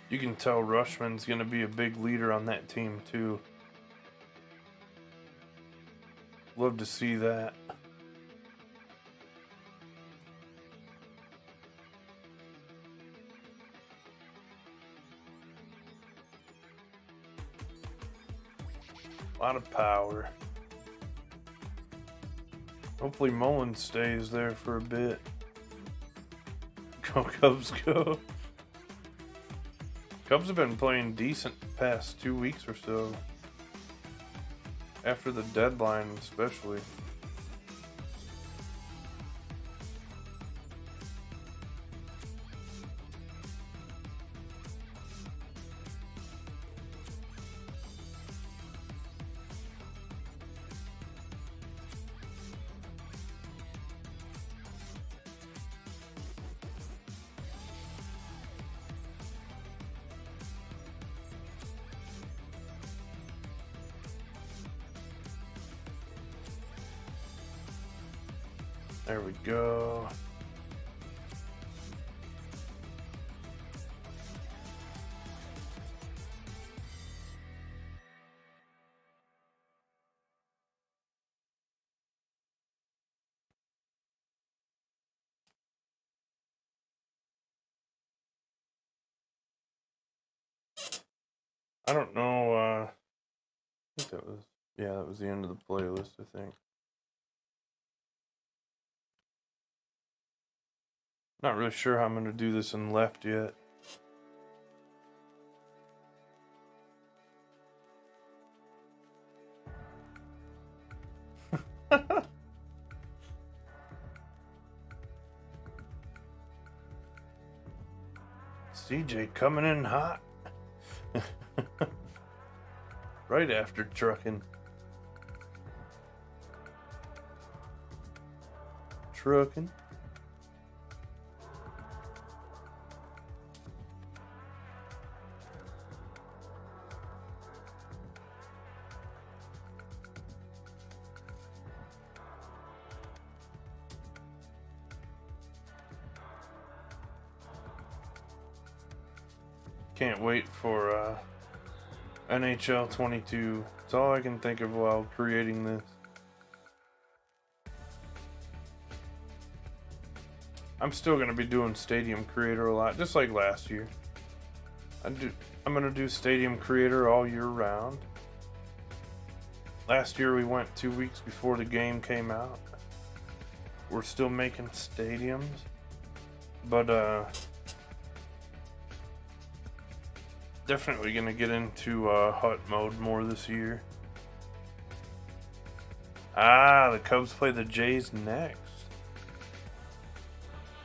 You can tell Rushman's going to be a big leader on that team, too. Love to see that. A lot of power. Hopefully Mullins stays there for a bit. Go Cubs, go. Cubs have been playing decent past 2 weeks or so. After the deadline, especially. There we go. I don't know, I think that was, yeah, that was the end of the playlist, I think. Not really sure how I'm going to do this in left yet. CJ coming in hot. Right after trucking. Trucking. Can't wait for NHL 22. It's all I can think of while creating this. I'm still going to be doing Stadium Creator a lot, just like last year. I'm going to do Stadium Creator all year round. Last year we went 2 weeks before the game came out. We're still making stadiums. But, definitely gonna get into hut mode more this year. Ah, the Cubs play the Jays next.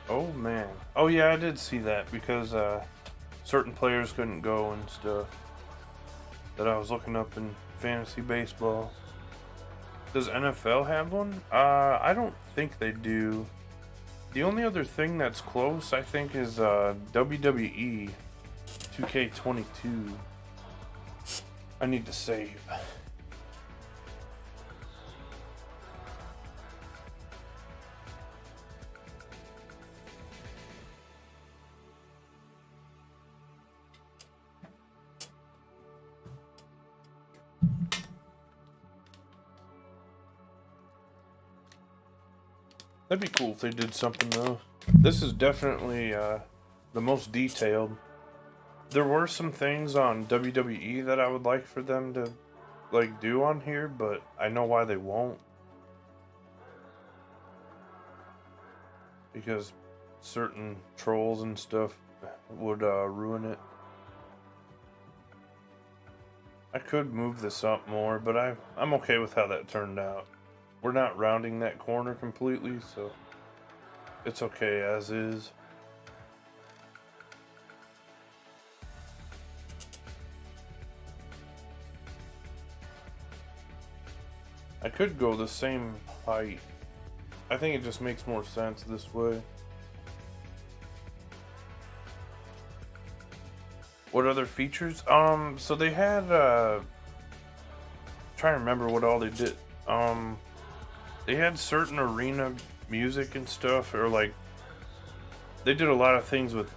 Oh man. Oh yeah, I did see that because certain players couldn't go and stuff. That I was looking up in fantasy baseball. Does NFL have one? I don't think they do. The only other thing that's close, I think, is WWE 2K22. I need to save. That'd be cool if they did something though. This is definitely the most detailed. There were some things on WWE that I would like for them to like do on here, but I know why they won't. Because certain trolls and stuff would ruin it. I could move this up more, but I'm okay with how that turned out. We're not rounding that corner completely, so it's okay as is. I could go the same height. I think it just makes more sense this way. What other features? So they had trying to remember what all they did. They had certain arena music and stuff, or like they did a lot of things with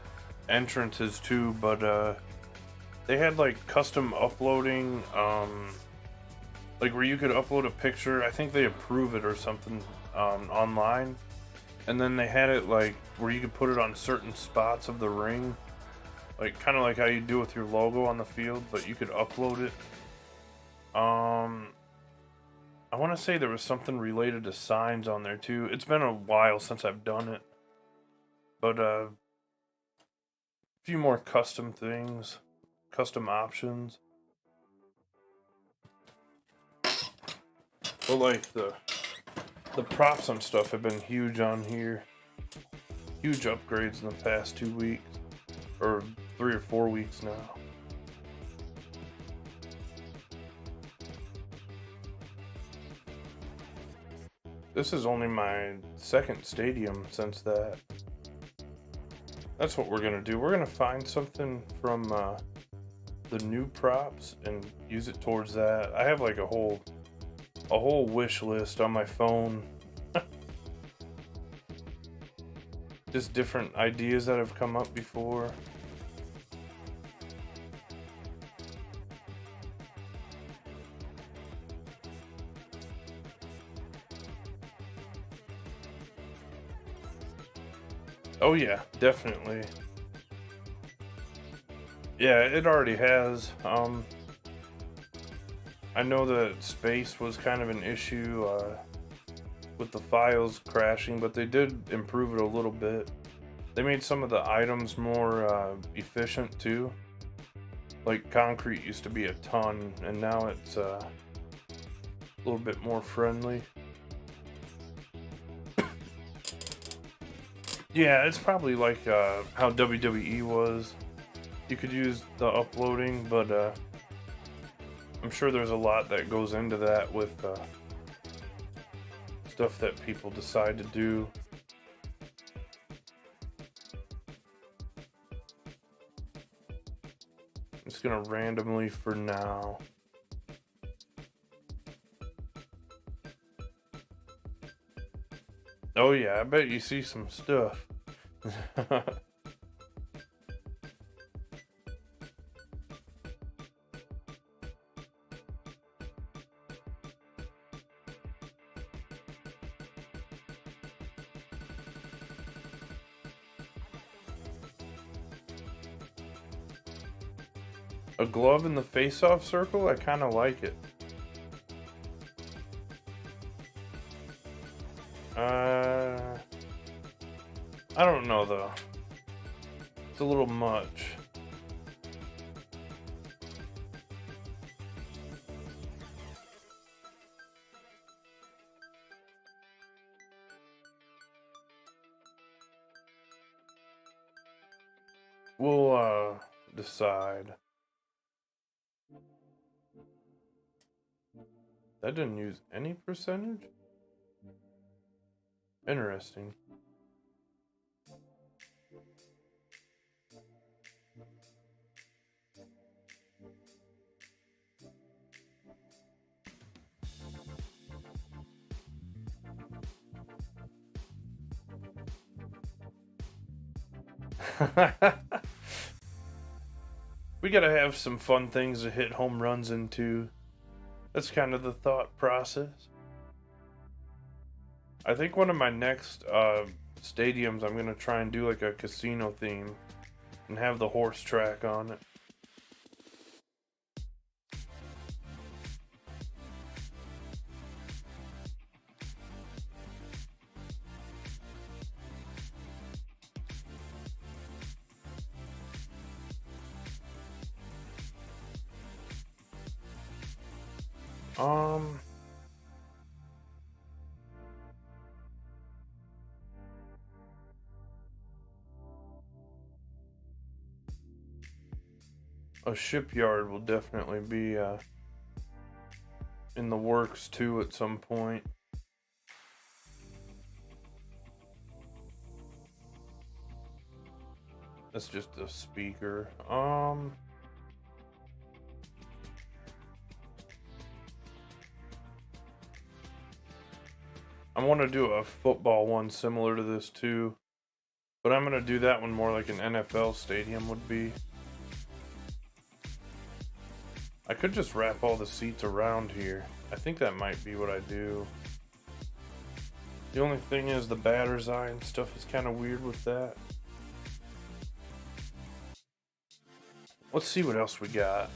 entrances too, but they had like custom uploading, like where you could upload a picture. I think they approve it or something online, and then they had it like where you could put it on certain spots of the ring, like kind of like how you do with your logo on the field, but you could upload it. I want to say there was something related to signs on there too. It's been a while since I've done it, but a few more custom things, custom options. But like the props and stuff have been huge on here. Huge upgrades in the past 2 weeks, or 3 or 4 weeks now. This is only my second stadium since that. That's what we're gonna do. We're gonna find something from the new props and use it towards that. I have like a whole wish list on my phone. Just different ideas that have come up before. Oh yeah, definitely. Yeah, it already has. I know that space was kind of an issue with the files crashing, but they did improve it a little bit. They made some of the items more efficient too. Like concrete used to be a ton, and now it's a little bit more friendly. Yeah, it's probably like how WWE was. You could use the uploading, but I'm sure there's a lot that goes into that with stuff that people decide to do. I'm just gonna randomly for now. Oh yeah, I bet you see some stuff. A glove in the face-off circle? I kind of like it. I don't know though. It's a little much. We'll decide. That didn't use any percentage? Interesting. We gotta have some fun things to hit home runs into. That's kind of the thought process. I think one of my next stadiums, I'm gonna try and do like a casino theme and have the horse track on it. A shipyard will definitely be in the works too at some point. That's just a speaker. I want to do a football one similar to this too, but I'm gonna do that one more like an NFL stadium would be. I could just wrap all the seats around here. I think that might be what I do. The only thing is the batter's eye and stuff is kind of weird with that. Let's see what else we got.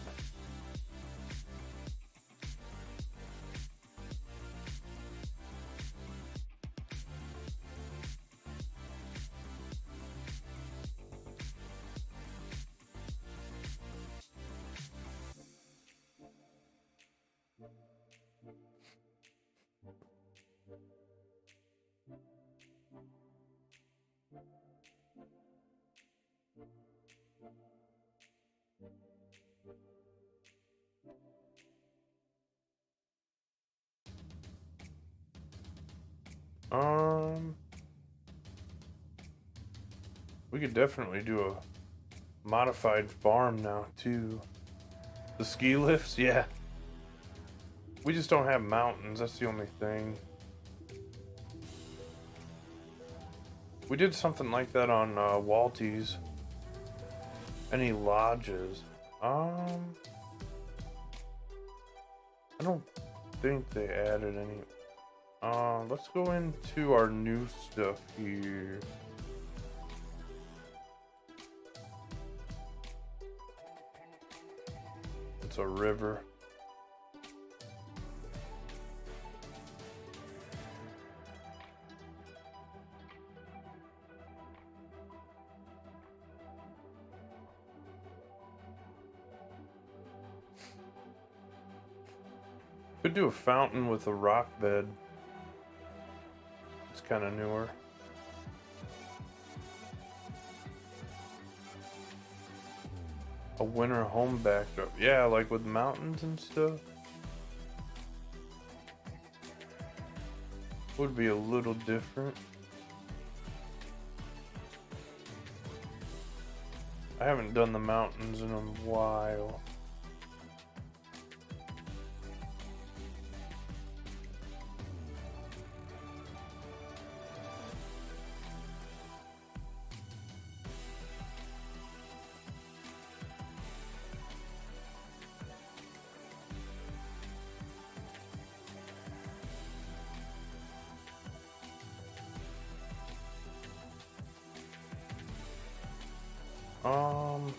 Um, we could definitely do a modified farm now too. The ski lifts, yeah. We just don't have mountains, that's the only thing. We did something like that on Walties. Any lodges? I don't think they added any. Let's go into our new stuff here. It's a river. Could do a fountain with a rock bed. It's kind of newer. A winter home backdrop. Yeah, like with mountains and stuff. Would be a little different. I haven't done the mountains in a while. Um,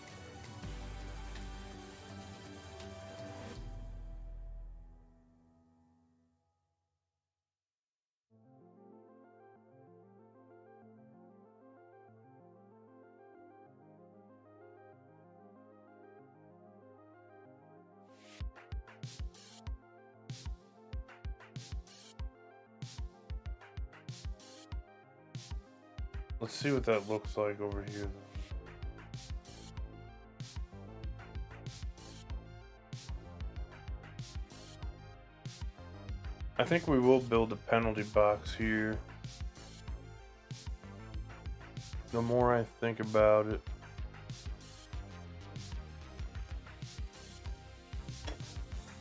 let's see what that looks like over here, though. I think we will build a penalty box here. The more I think about it.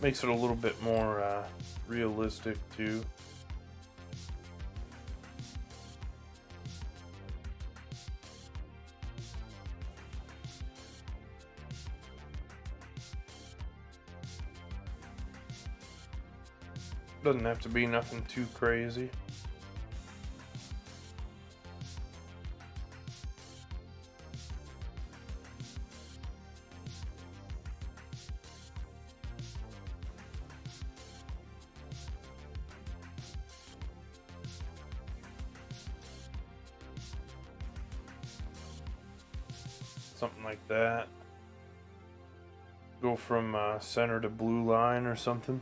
Makes it a little bit more realistic too. Doesn't have to be nothing too crazy. Something like that. Go from center to blue line or something.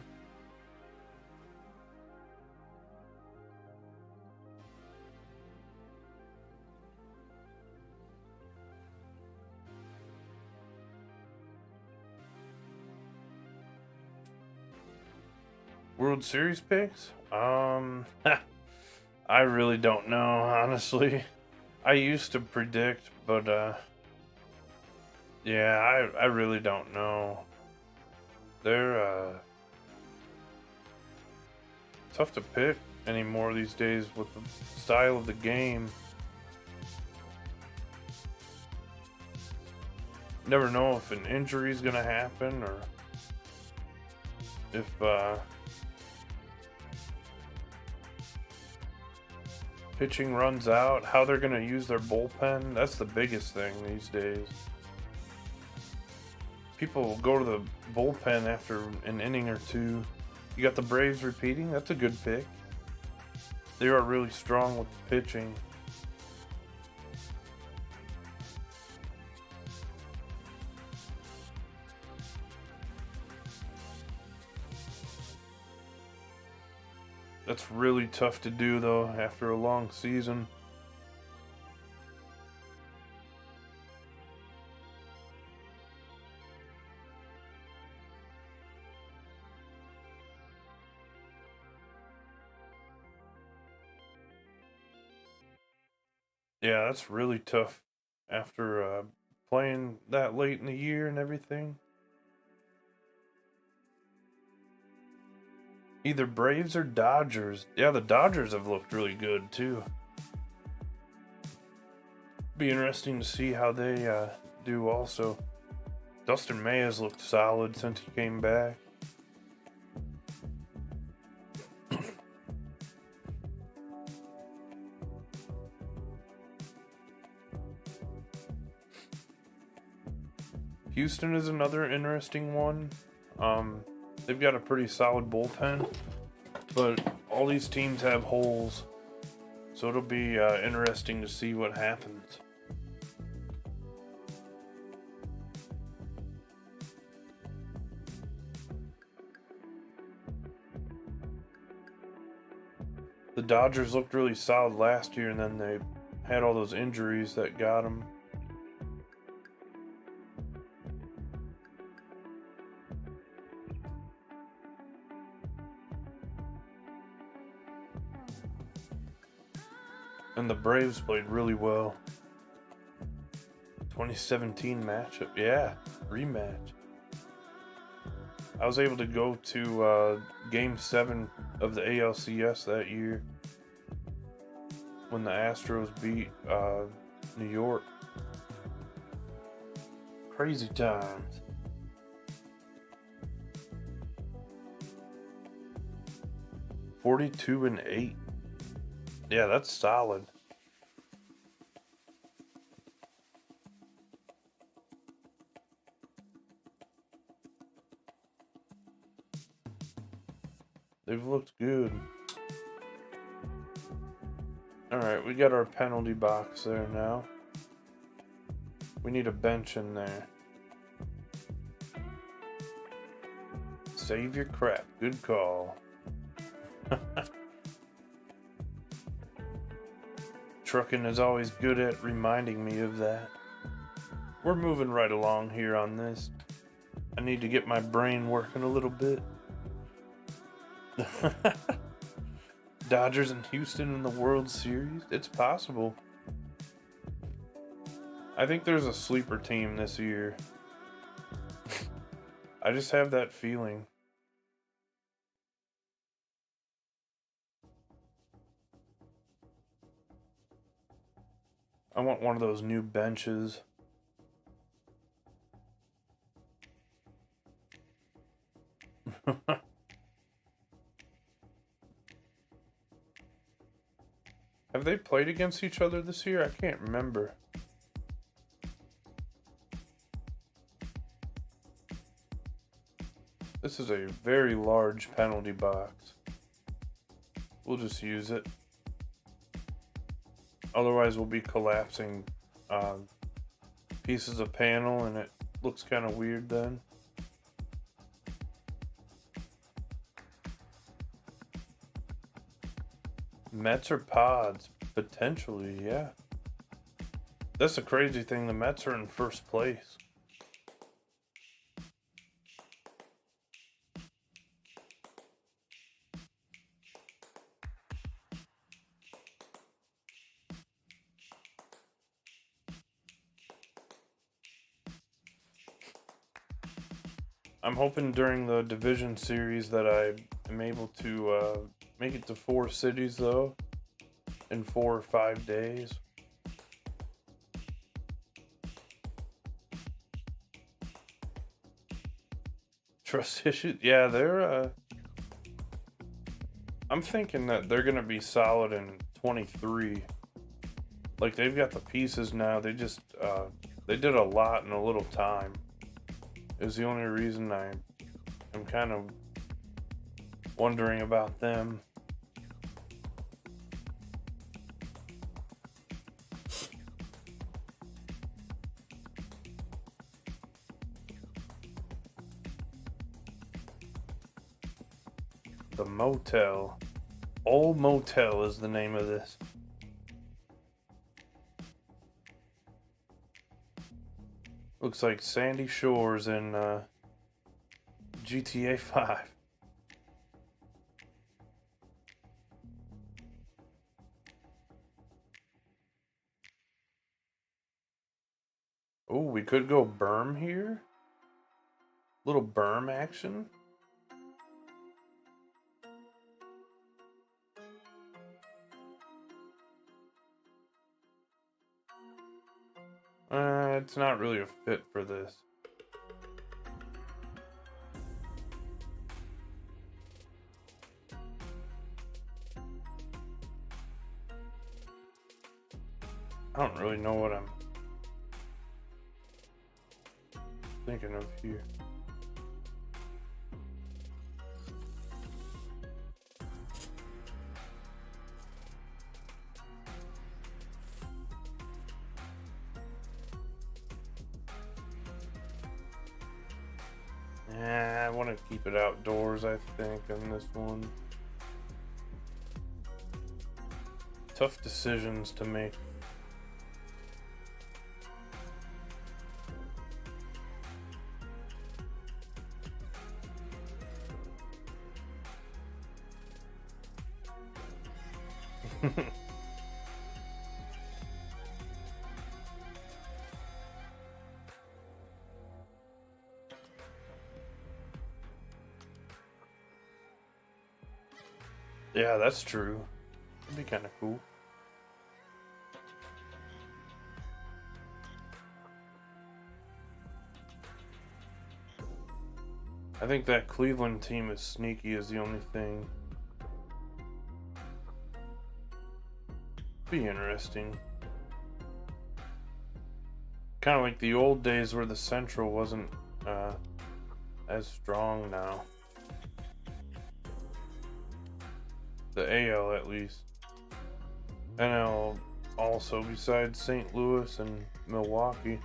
World Series picks? I really don't know, honestly. I used to predict, but yeah, I really don't know. They're tough to pick anymore these days with the style of the game. Never know if an injury is gonna happen or if pitching runs out, how they're gonna use their bullpen. That's the biggest thing these days. People go to the bullpen after an inning or two. You got the Braves repeating. That's a good pick. They are really strong with the pitching. That's really tough to do though after a long season. Yeah, that's really tough after playing that late in the year and everything. Either Braves or Dodgers. Yeah, the Dodgers have looked really good too. Be interesting to see how they do also. Dustin May has looked solid since he came back. Houston is another interesting one. They've got a pretty solid bullpen, but all these teams have holes, so it'll be interesting to see what happens. The Dodgers looked really solid last year, and then they had all those injuries that got them. And the Braves played really well. 2017 matchup, yeah, rematch. I was able to go to Game 7 of the ALCS that year when the Astros beat New York. Crazy times. (42-8). Yeah, that's solid. They've looked good. Alright, we got our penalty box there now. We need a bench in there. Save your crap. Good call. Trucking is always good at reminding me of that. We're moving right along here on this. I need to get my brain working a little bit. Dodgers and Houston in the World Series? It's possible. I think there's a sleeper team this year. I just have that feeling. I want one of those new benches. Have they played against each other this year? I can't remember. This is a very large penalty box. We'll just use it. Otherwise, we'll be collapsing pieces of panel, and it looks kind of weird then. Mets or Pods? Potentially, yeah. That's the crazy thing. The Mets are in first place. I'm hoping during the division series that I am able to make it to 4 cities, though, in 4 or 5 days. Trust issues? Yeah, they're I'm thinking that they're gonna be solid in 23. Like, they've got the pieces now. They just they did a lot in a little time. Is the only reason I'm kind of wondering about them. The motel. Old Motel is the name of this. Looks like Sandy Shores in GTA 5. Oh, we could go berm here. Little berm action. It's not really a fit for this. I don't really know what I'm thinking of here. I want to keep it outdoors, I think, on this one. Tough decisions to make. Yeah, that's true. That'd be kind of cool. I think that Cleveland team is sneaky is the only thing. Be interesting. Kind of like the old days where the Central wasn't as strong now. The AL at least. NL also besides St. Louis and Milwaukee.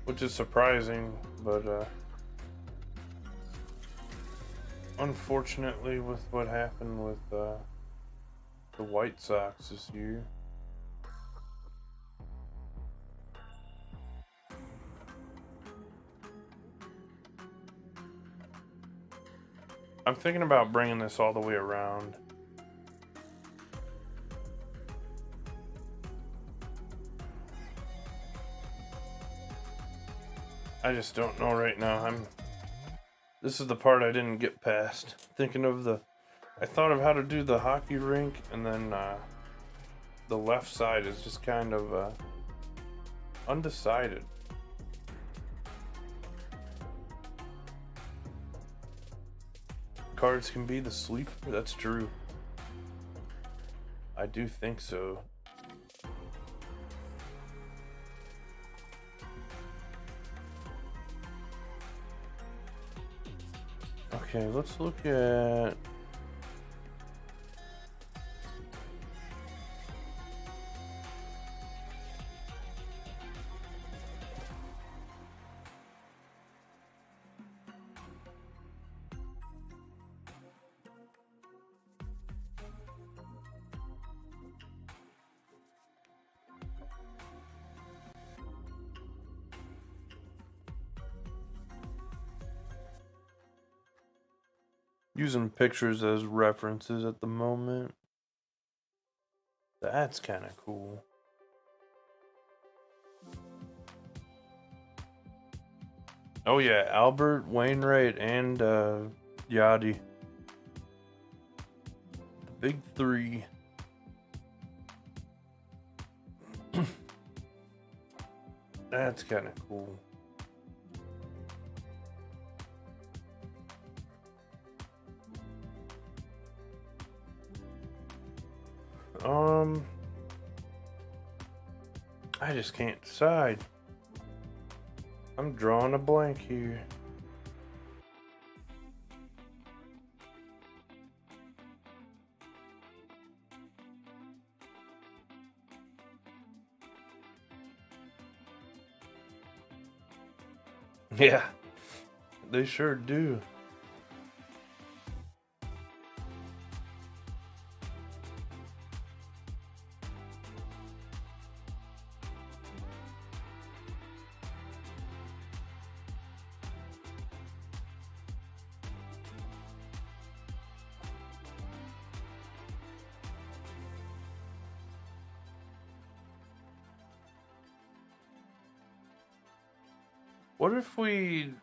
Which is surprising, but unfortunately with what happened with the White Sox this year. I'm thinking about bringing this all the way around. I just don't know right now. This is the part I didn't get past. Thinking of I thought of how to do the hockey rink, and then the left side is just kind of undecided. Cards can be the sleeper. That's true. I do think so. Okay, let's look at using pictures as references at the moment. That's kind of cool. Oh yeah, Albert, Wainwright, and Yachty. The big three. That's kind of cool. I just can't decide. I'm drawing a blank here. Yeah, they sure do. What if we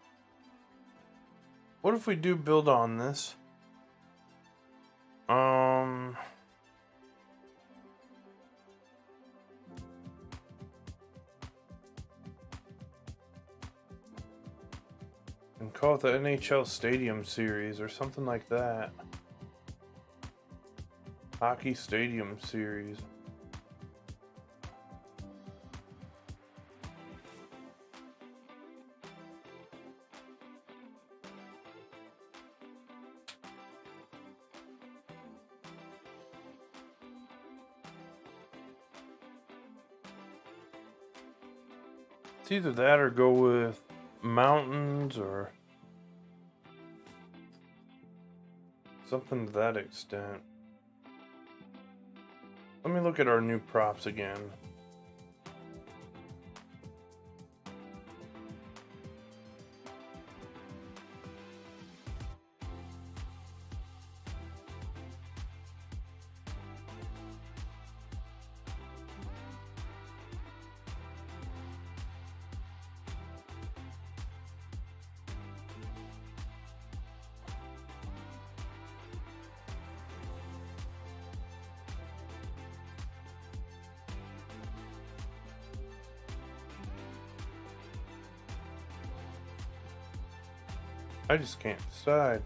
do build on this? And call it the NHL Stadium Series or something like that. Hockey Stadium Series. It's either that or go with mountains or something to that extent. Let me look at our new props again. I just can't decide.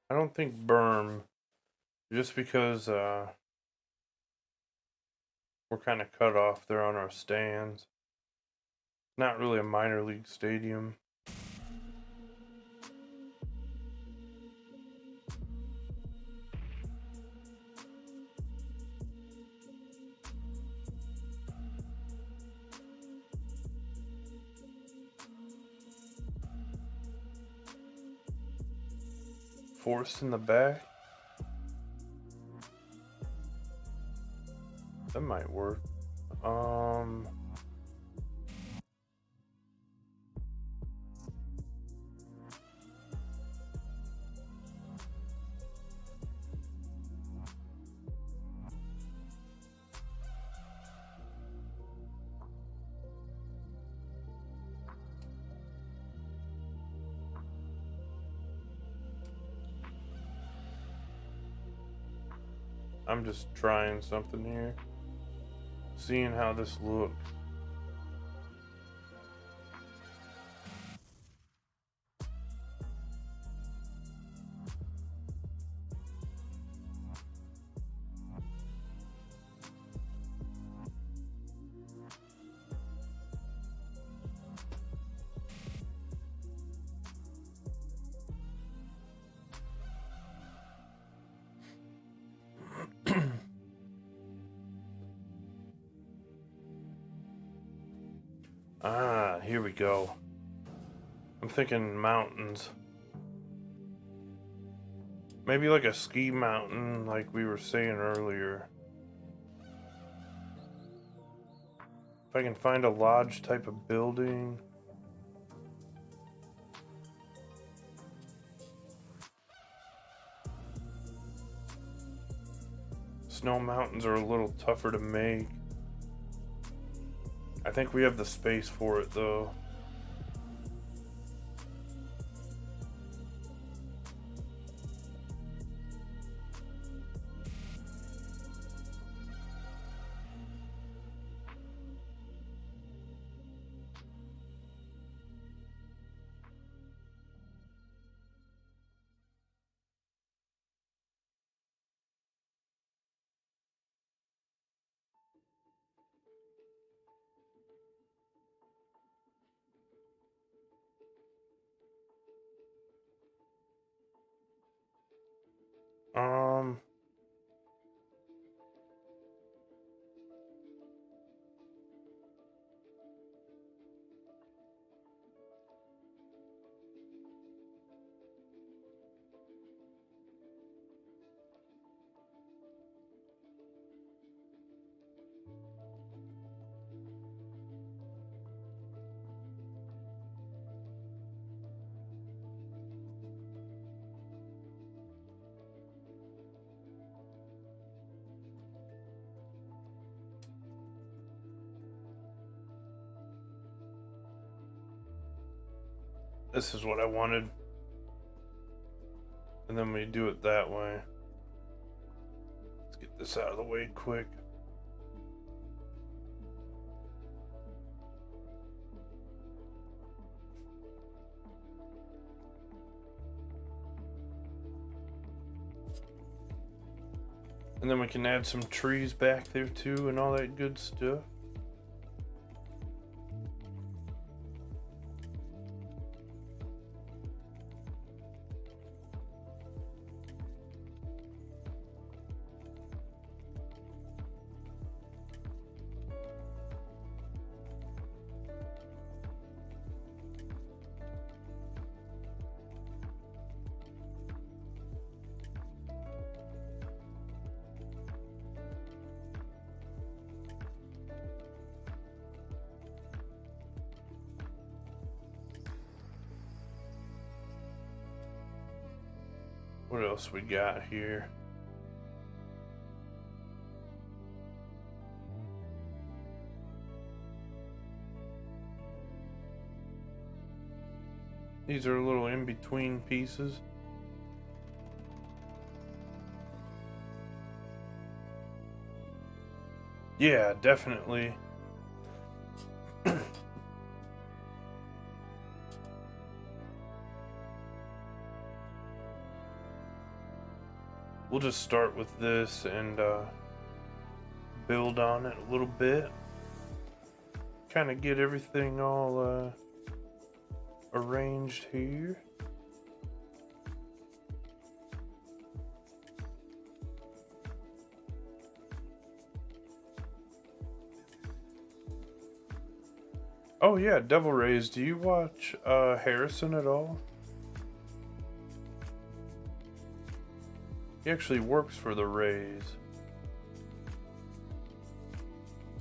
I don't think berm, just because we're kind of cut off there on our stands. Not really a minor league stadium. Forest in the back. That might work. I'm just trying something here. Seeing how this looks. Ah, here we go. I'm thinking mountains. Maybe like a ski mountain, like we were saying earlier. If I can find a lodge type of building. Snow mountains are a little tougher to make. I think we have the space for it though. Um, This is what I wanted. And then we do it that way. Let's get this out of the way quick. And then we can add some trees back there too and all that good stuff. What else we got here? These are little in-between pieces. Yeah, definitely. We'll just start with this and build on it a little bit. Kind of get everything all arranged here. Oh yeah, Devil Rays. Do you watch Harrison at all? He actually works for the Rays.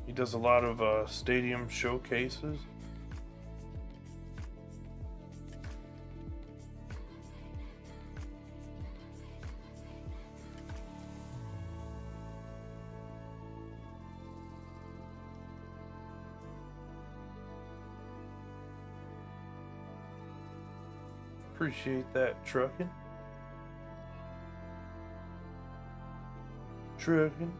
He does a lot of stadium showcases. Appreciate that, trucking. Trucking.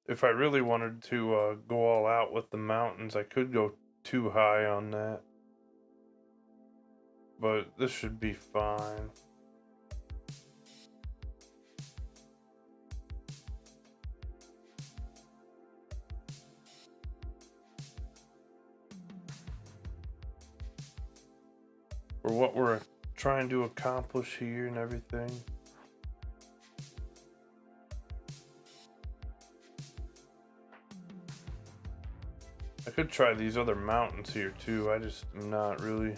If I really wanted to go all out with the mountains, I could go too high on that. But this should be fine. For what we're trying to accomplish here and everything. I could try these other mountains here too. I just am not really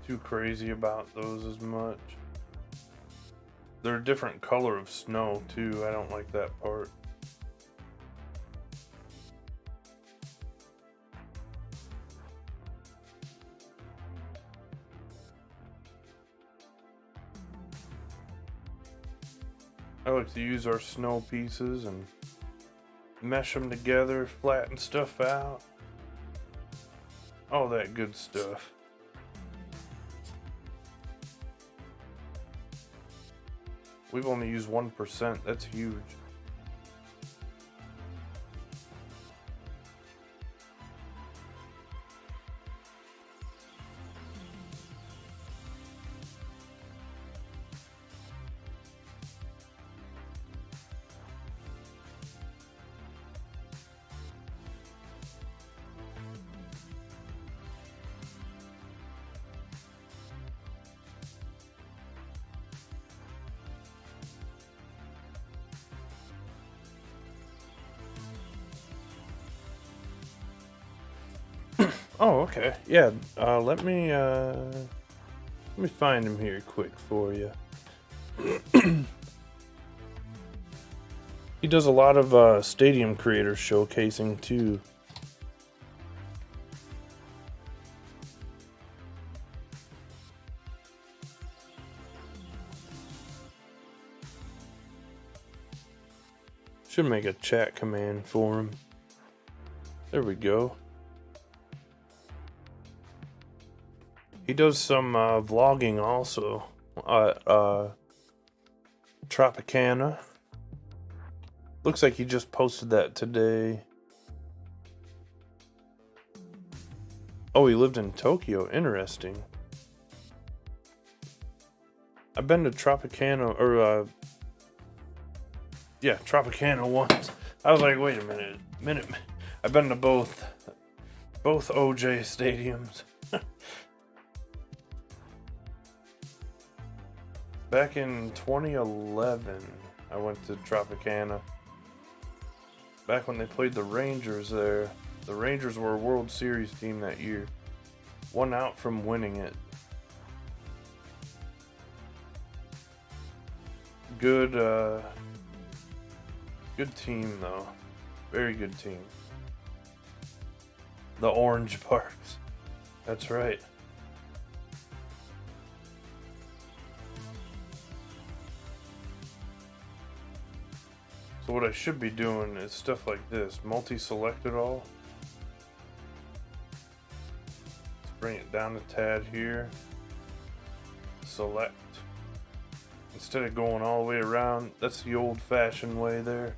too crazy about those as much. They're a different color of snow too. I don't like that part. I like to use our snow pieces and mesh them together, flatten stuff out. All that good stuff. We've only used 1%. That's huge. Oh, okay. Yeah, let me Let me find him here quick for you. He does a lot of stadium creator showcasing too. Should make a chat command for him. There we go. He does some vlogging also. Tropicana. Looks like he just posted that today. Oh, he lived in Tokyo. Interesting. I've been to Tropicana, or yeah, Tropicana once. I was like, wait a minute. I've been to both OJ stadiums. Back in 2011, I went to Tropicana. Back when they played the Rangers there. The Rangers were a World Series team that year. One out from winning it. Good team though. Very good team. The Orange Parks. That's right. So what I should be doing is stuff like this. Multi-select it all. Let's bring it down a tad here. Select. Instead of going all the way around, that's the old-fashioned way there.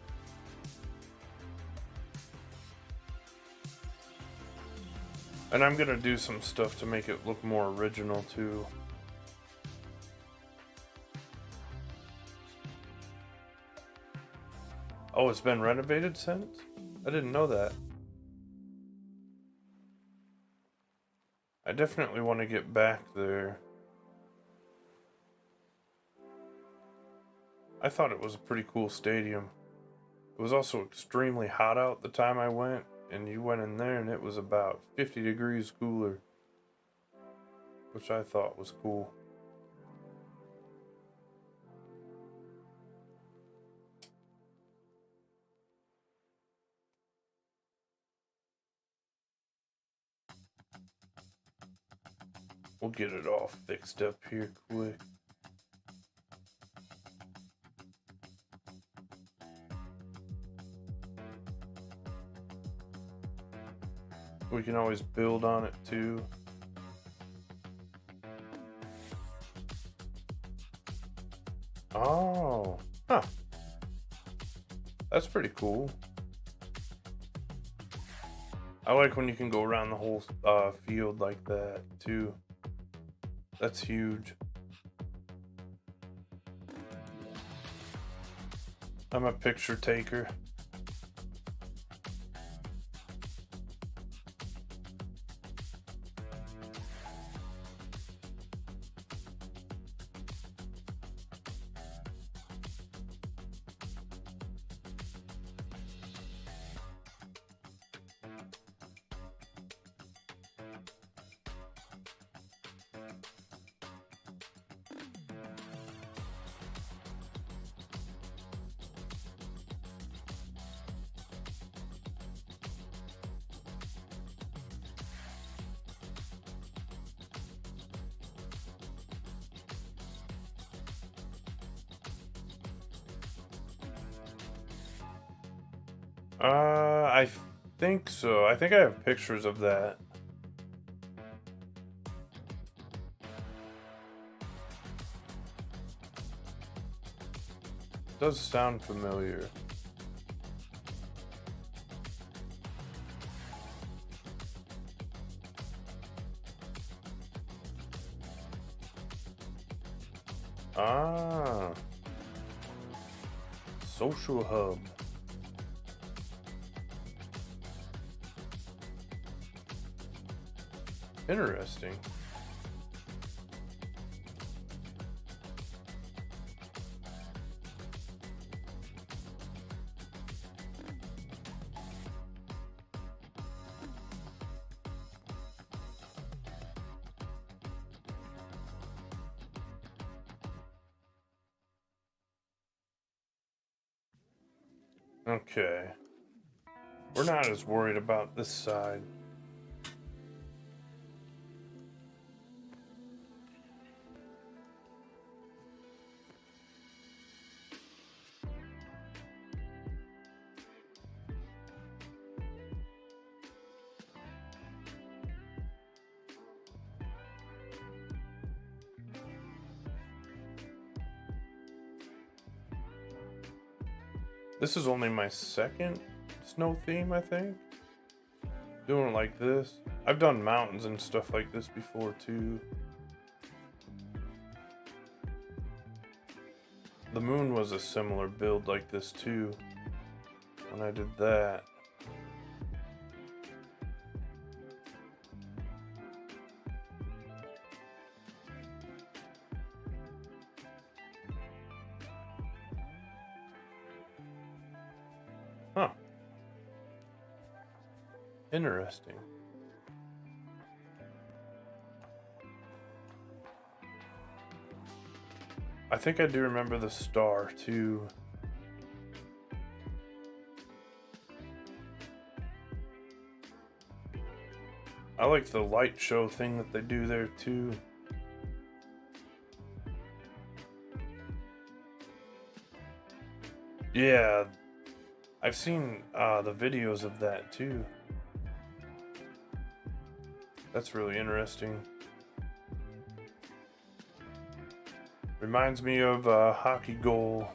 And I'm gonna do some stuff to make it look more original too. Oh, it's been renovated since? I didn't know that. I definitely want to get back there. I thought it was a pretty cool stadium. It was also extremely hot out the time I went, and you went in there and it was about 50 degrees cooler, which I thought was cool. We'll get it all fixed up here quick. We can always build on it too. Oh, huh. That's pretty cool. I like when you can go around the whole field like that too. That's huge. I'm a picture taker. I think so. I think I have pictures of that. Does sound familiar. Ah. Social hub. Interesting. Okay. We're not as worried about this side. This is only my second snow theme, I think. Doing it like this. I've done mountains and stuff like this before too. The moon was a similar build like this too when I did that. Huh. Interesting. I think I do remember the star too. I like the light show thing that they do there too. Yeah, I've seen the videos of that too. That's really interesting. Reminds me of a hockey goal.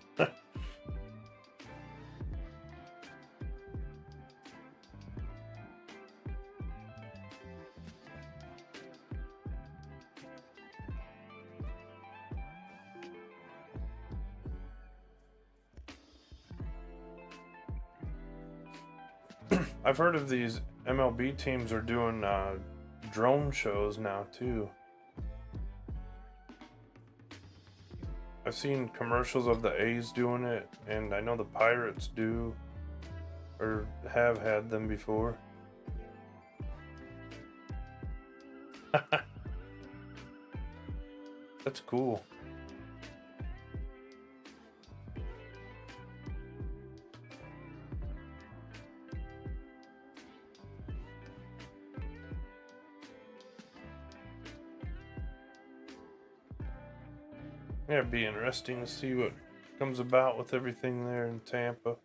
I've heard of these MLB teams are doing drone shows now too. I've seen commercials of the A's doing it, and I know the Pirates do, or have had them before. That's cool. Yeah, it'd be interesting to see what comes about with everything there in Tampa.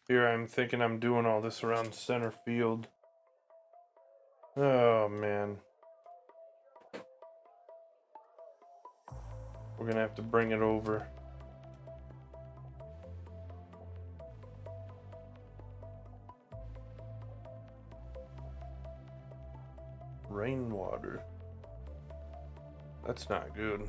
Here I'm thinking I'm doing all this around center field. Oh man. We're gonna have to bring it over. Rainwater. That's not good.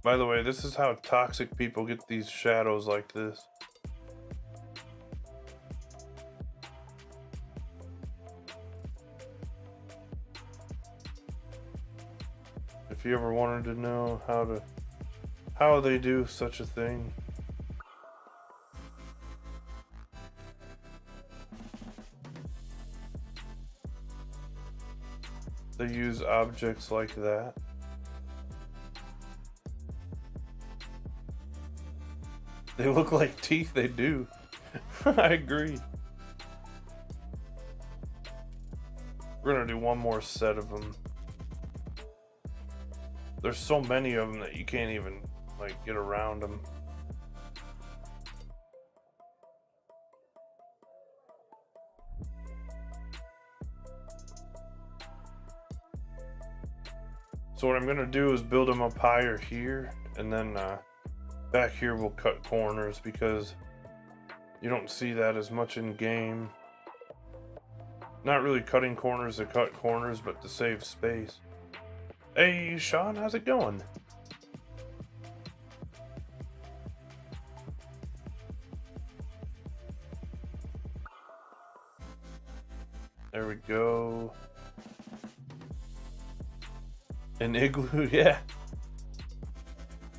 By the way, this is how toxic people get these shadows like this. If you ever wanted to know how they do such a thing. They use objects like that. They look like teeth, they do. I agree. We're gonna do one more set of them. There's so many of them that you can't even like get around them. So what I'm gonna do is build them up higher here, and then back here we'll cut corners because you don't see that as much in game. Not really cutting corners to cut corners, but to save space. Hey Sean, how's it going? There we go. An igloo, yeah.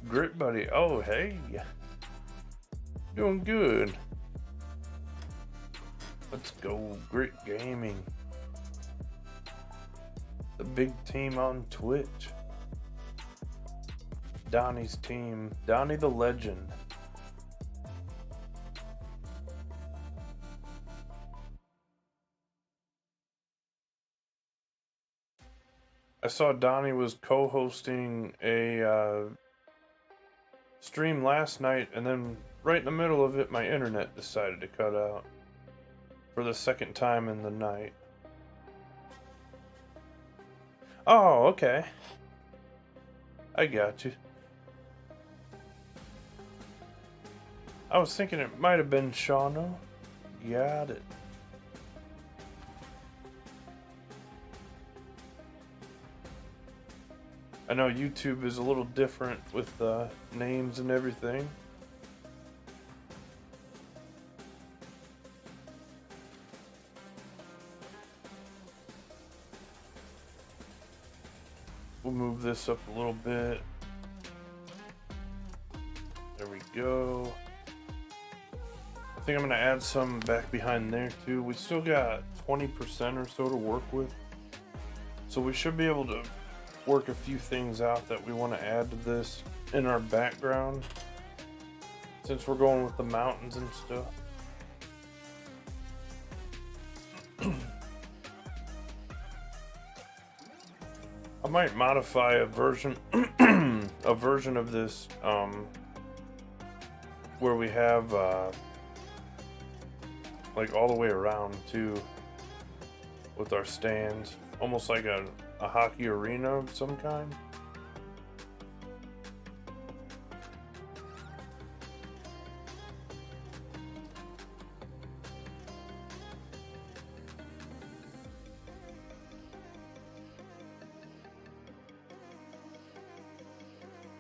Grit buddy. Oh, hey. Doing good. Let's go, Grit Gaming. The big team on Twitch. Donnie's team. Donnie the Legend. I saw Donnie was co-hosting a stream last night, and then right in the middle of it, my internet decided to cut out for the second time in the night. Oh, okay. I got you. I was thinking it might have been Shauno. Got it. I know YouTube is a little different with names and everything. We'll move this up a little bit. There we go. I think I'm gonna add some back behind there too. We still got 20% or so to work with. So we should be able to work a few things out that we want to add to this in our background, since we're going with the mountains and stuff. I might modify a version of this where we have like all the way around too, with our stands, almost like a hockey arena of some kind.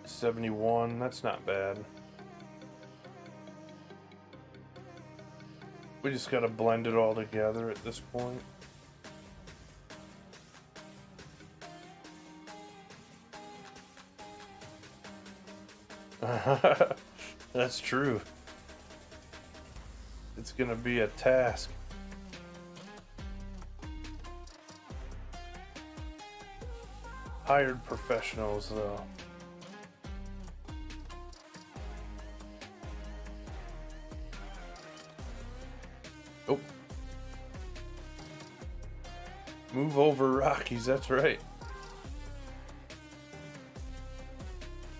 $71, that's not bad. We just gotta blend it all together at this point. That's true. It's gonna be a task. Hired professionals, though. Oh. Move over, Rockies, that's right.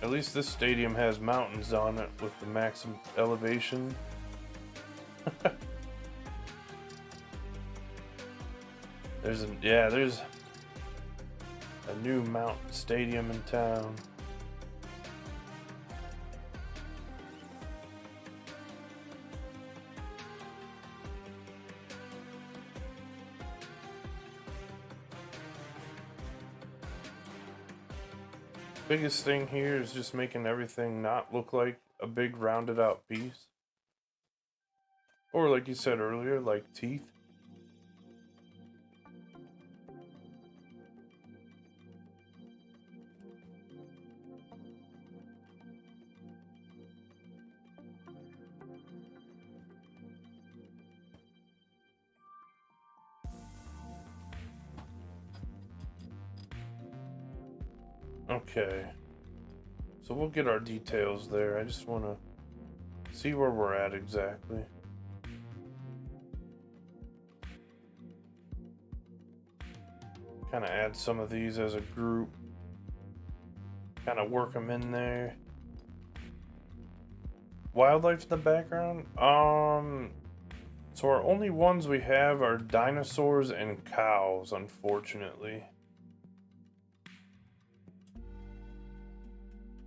At least this stadium has mountains on it with the maximum elevation. There's a new mountain stadium in town. Biggest thing here is just making everything not look like a big rounded out piece. Or like you said earlier, like teeth. Okay, so we'll get our details there. I just want to see where we're at exactly. Kind of add some of these as a group. Kind of work them in there. Wildlife in the background? So our only ones we have are dinosaurs and cows, unfortunately.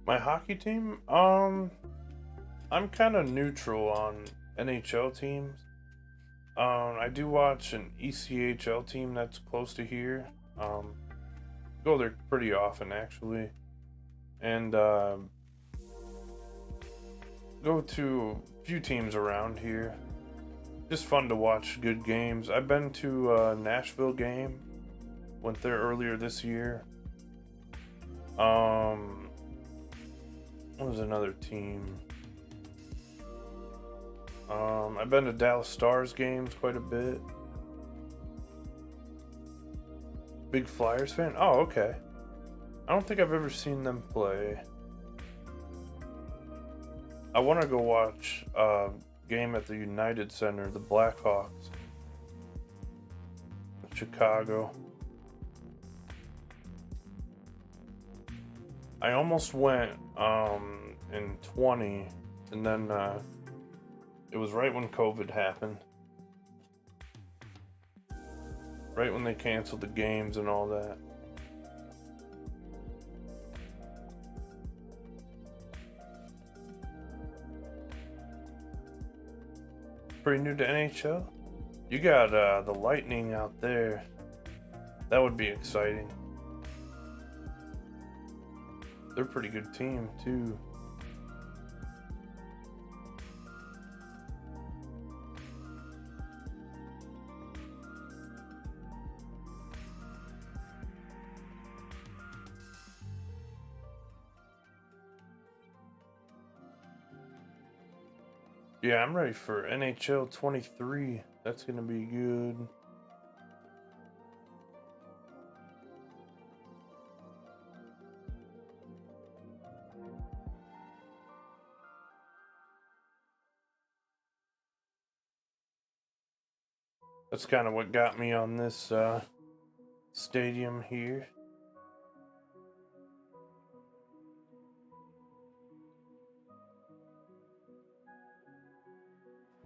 My hockey team? I'm kind of neutral on NHL teams. I do watch an ECHL team that's close to here. Go there pretty often, actually. And go to a few teams around here. Just fun to watch good games. I've been to a Nashville game. Went there earlier this year. What was another team? I've been to Dallas Stars games quite a bit. Big Flyers fan? Oh, okay. I don't think I've ever seen them play. I want to go watch a game at the United Center, the Blackhawks. Chicago. I almost went in 20, and then it was right when COVID happened. Right when they canceled the games and all that. Pretty new to NHL? You got the Lightning out there. That would be exciting. They're a pretty good team, too. Yeah, I'm ready for NHL 23. That's going to be good. That's kind of what got me on this stadium here.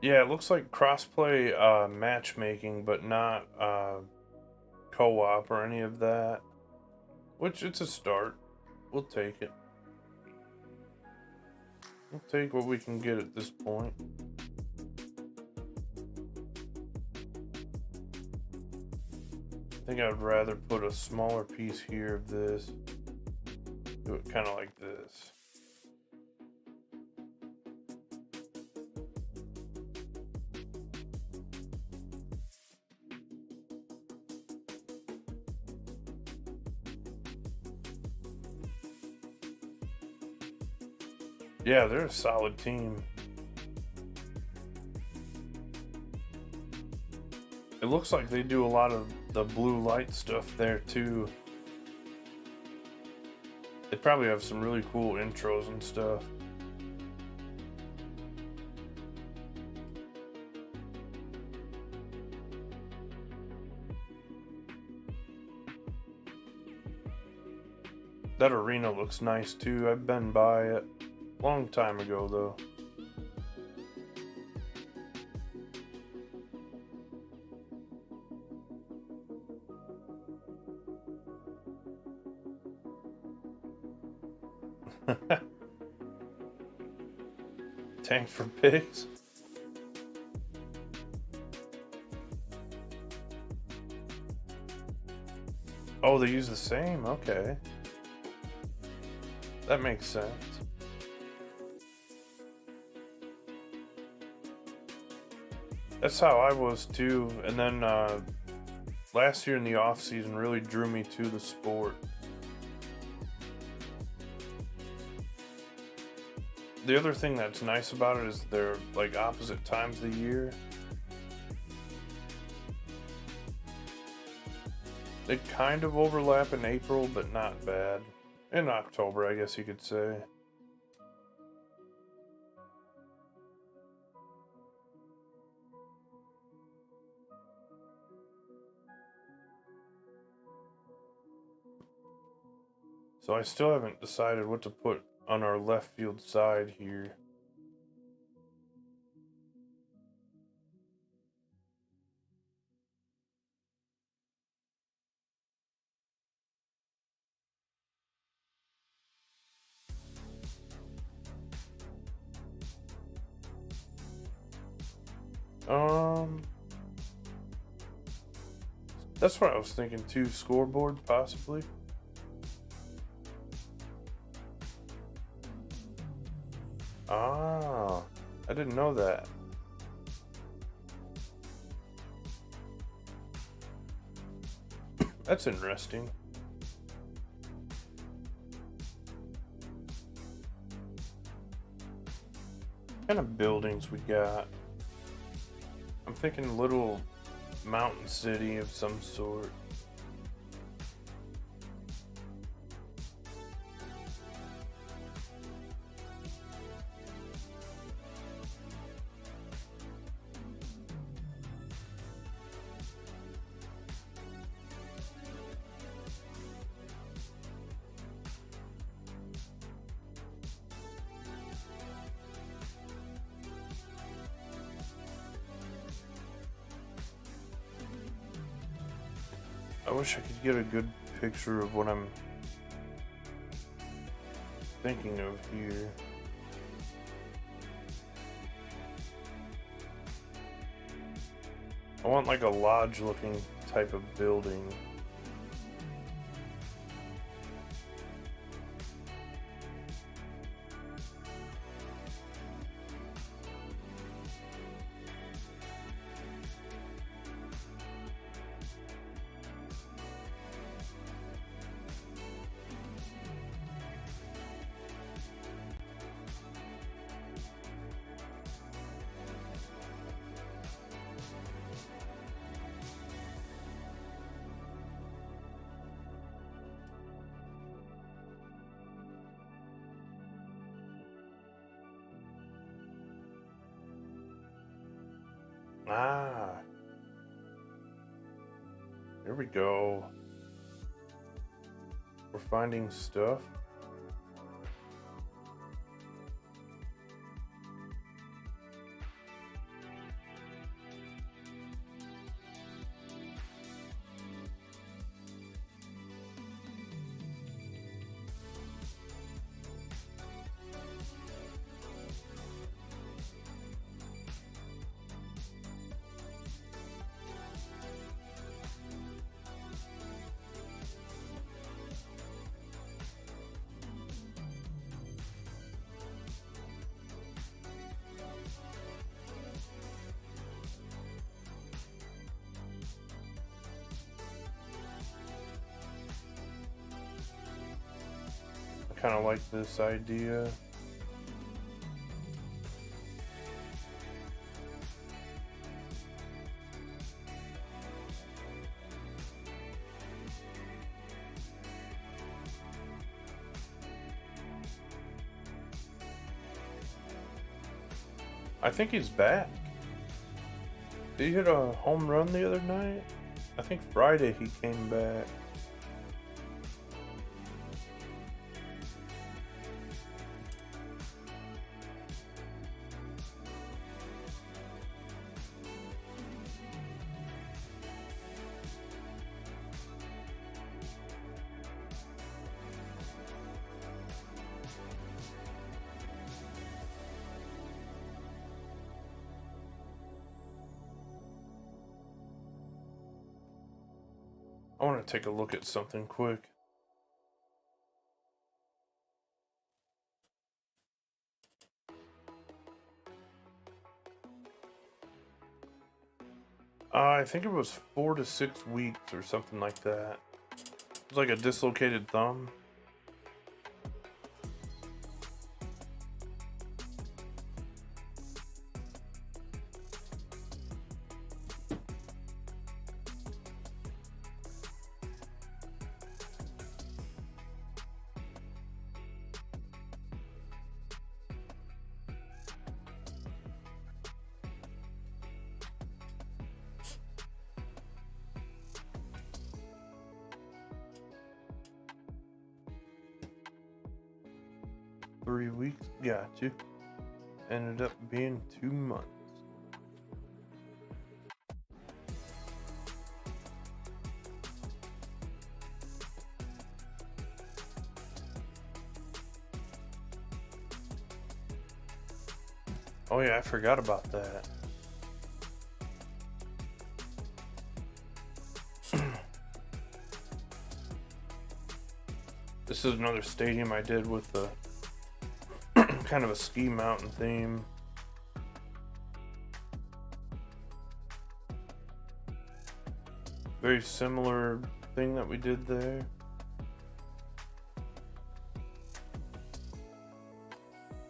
Yeah, it looks like crossplay matchmaking, but not co-op or any of that. Which, it's a start. We'll take it. We'll take what we can get at this point. I think I'd rather put a smaller piece here of this. Do it kind of like this. Yeah, they're a solid team. It looks like they do a lot of the blue light stuff there too. They probably have some really cool intros and stuff. That arena looks nice too. I've been by it a long time ago though. Tank for pigs. Oh, they use the same? Okay. That makes sense. That's how I was too. And then last year in the off season really drew me to the sport. The other thing that's nice about it is they're like opposite times of the year. They kind of overlap in April, but not bad. In October, I guess you could say. So I still haven't decided what to put on our left field side here. That's what I was thinking too. Scoreboard, possibly. Ah, I didn't know that. That's interesting. What kind of buildings we got? I'm thinking a little mountain city of some sort. I wish I could get a good picture of what I'm thinking of here. I want like a lodge looking type of building. Ah, here we go. We're finding stuff. I kind of like this idea. I think he's back. Did he hit a home run the other night? I think Friday he came back. I want to take a look at something quick. I think it was 4 to 6 weeks or something like that. It was like a dislocated thumb. Three weeks, got you. Ended up being 2 months. Oh yeah, I forgot about that. This is another stadium I did with the kind of a ski mountain theme. Very similar thing that we did there.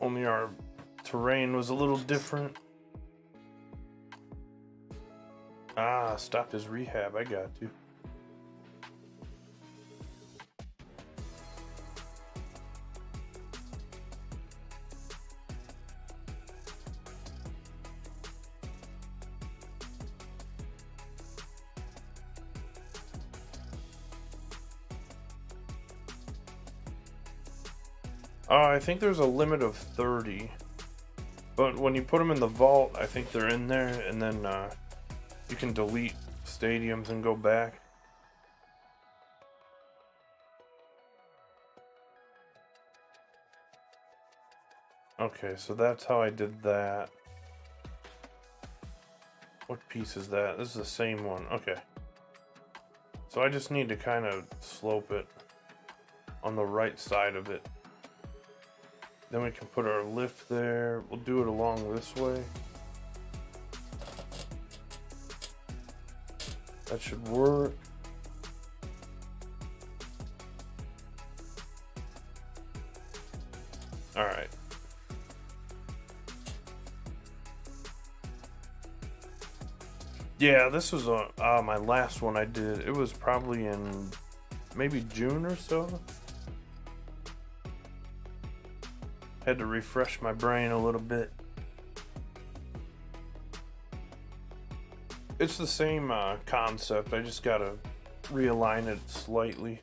Only our terrain was a little different. Ah, stop his rehab. I got to. I think there's a limit of 30. But when you put them in the vault, I think they're in there, and then you can delete stadiums and go back. Okay, so that's how I did that. What piece is that? This is the same one. Okay. So I just need to kind of slope it on the right side of it. Then we can put our lift there. We'll do it along this way. That should work. All right. Yeah, this was my last one I did. It was probably in maybe June or so. Had to refresh my brain a little bit. It's the same concept. I just gotta realign it slightly.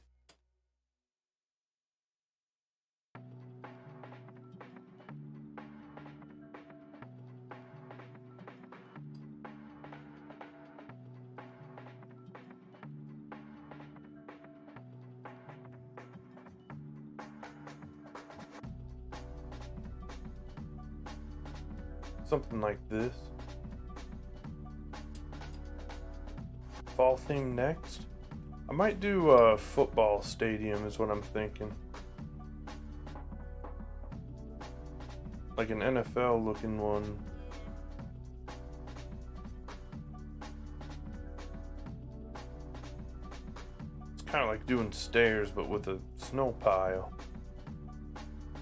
Something like this. Fall theme next. I might do a football stadium is what I'm thinking. Like an NFL looking one. It's kind of like doing stairs but with a snow pile.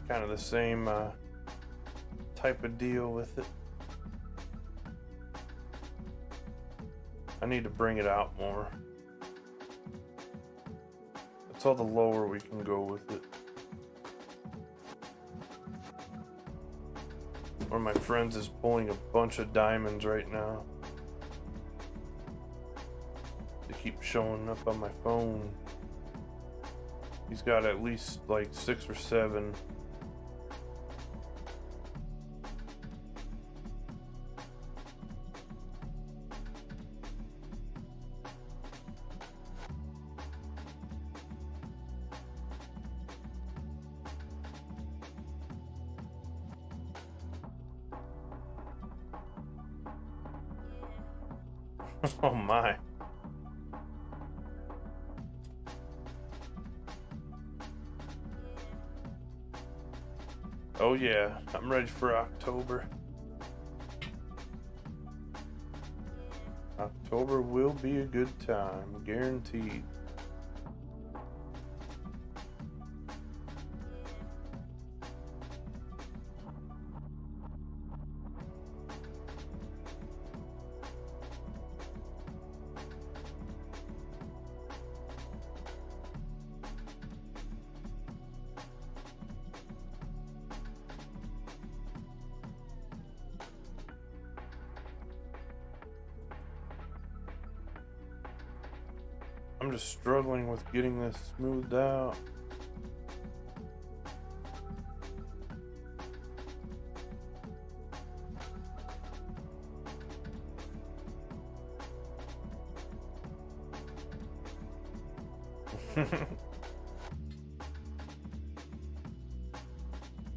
Kind of the same type of deal with it. I need to bring it out more. That's all the lower we can go with it. One of my friends is pulling a bunch of diamonds right now. They keep showing up on my phone. He's got at least like 6 or 7. Oh my. Oh yeah, I'm ready for October. October will be a good time, guaranteed. I'm just struggling with getting this smoothed out.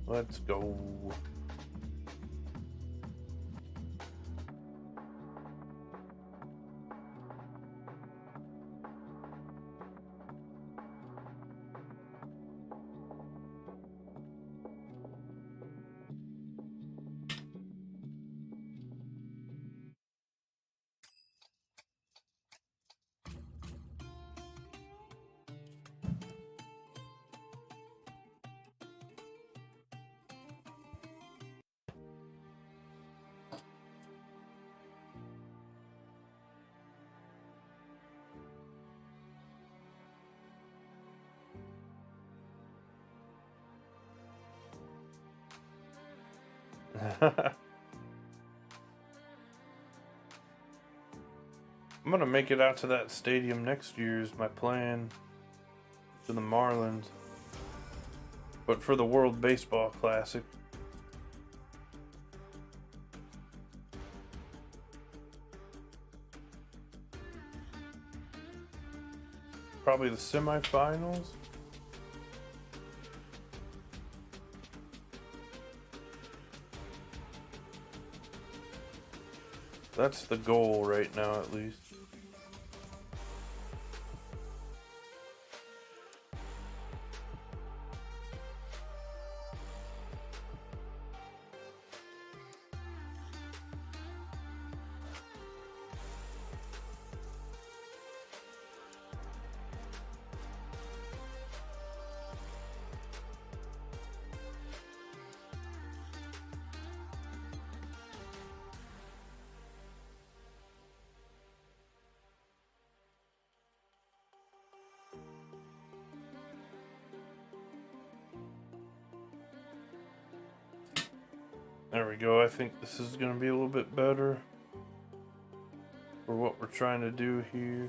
Let's go. I'm gonna make it out to that stadium next year is my plan. To the Marlins. But for the World Baseball Classic. Probably the semifinals. That's the goal right now, at least. There we go. I think this is going to be a little bit better for what we're trying to do here.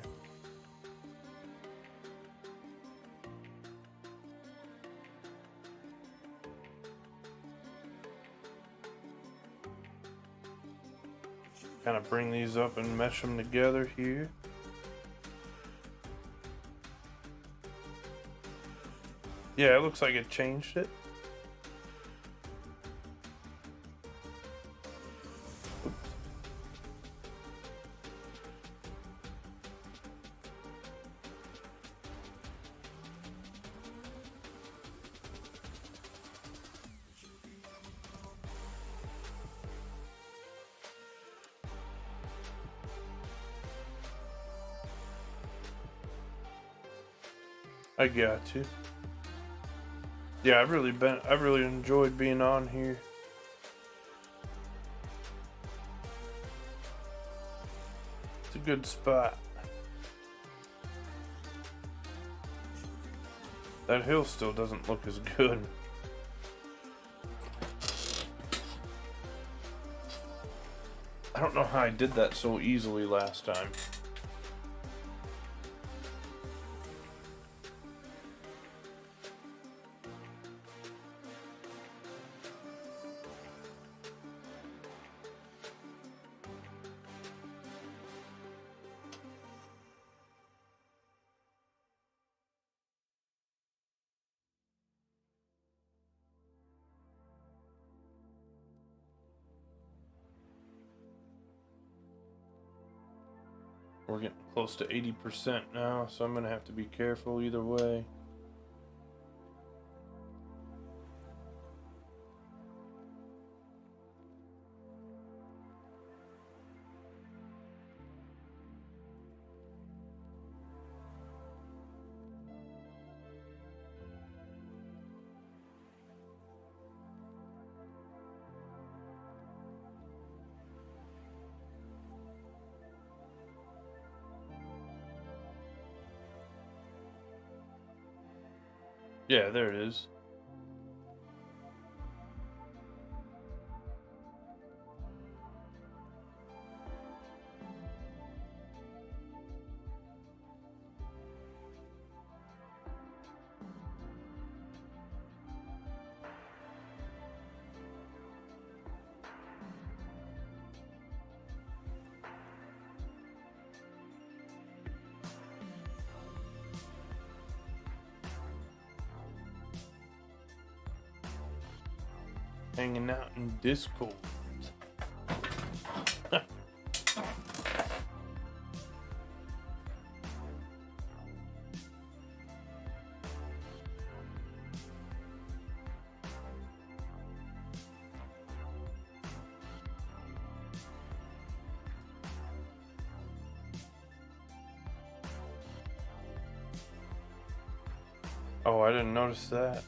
Kind of bring these up and mesh them together here. Yeah, it looks like it changed it. I got you. Yeah, I've really enjoyed being on here. It's a good spot. That hill still doesn't look as good. I don't know how I did that so easily last time. We're getting close to 80% now, so I'm going to have to be careful either way. Yeah, there it is. Hanging out in Discord. Oh, I didn't notice that.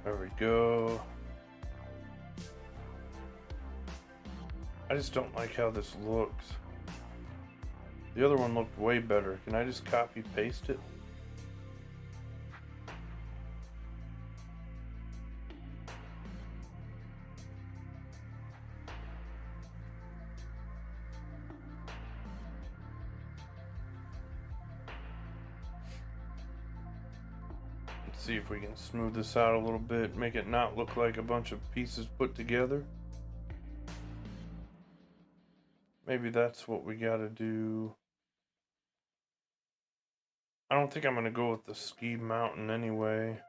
There we go. I just don't like how this looks. The other one looked way better. Can I just copy paste it? Let's see if we can smooth this out a little bit, make it not look like a bunch of pieces put together. Maybe that's what we gotta do. I don't think I'm gonna go with the ski mountain anyway.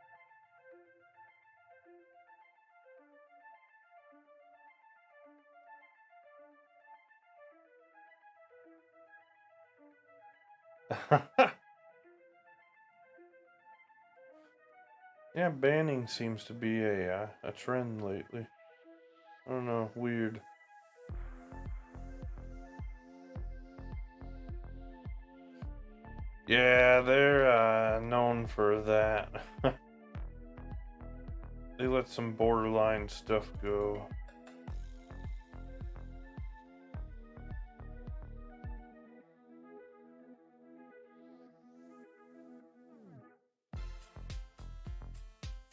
Yeah, banning seems to be a trend lately. I don't know, weird. Yeah, they're known for that. They let some borderline stuff go.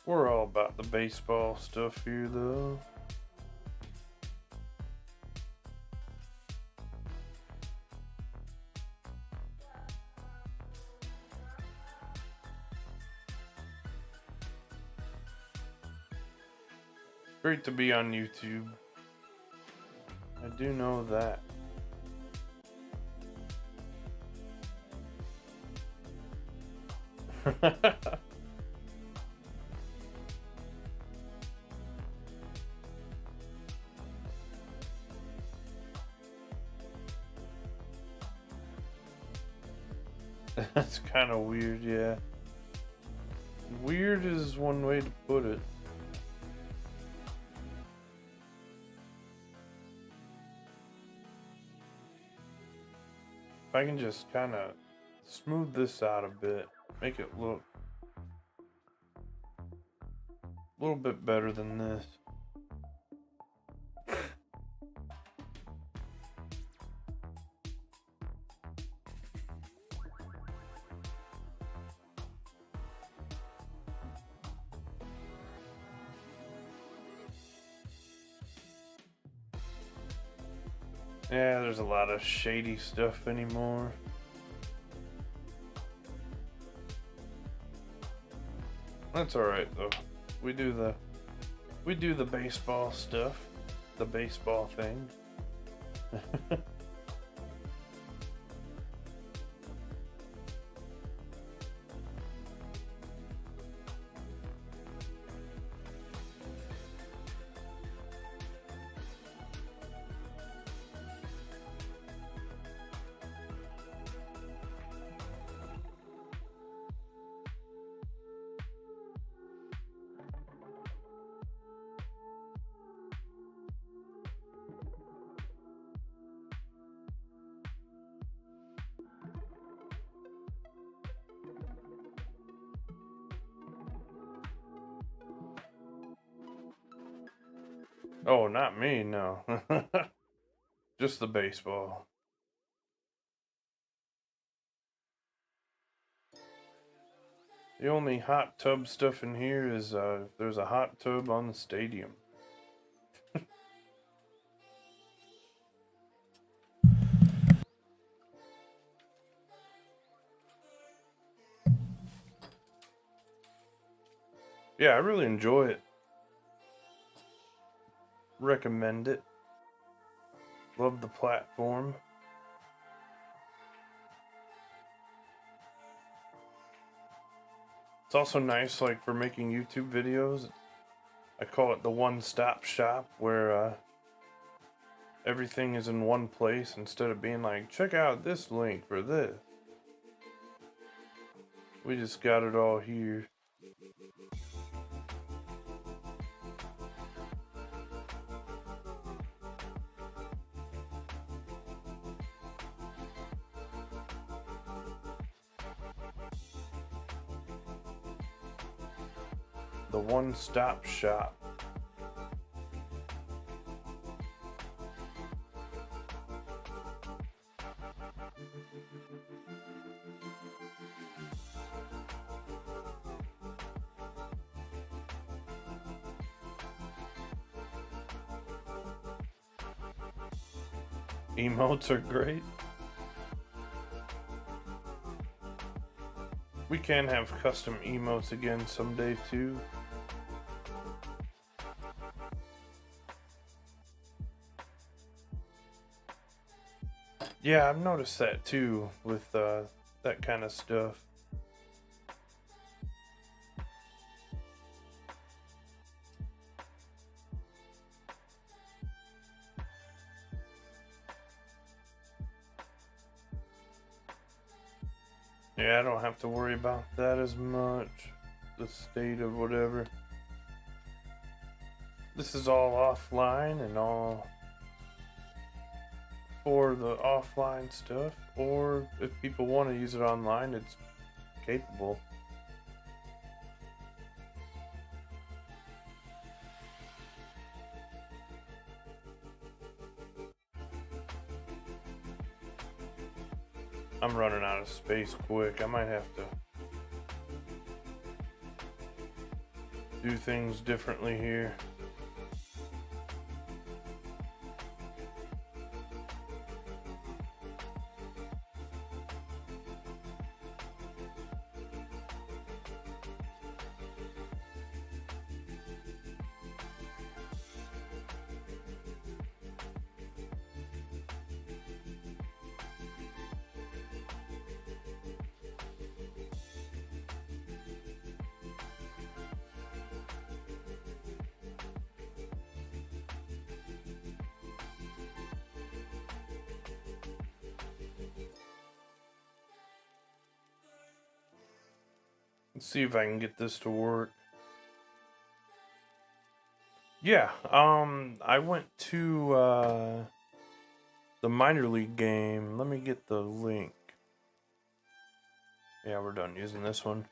We're all about the baseball stuff here, though. Great to be on YouTube. I do know that. That's kind of weird, yeah. Weird is one way to put it. If I can just kind of smooth this out a bit, make it look a little bit better than this. Yeah, there's a lot of shady stuff anymore. That's alright though. We do the baseball stuff. The baseball thing. Oh, not me, no. Just the baseball. The only hot tub stuff in here is if there's a hot tub on the stadium. Yeah, I really enjoy it. Recommend it. Love the platform. It's also nice, like, for making YouTube videos. I call it the one-stop shop, where everything is in one place instead of being like, check out this link for this. We just got it all here. The one-stop shop. Emotes are great. We can have custom emotes again someday too. Yeah, I've noticed that too with that kind of stuff. Yeah, I don't have to worry about that as much. The state of whatever. This is all offline and all for the offline stuff, or if people want to use it online, it's capable. I'm running out of space quick. I might have to do things differently here. Let's see if I can get this to work. Yeah, I went to the minor league game. Let me get the link. Yeah, we're done using this one.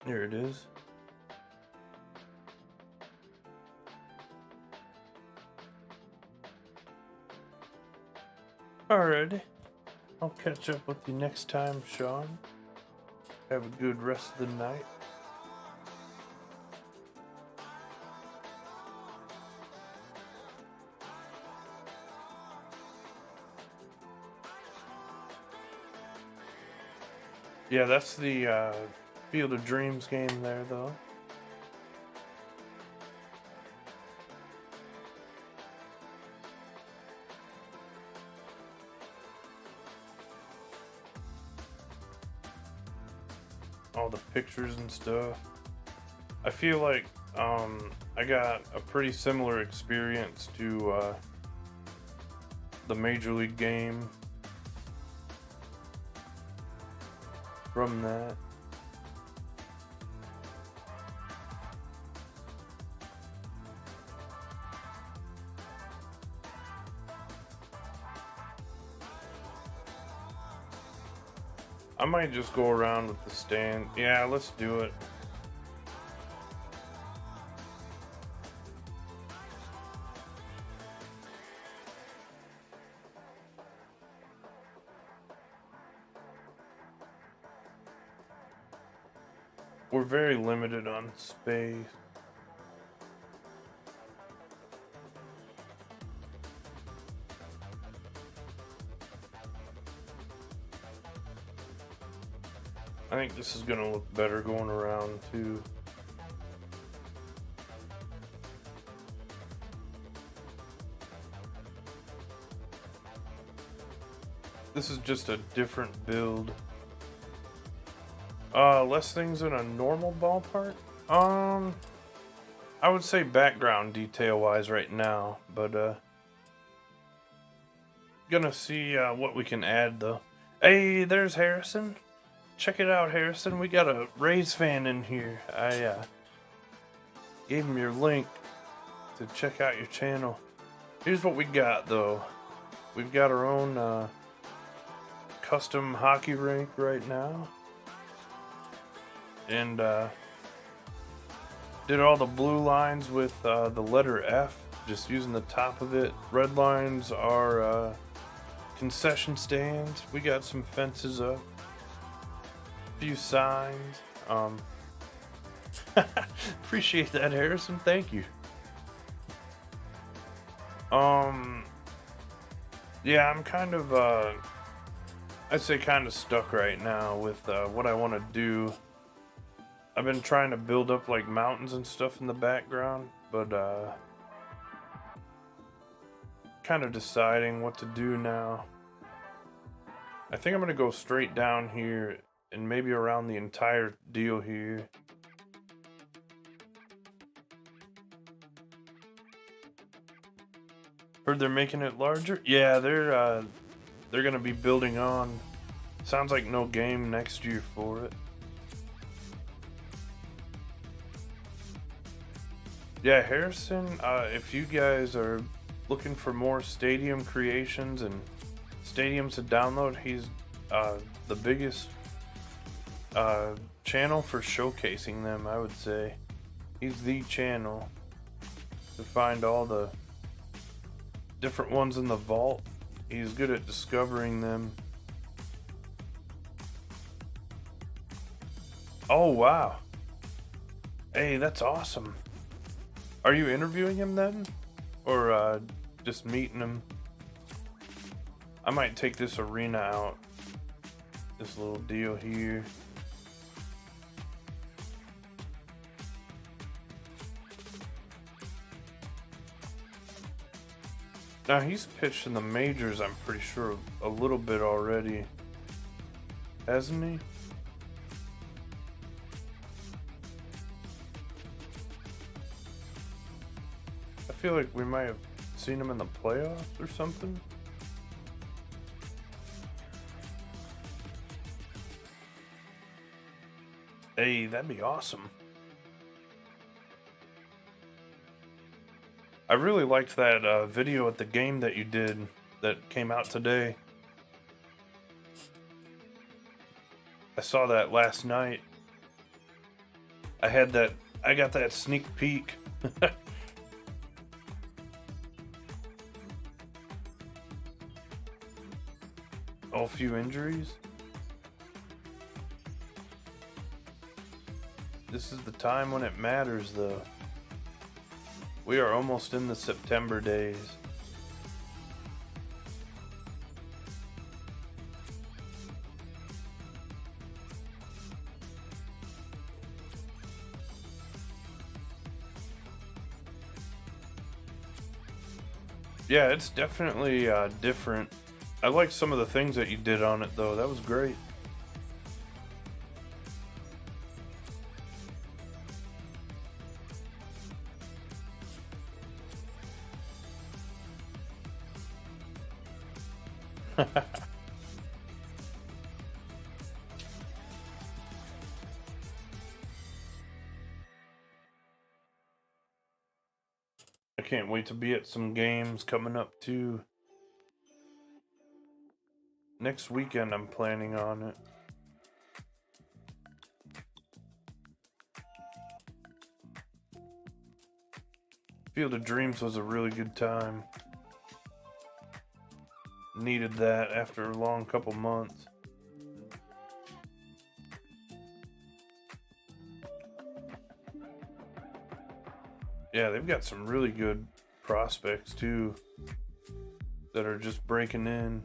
Here it is. Alrighty. I'll catch up with you next time, Sean. Have a good rest of the night. Yeah, that's the Field of Dreams game there, though. All the pictures and stuff. I feel like I got a pretty similar experience to the Major League game from that. I might just go around with the stand. Yeah, let's do it. We're very limited on space. I think this is gonna look better going around too. This is just a different build. Less things in a normal ballpark? I would say background detail wise right now, but gonna see what we can add though. Hey, there's Harrison. Check it out, Harrison. We got a Rays fan in here. I gave him your link to check out your channel. Here's what we got though. We've got our own custom hockey rink right now. And did all the blue lines with the letter F, just using the top of it. Red lines are concession stands. We got some fences up, a few signs. Appreciate that, Harrison. Thank you. Um, yeah, I'm kind of, I'd say kind of stuck right now with what I want to do. I've been trying to build up like mountains and stuff in the background, but kind of deciding what to do now. I think I'm gonna go straight down here and maybe around the entire deal here. Heard they're making it larger? Yeah, they're gonna be building on. Sounds like no game next year for it. Yeah, Harrison, if you guys are looking for more stadium creations and stadiums to download, he's the biggest channel for showcasing them, I would say. He's the channel to find all the different ones in the vault. He's good at discovering them. Oh, wow. Hey, that's awesome. Are you interviewing him then? Or just meeting him? I might take this arena out. This little deal here. Now he's pitched in the majors, I'm pretty sure, a little bit already. Hasn't he? I feel like we might have seen him in the playoffs or something. Hey, that'd be awesome. I really liked that video at the game that you did that came out today. I saw that last night. I got that sneak peek. A few injuries. This is the time when it matters, though. We are almost in the September days. Yeah, it's definitely different. I like some of the things that you did on it, though. That was great. I can't wait to be at some games coming up too. Next weekend I'm planning on it. Field of Dreams was a really good time. Needed that after a long couple months. Yeah, they've got some really good prospects too that are just breaking in.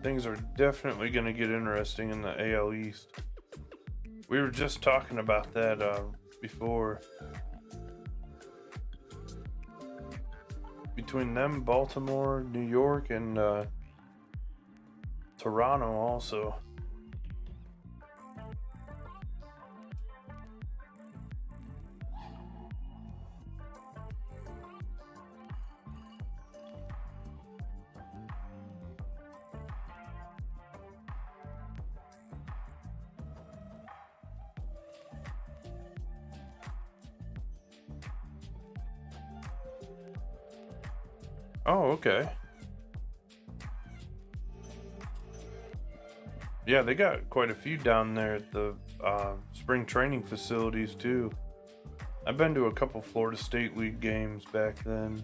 Things are definitely going to get interesting in the AL East. We were just talking about that before. Between them, Baltimore, New York, and Toronto also. Oh, okay. Yeah, they got quite a few down there at the spring training facilities too. I've been to a couple Florida State League games back then.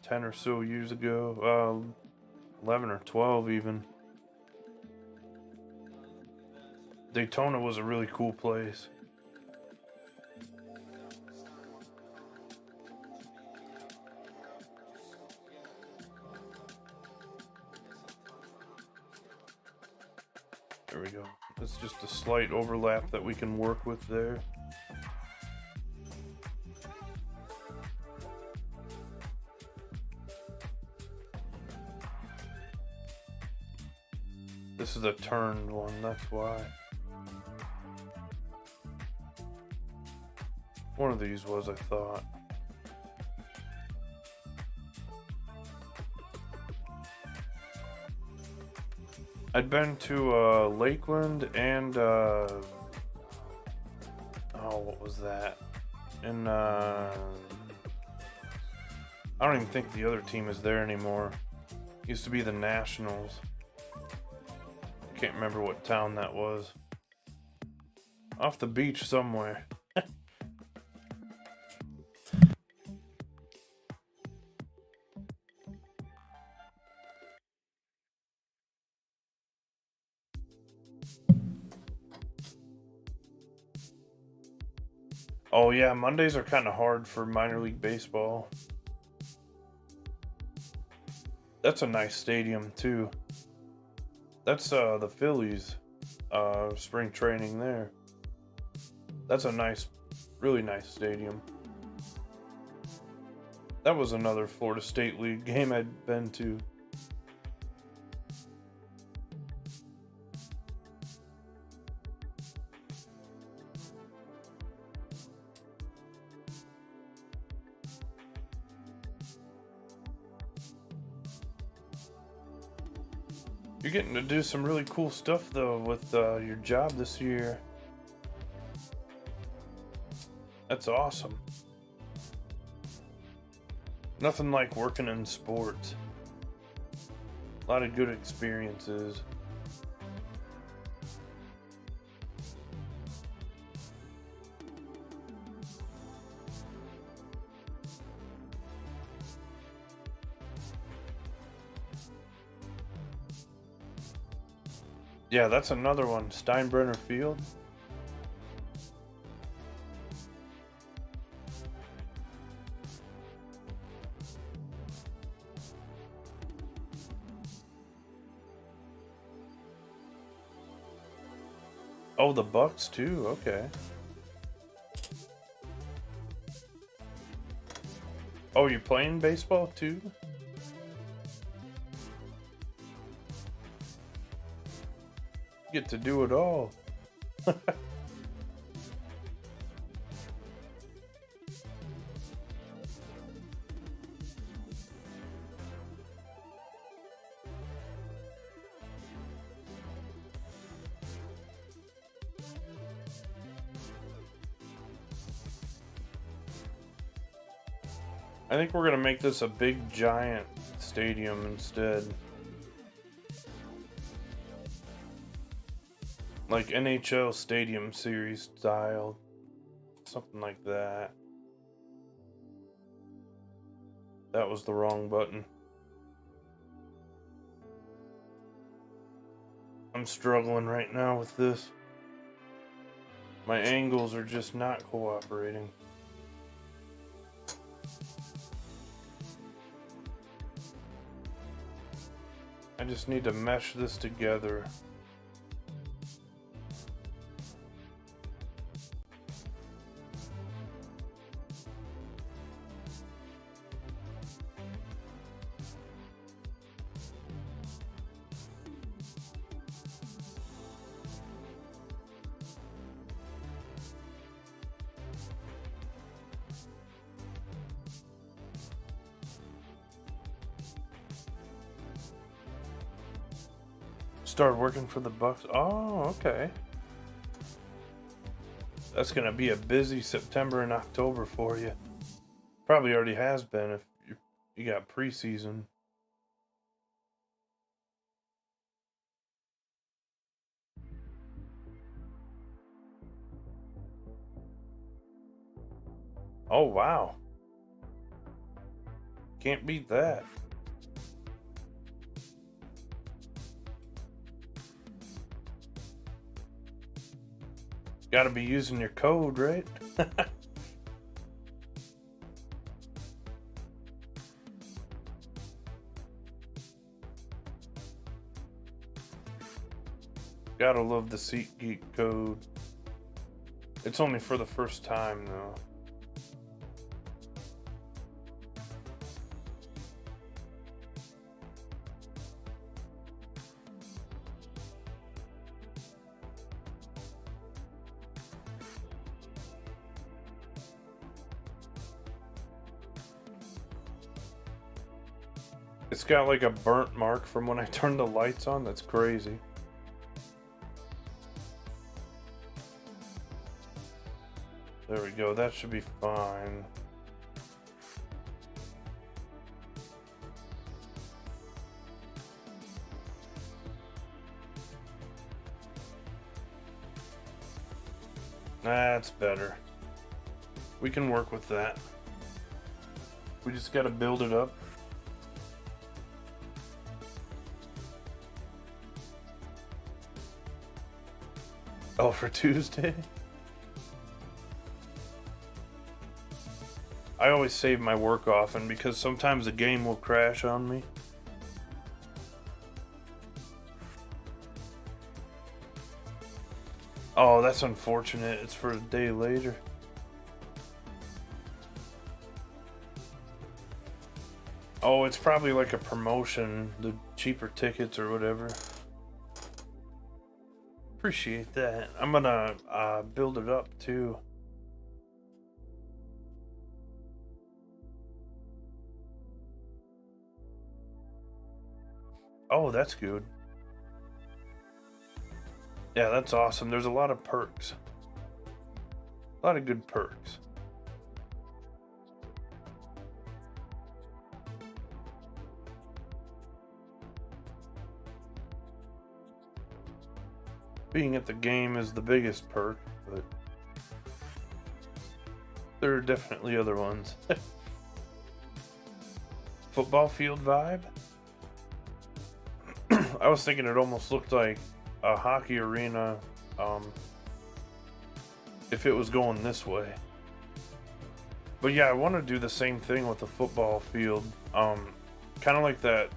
10 or so years ago. 11 or 12 even. Daytona was a really cool place. There we go. It's just a slight overlap that we can work with there. This is a turned one, that's why. One of these was, I thought. I'd been to Lakeland and oh, what was that? And I don't even think the other team is there anymore. Used to be the Nationals. Can't remember what town that was. Off the beach somewhere. Oh yeah, Mondays are kind of hard for minor league baseball. That's a nice stadium too. That's the Phillies spring training there. That's a nice, really nice stadium. That was another Florida State League game I'd been to. You're getting to do some really cool stuff though with your job this year. That's awesome. Nothing like working in sports. A lot of good experiences. Yeah, that's another one. Steinbrenner Field. Oh, the Bucks too. Okay. Oh, you're playing baseball too? You get to do it all. I think we're gonna make this a big giant stadium instead. Like NHL Stadium Series style. Something like that. That was the wrong button. I'm struggling right now with this. My angles are just not cooperating. I just need to mesh this together. Started working for the Bucks. Oh, okay. That's gonna be a busy September and October for you. Probably already has been if you got preseason. Oh wow. Can't beat that. Gotta be using your code, right? Gotta love the SeatGeek code. It's only for the first time, though. It's got like a burnt mark from when I turned the lights on. That's crazy. There we go. That should be fine. That's better. We can work with that. We just gotta build it up. Oh, for Tuesday? I always save my work often because sometimes the game will crash on me. Oh, that's unfortunate. It's for a day later. Oh, it's probably like a promotion, the cheaper tickets or whatever. Appreciate that. I'm gonna build it up too. Oh, that's good. Yeah, that's awesome. There's a lot of perks. A lot of good perks. Being at the game is the biggest perk, but there are definitely other ones. Football field vibe? I was thinking it almost looked like a hockey arena if it was going this way. But yeah, I want to do the same thing with the football field. Kind of like that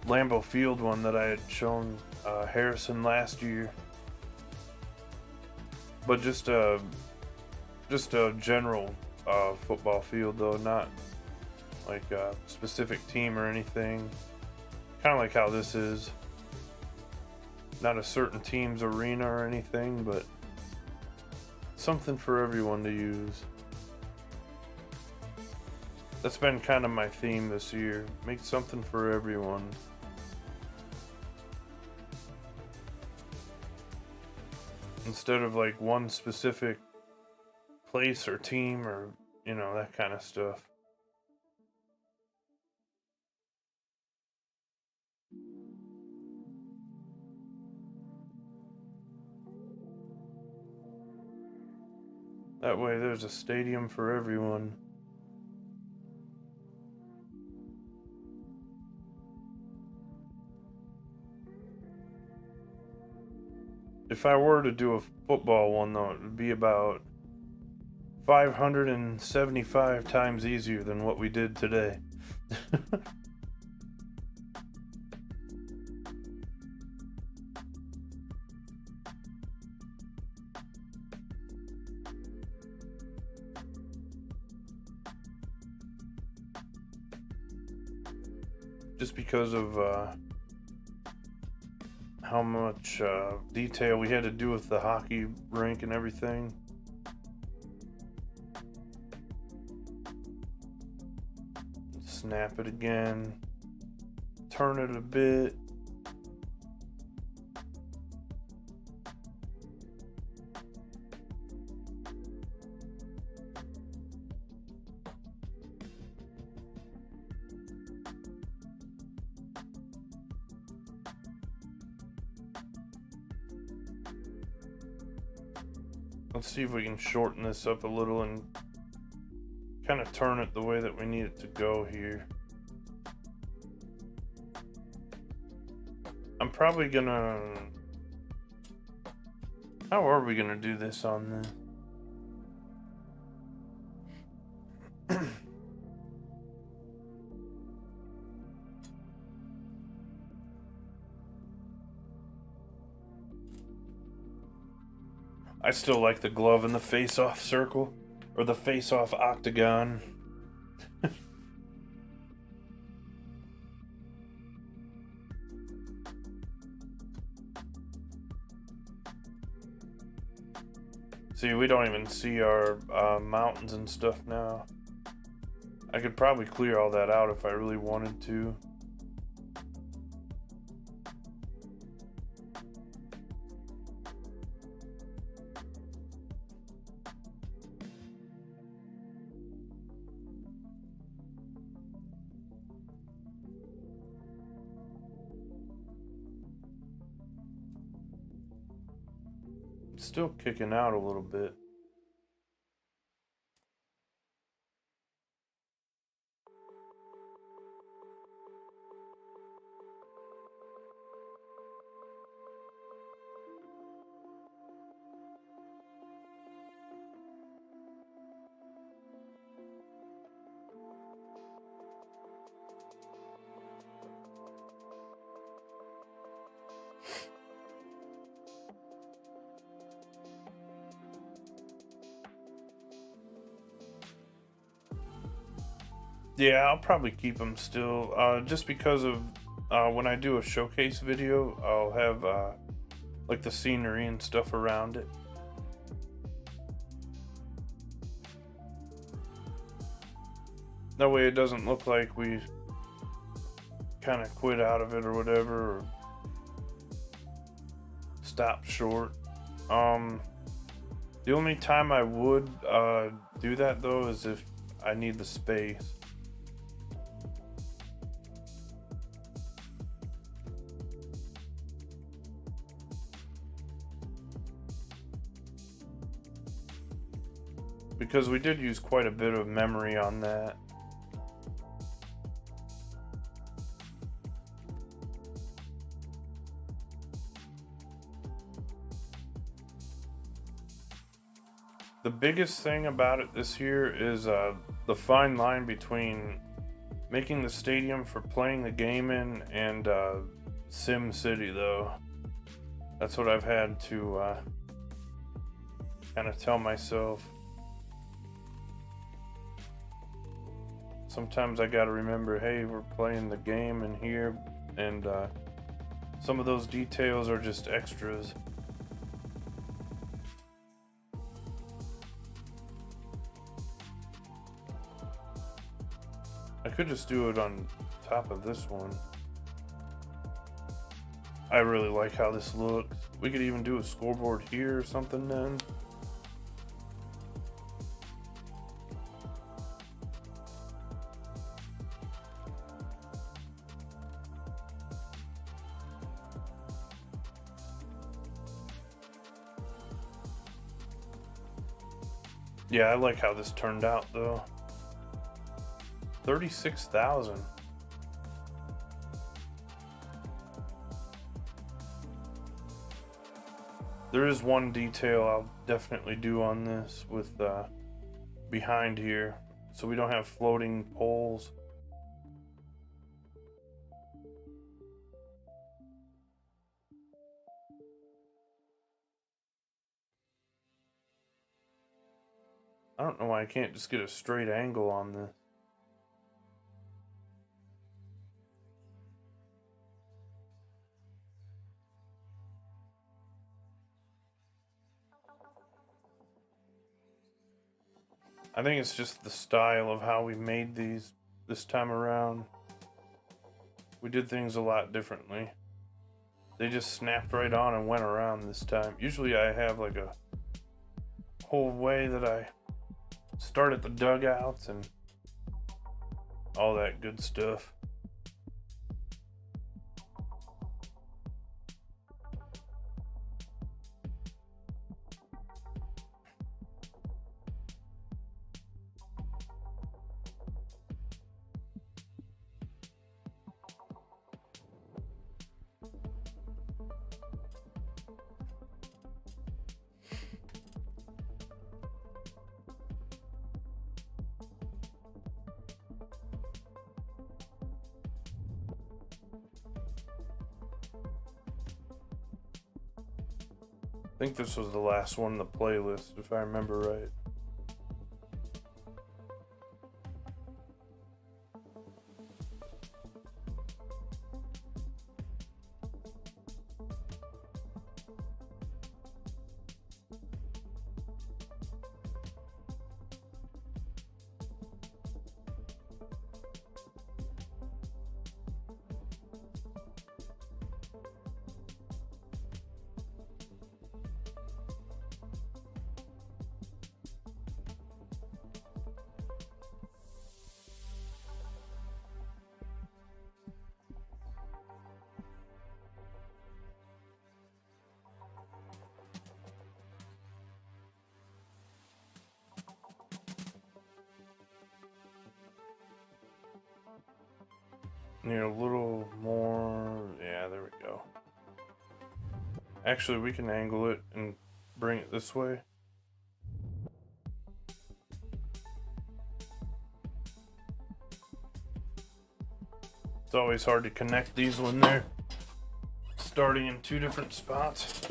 Lambeau Field one that I had shown Harrison last year. But just a general football field though, not like a specific team or anything. Kind of like how this is. Not a certain team's arena or anything, but something for everyone to use. That's been kind of my theme this year. Make something for everyone. Instead of like one specific place or team or, you know, that kind of stuff. That way there's a stadium for everyone. If I were to do a football one though, it would be about 575 times easier than what we did today. Just because of how much detail we had to do with the hockey rink and everything. Snap it again, turn it a bit. Let's see if we can shorten this up a little and kind of turn it the way that we need it to go here. I'm probably gonna How are we gonna do this on the... I still like the glove in the face-off circle, or the face-off octagon. See, we don't even see our mountains and stuff now. I could probably clear all that out if I really wanted to. It's still kicking out a little bit. Yeah, I'll probably keep them still, just because of when I do a showcase video, I'll have like the scenery and stuff around it. That way it doesn't look like we kind of quit out of it or whatever, or stopped short. The only time I would do that though is if I need the space. Because we did use quite a bit of memory on that. The biggest thing about it this year is the fine line between making the stadium for playing the game in and Sim City, though. That's what I've had to kind of tell myself. Sometimes I gotta remember, hey, we're playing the game in here, and some of those details are just extras. I could just do it on top of this one. I really like how this looks. We could even do a scoreboard here or something then. Yeah, I like how this turned out though. 36,000. There is one detail I'll definitely do on this with behind here, so we don't have floating poles. I don't know why I can't just get a straight angle on this. I think it's just the style of how we made these this time around. We did things a lot differently. They just snapped right on and went around this time. Usually I have like a whole way that I start at the dugouts and all that good stuff. think this was the last one in the playlist, if I remember right. Need a little more. Yeah, there we go. Actually, we can angle it and bring it this way. It's always hard to connect these when they're starting in two different spots.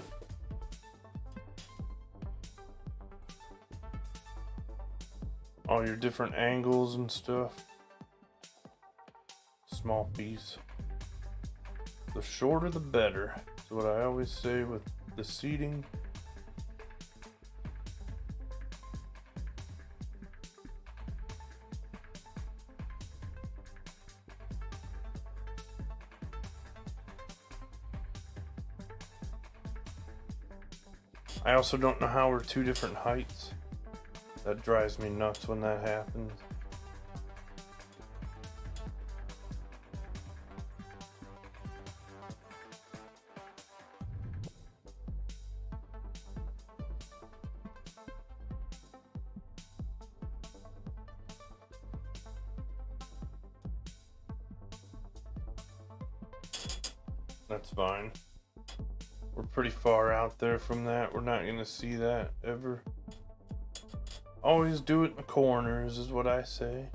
All your different angles and stuff. Small piece. The shorter the better. That's what I always say with the seating. I also don't know how we're two different heights. That drives me nuts when that happens. That's fine. We're pretty far out there from that. We're not gonna see that ever. Always do it in the corners is what I say.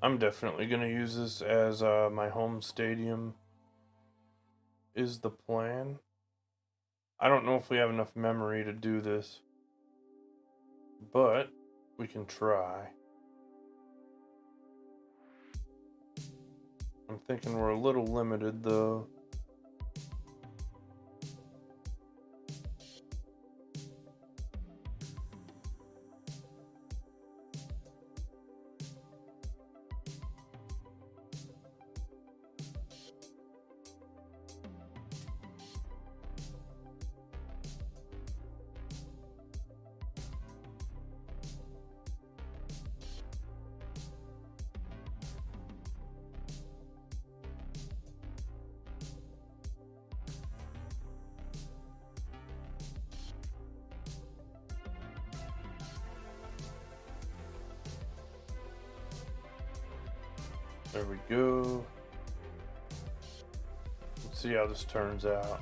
I'm definitely gonna use this as my home stadium is the plan. I don't know if we have enough memory to do this, but we can try. I'm thinking we're a little limited though. There we go. Let's see how this turns out.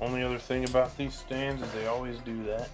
Only other thing about these stands is they always do that.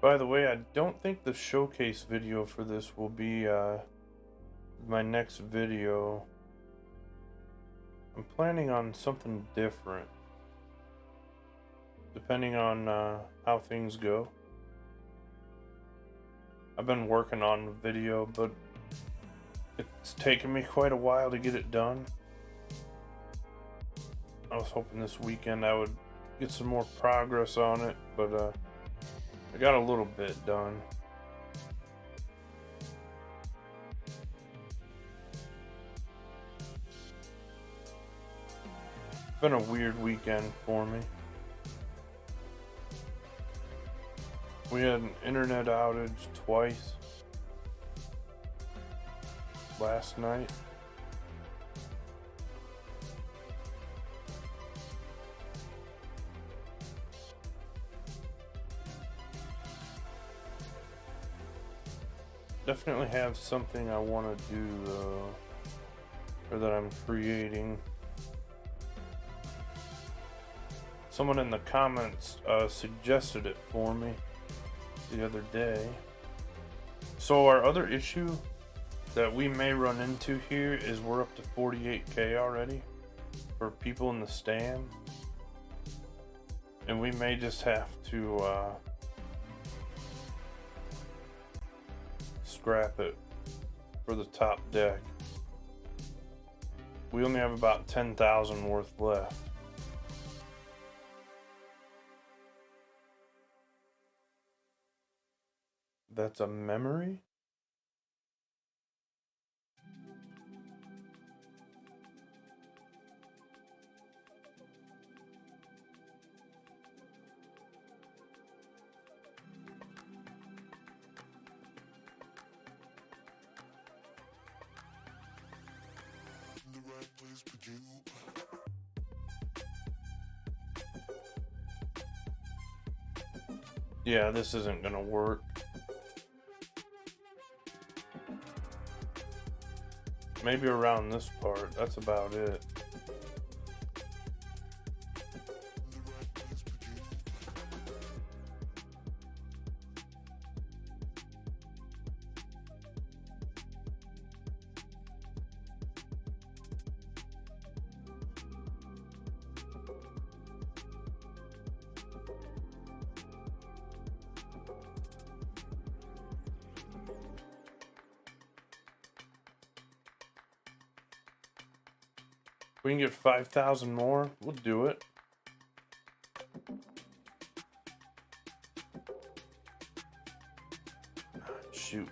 By the way, I don't think the showcase video for this will be my next video. I'm planning on something different, depending on how things go. I've been working on the video, but it's taken me quite a while to get it done. I was hoping this weekend I would get some more progress on it, but I got a little bit done. It's been a weird weekend for me. We had an internet outage twice last night. Definitely have something I want to do though, or that I'm creating. Someone in the comments suggested it for me the other day. So our other issue that we may run into here is we're up to 48K already for people in the stand, and we may just have to scrap it for the top deck. We only have about 10,000 worth left. That's a memory? Yeah, this isn't gonna work. Maybe around this part, that's about it. We can get 5,000 more, we'll do it. Shoot.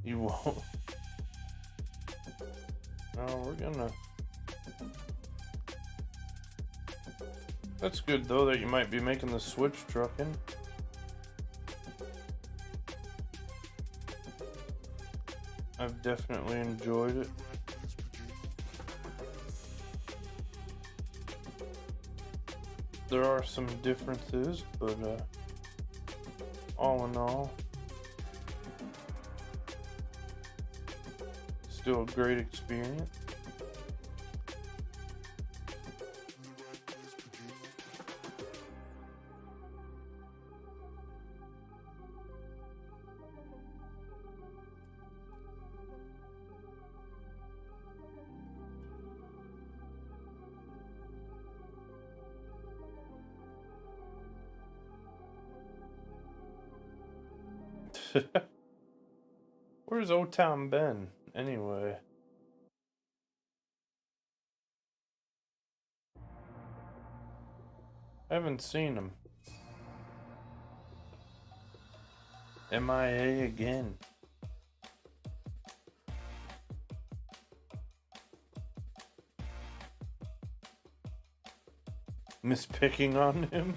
You won't. No, we're gonna. That's good though that you might be making the switch trucking. I've definitely enjoyed it. There are some differences, but all in all, still a great experience. Where's O-Town been, anyway? I haven't seen him. MIA again. Mispicking on him?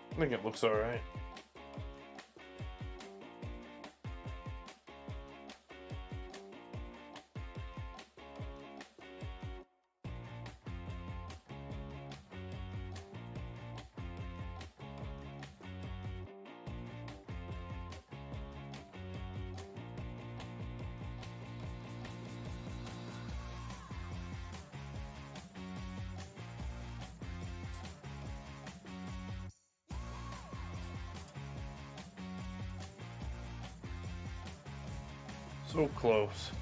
I think it looks alright. So close.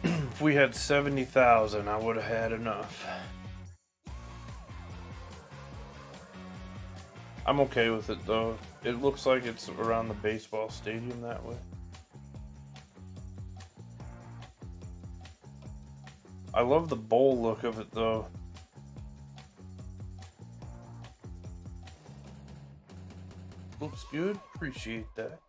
If we had 70,000, I would have had enough. I'm okay with it though. It looks like it's around the baseball stadium that way. I love the bowl look of it though. Looks good. Appreciate that.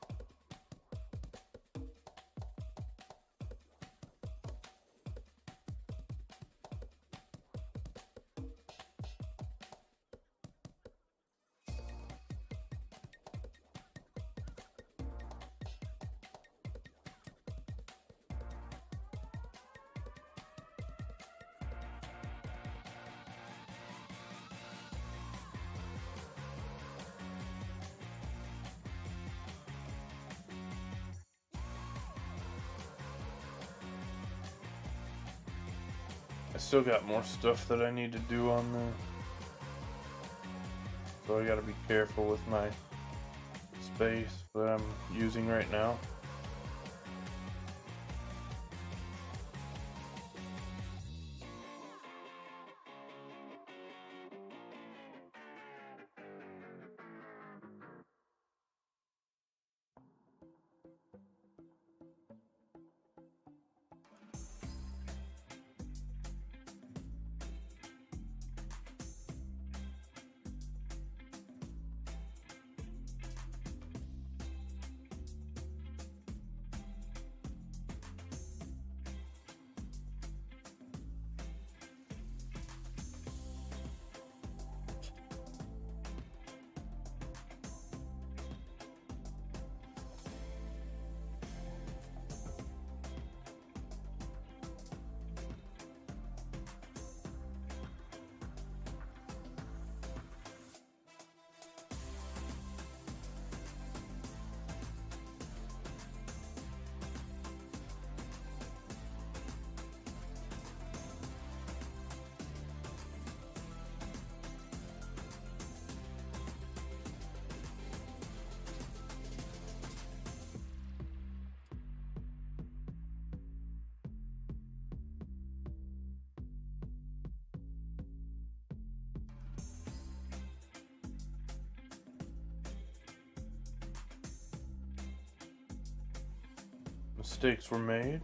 I still got more stuff that I need to do on there. So I gotta be careful with my space that I'm using right now. Mistakes were made.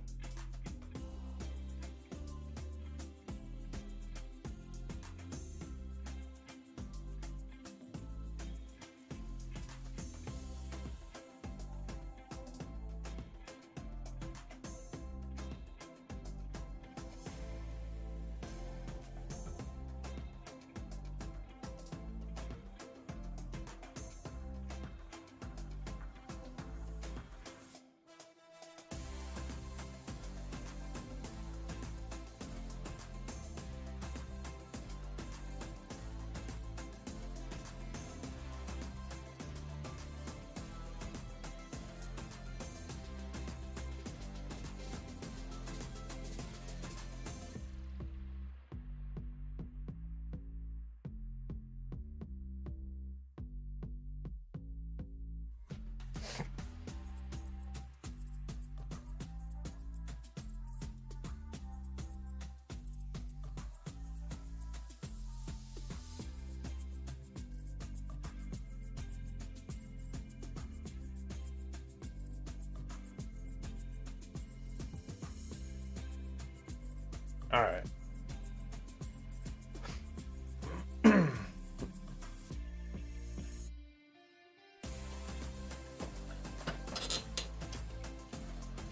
All right.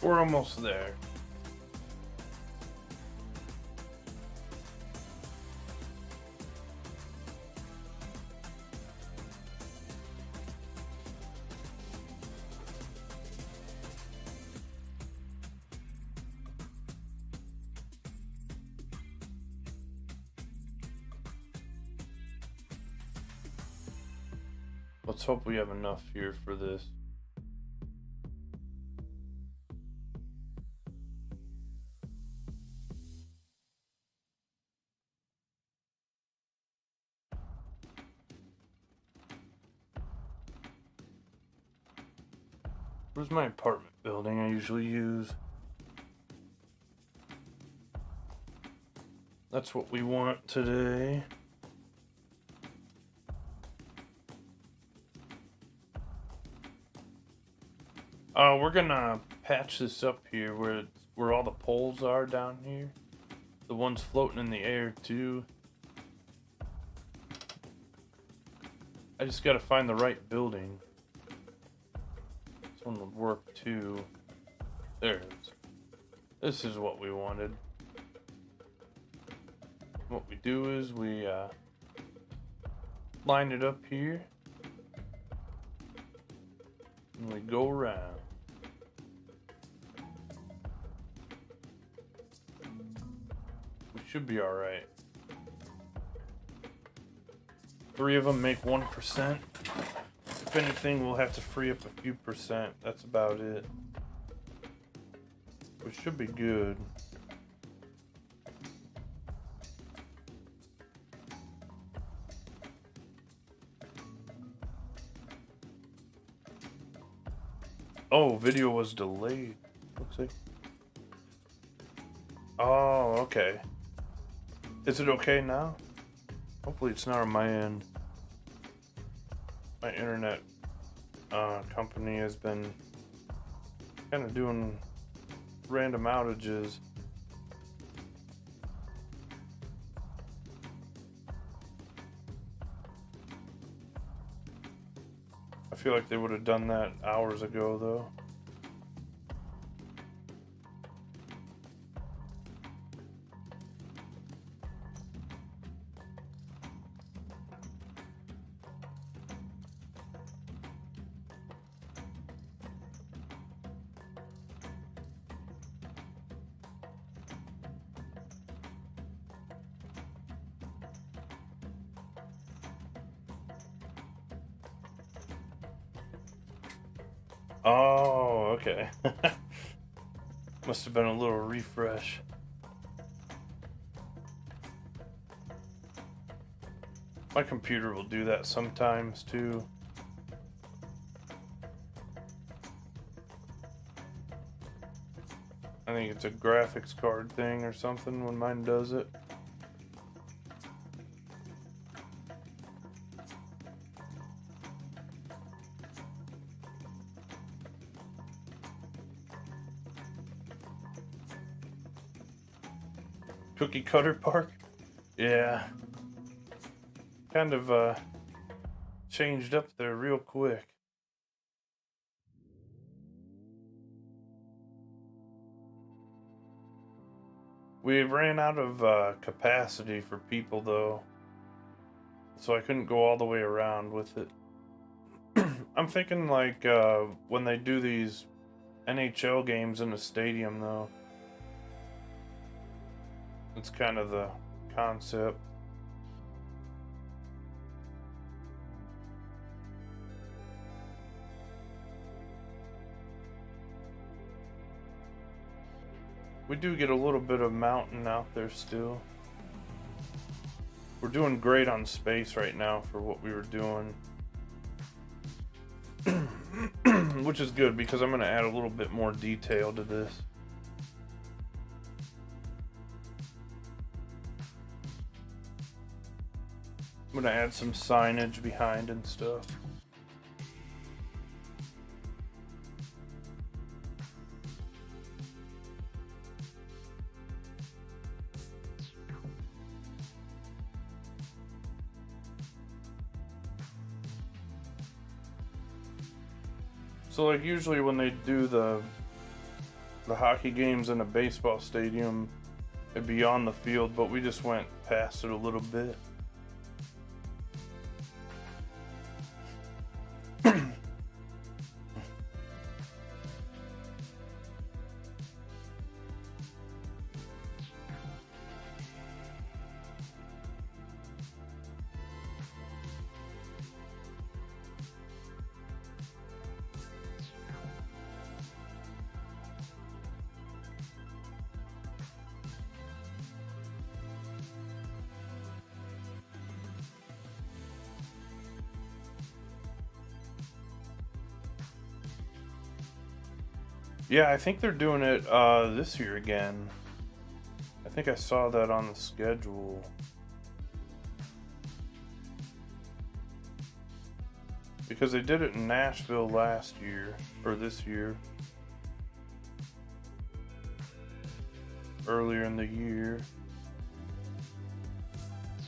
We're almost there. Let's hope we have enough here for this. Where's my apartment? building I usually use. That's what we want today. We're gonna patch this up here where all the poles are down here. The ones floating in the air too. I just gotta find the right building. This one would work too. There it is. This is what we wanted. What we do is we line it up here. And we go around. We should be alright. 3 of them make 1%. If anything, we'll have to free up a few percent. That's about it. We should be good. Oh, video was delayed. Looks like. Oh, okay. Is it okay now? Hopefully it's not on my end. My internet company has been kind of doing random outages. I feel like they would have done that hours ago though. Oh, okay. Must have been a little refresh. My computer will do that sometimes too. I think it's a graphics card thing or something when mine does it. Cookie Cutter Park? Yeah. Kind of changed up there real quick. We ran out of capacity for people though, so I couldn't go all the way around with it. I'm thinking like when they do these NHL games in a stadium though, it's kind of the concept. We do get a little bit of mountain out there still. We're doing great on space right now for what we were doing. Which is good because I'm going to add a little bit more detail to this. I'm going to add some signage behind and stuff. So like usually when they do the hockey games in a baseball stadium, it'd be on the field, but we just went past it a little bit. Yeah, I think they're doing it this year again. I think I saw that on the schedule. Because they did it in Nashville last year, or this year. Earlier in the year.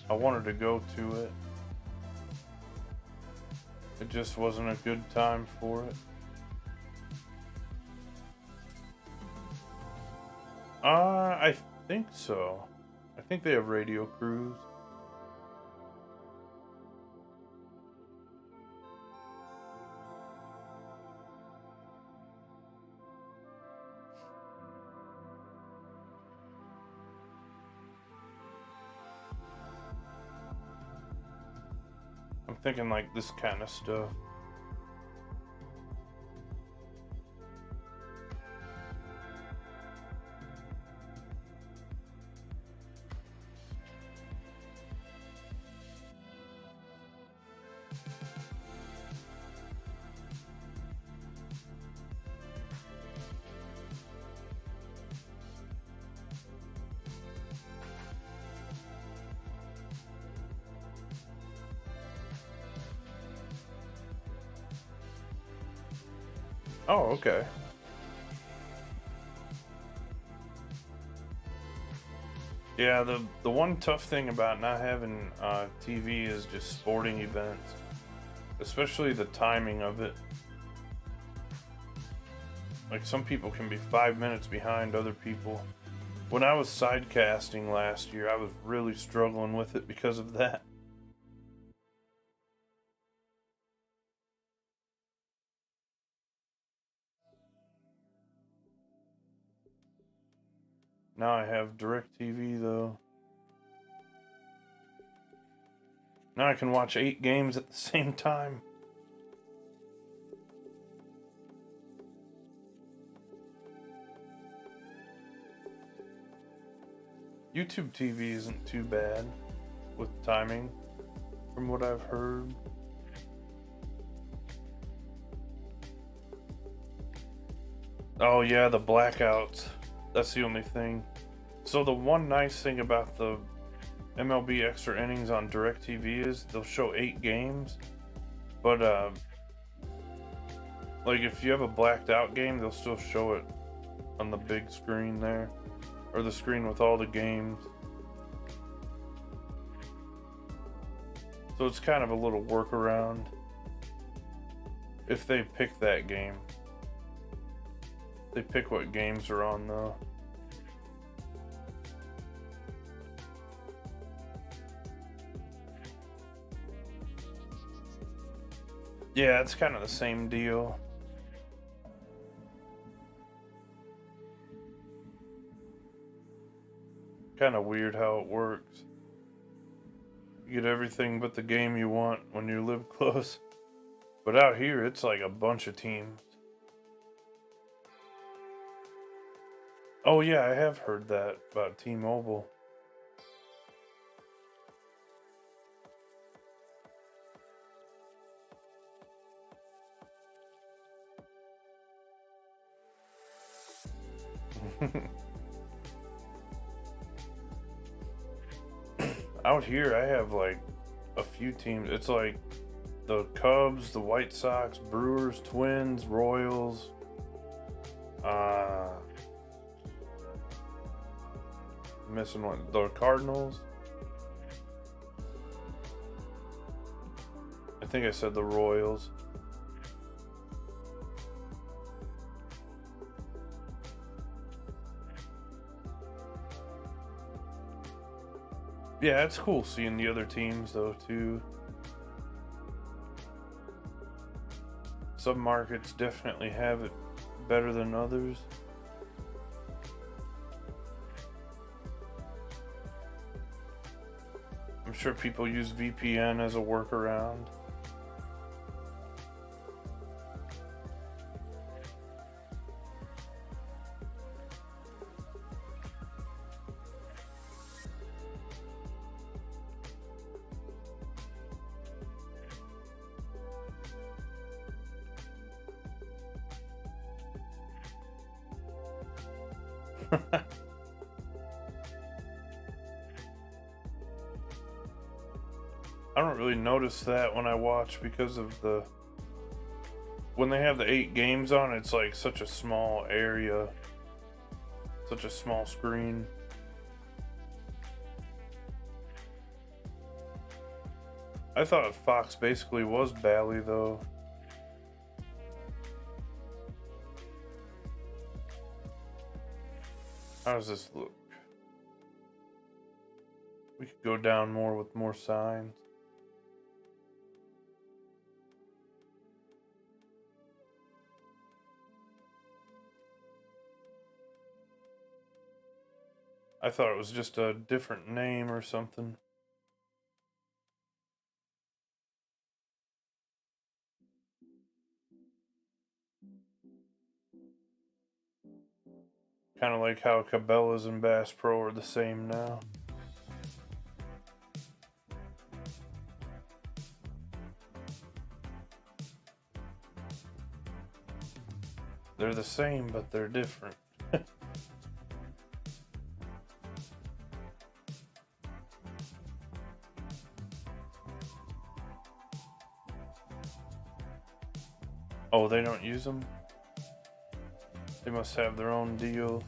I wanted to go to it. It just wasn't a good time for it. I think so. I think they have radio crews. I'm thinking like this kind of stuff. Oh, okay. Yeah, the one tough thing about not having TV is just sporting events, especially the timing of it. Like some people can be 5 minutes behind other people. When I was sidecasting last year, I was really struggling with it because of that. Now I have DirecTV though. Now I can watch 8 games at the same time. YouTube TV isn't too bad with timing, from what I've heard. Oh yeah, the blackouts. That's the only thing. So the one nice thing about the MLB extra innings on DirecTV is they'll show 8 games, but like if you have a blacked out game, they'll still show it on the big screen there, or the screen with all the games. So it's kind of a little workaround if they pick that game. They pick what games are on though. Yeah, it's kind of the same deal. Kind of weird how it works. You get everything but the game you want when you live close. But out here, it's like a bunch of teams. Oh yeah, I have heard that about T-Mobile. Out here, I have like a few teams. It's like the Cubs, the White Sox, Brewers, Twins, Royals. Missing one. The Cardinals. I think I said the Royals. Yeah, it's cool seeing the other teams though too. Some markets definitely have it better than others. I'm sure people use VPN as a workaround. I don't really notice that when I watch because of when they have the 8 games on, it's like such a small area, such a small screen. I thought Fox basically was Bally though. How does this look? We could go down more with more signs. I thought it was just a different name or something. Kind of like how Cabela's and Bass Pro are the same now. They're the same, but they're different. Oh, they don't use them? They must have their own deal.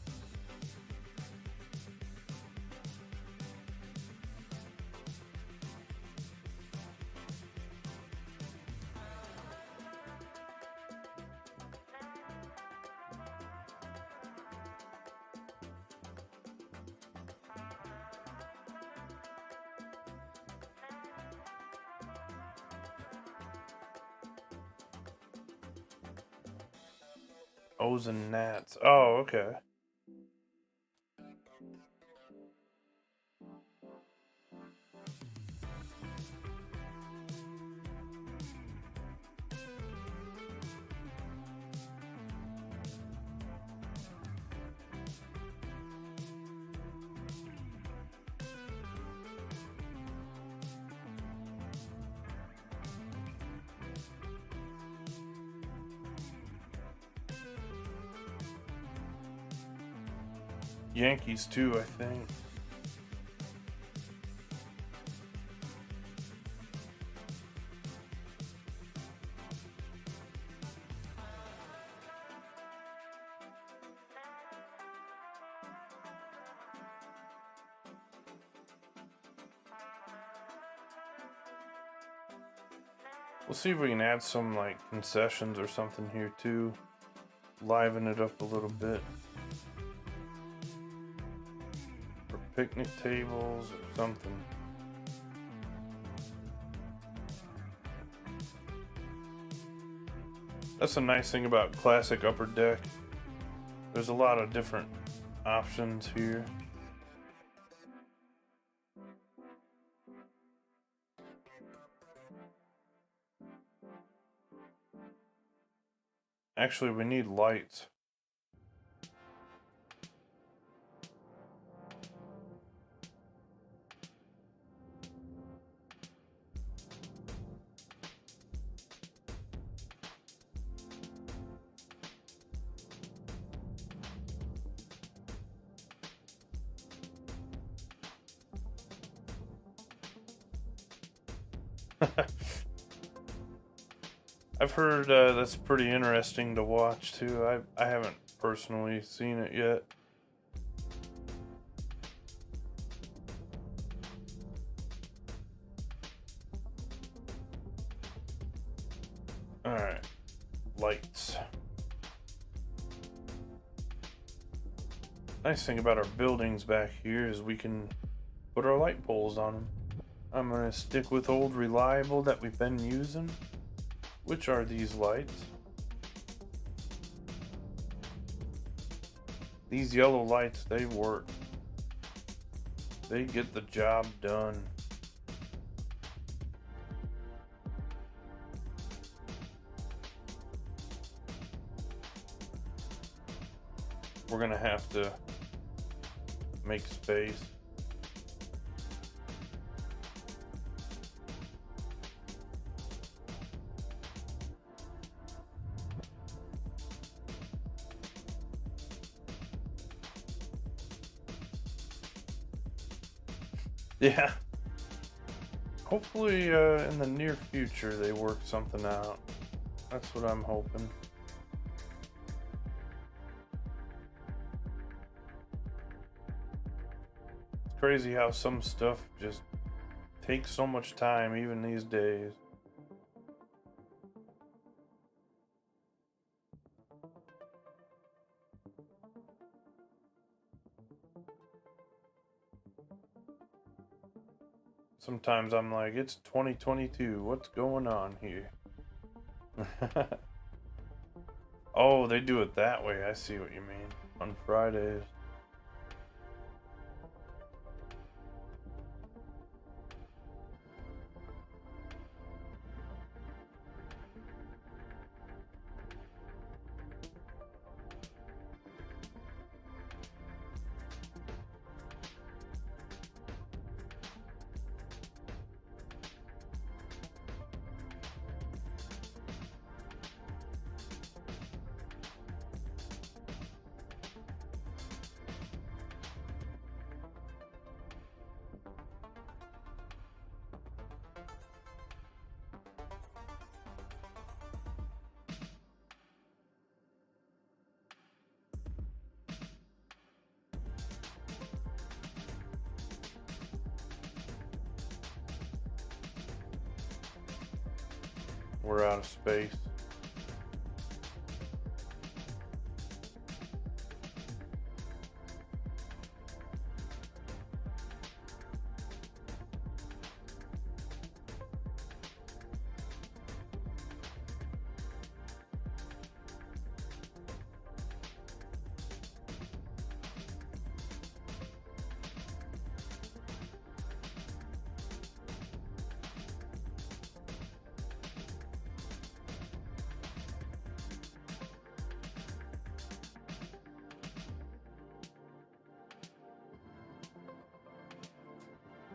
O's and gnats. Oh, okay. Yankees too, I think. We'll see if we can add some like concessions or something here too. Liven it up a little bit. Or picnic tables or something. That's a nice thing about classic Upper Deck. There's a lot of different options here. Actually, we need lights. I've heard that's pretty interesting to watch too. I haven't personally seen it yet. Alright, lights. Nice thing about our buildings back here is we can put our light poles on them. I'm gonna stick with old reliable that we've been using, which are these lights. These yellow lights, they work. They get the job done. We're gonna have to make space. Yeah. Hopefully, in the near future, they work something out. That's what I'm hoping. It's crazy how some stuff just takes so much time, even these days. Sometimes I'm like, it's 2022. What's going on here? Oh, they do it that way. I see what you mean. On Fridays. We're out of space.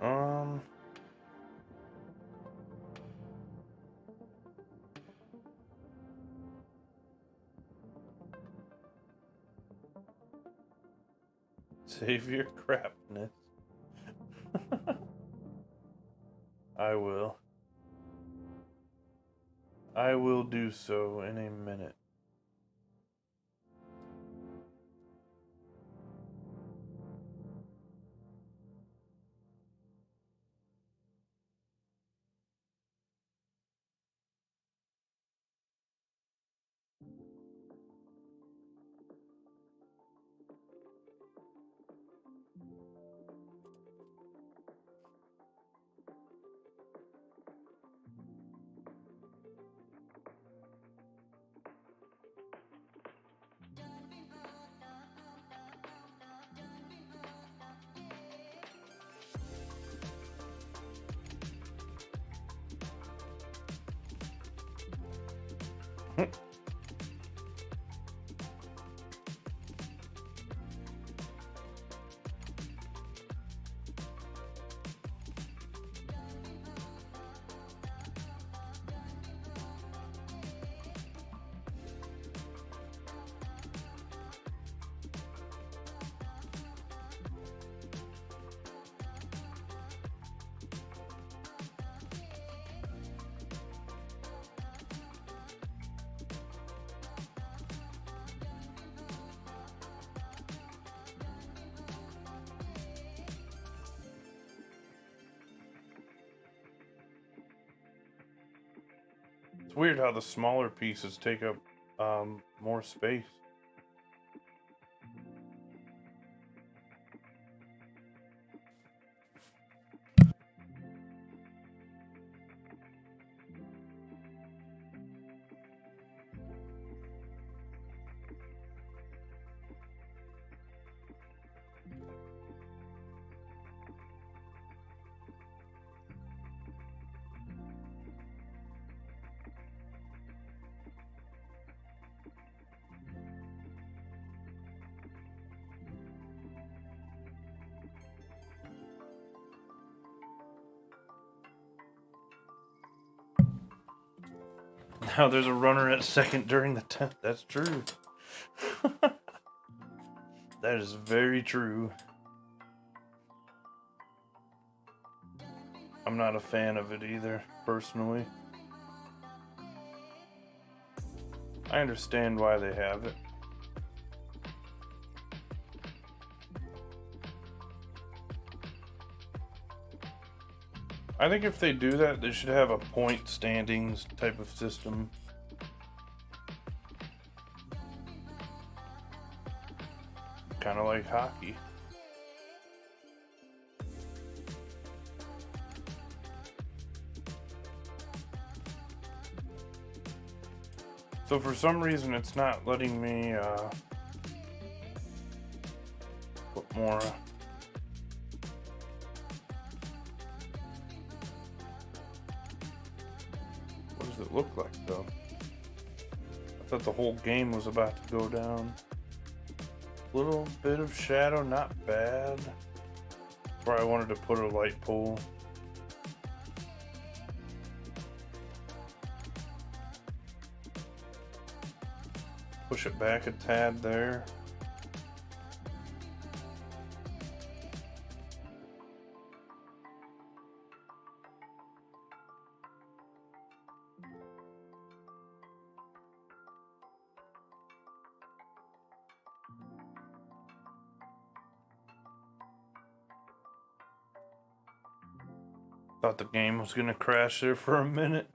Um, Save your crapness. I will. I will do so in a minute. It's weird how the smaller pieces take up more space. Now there's a runner at second during the 10th. That's true. That is very true. I'm not a fan of it either, personally. I understand why they have it. I think if they do that, they should have a point standings type of system. Kind of like hockey. So for some reason, it's not letting me put more. What does it look like, though? I thought the whole game was about to go down. Little bit of shadow, not bad. That's where I wanted to put a light pole. Push it back a tad there. Thought the game was gonna crash there for a minute.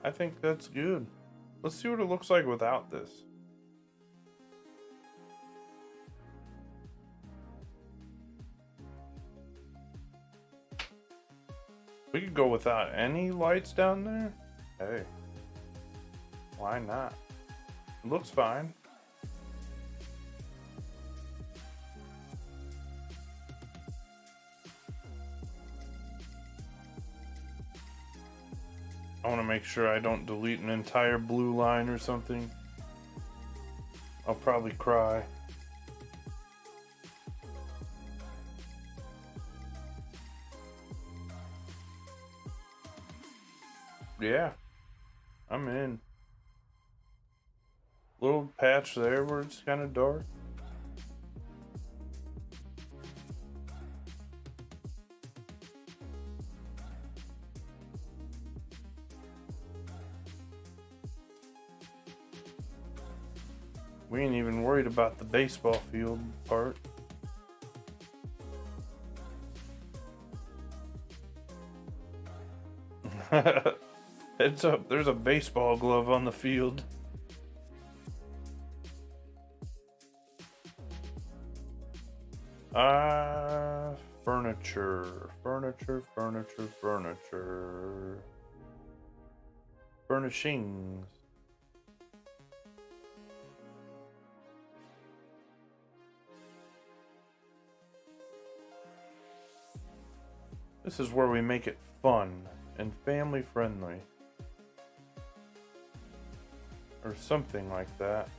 I think that's good. Let's see what it looks like without this. We could go without any lights down there. Hey, why not? It looks fine. I want to make sure I don't delete an entire blue line or something. I'll probably cry. Yeah, I'm in. Little patch there where it's kind of dark. We ain't even worried about the baseball field part. Heads up, there's a baseball glove on the field. Furniture. Furnishings. This is where we make it fun and family friendly. Or something like that.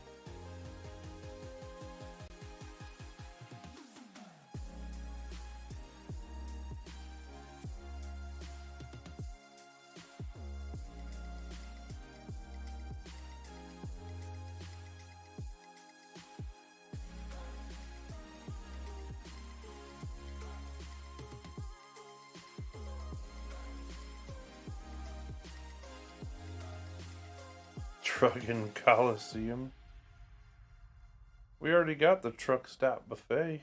Truckin' Coliseum. We already got the truck stop buffet.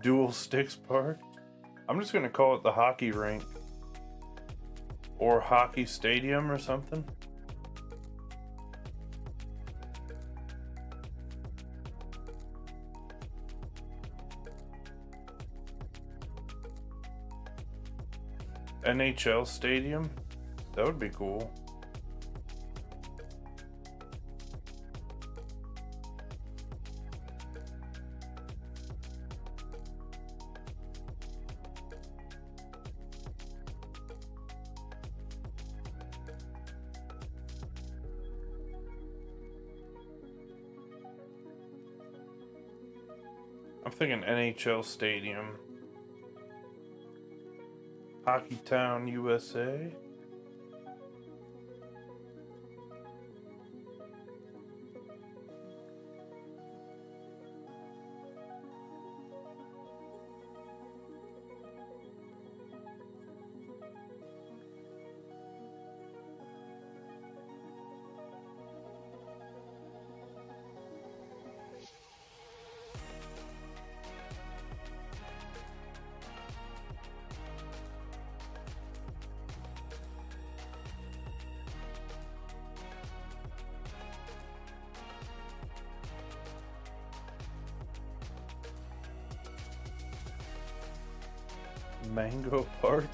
Dual Sticks Park. I'm just gonna call it the hockey rink. Or hockey stadium or something. NHL stadium. That would be cool. I'm thinking NHL Stadium. Hockey Town, USA. Mango Park.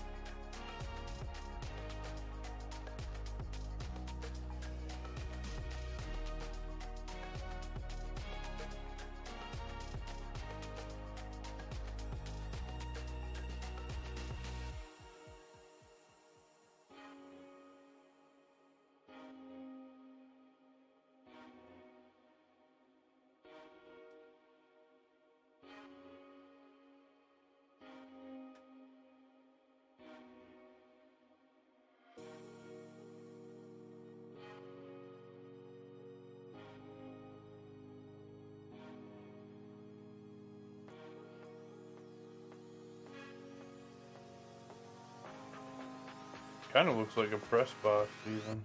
Kind of looks like a press box, even.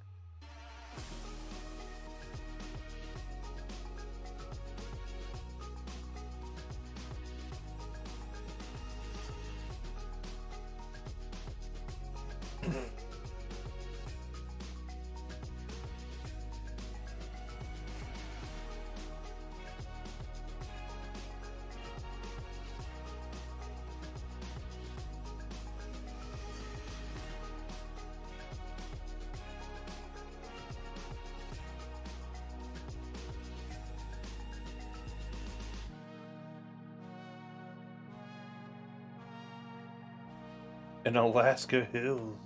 In Alaska Hills.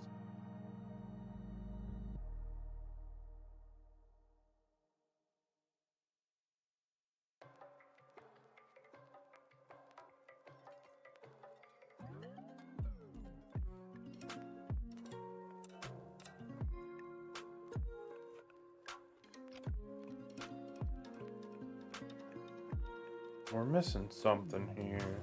We're missing something here.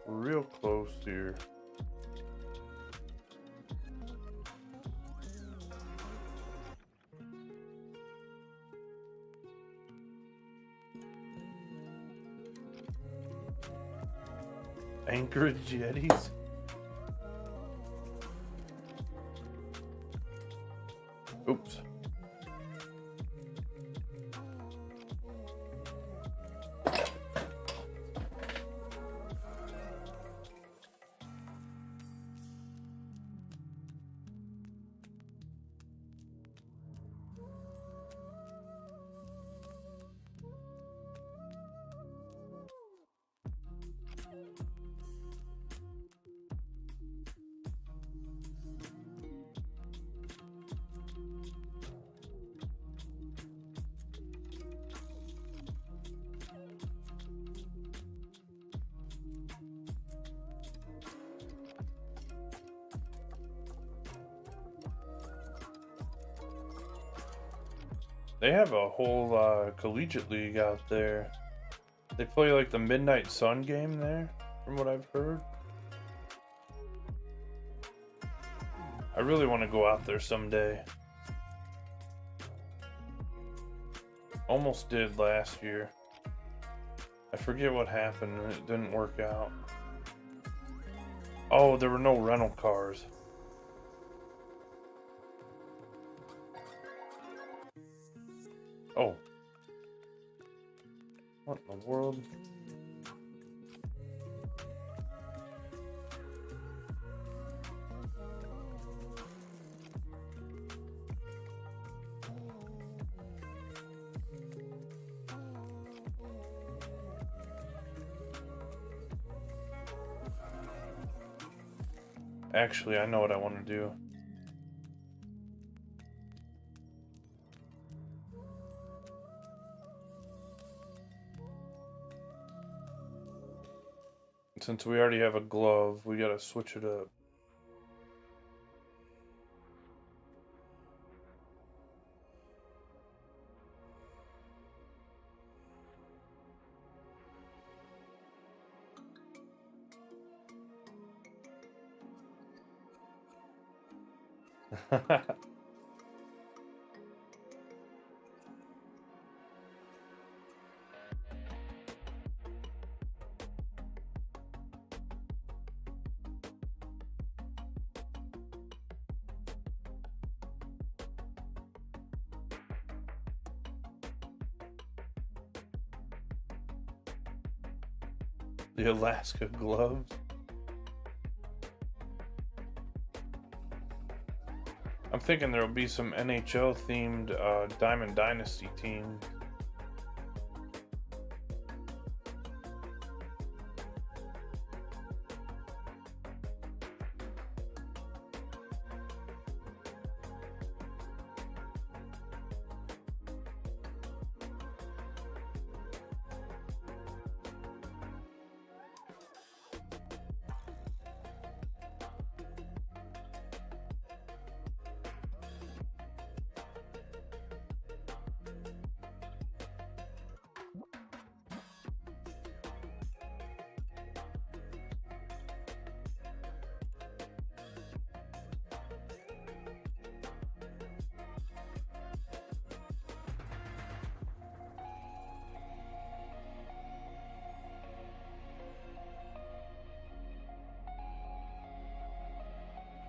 We're real close here. Anchorage Yetis. Oops. They have a whole collegiate league out there. They play like the Midnight Sun game there, from what I've heard. I really want to go out there someday. Almost did last year. I forget what happened, it didn't work out. Oh, there were no rental cars. Oh. What in the world? Actually, I know what I want to do. Since we already have a glove, we gotta switch it up. The Alaska gloves. I'm thinking there'll be some NHL themed Diamond Dynasty teams.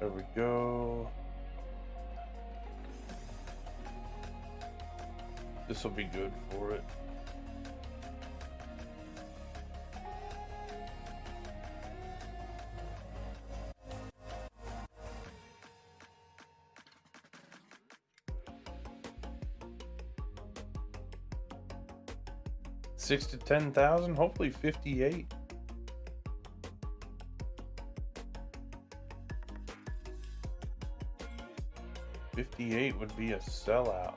There we go. This will be good for it. $6,000 to $10,000, hopefully 58. $58 would be a sellout.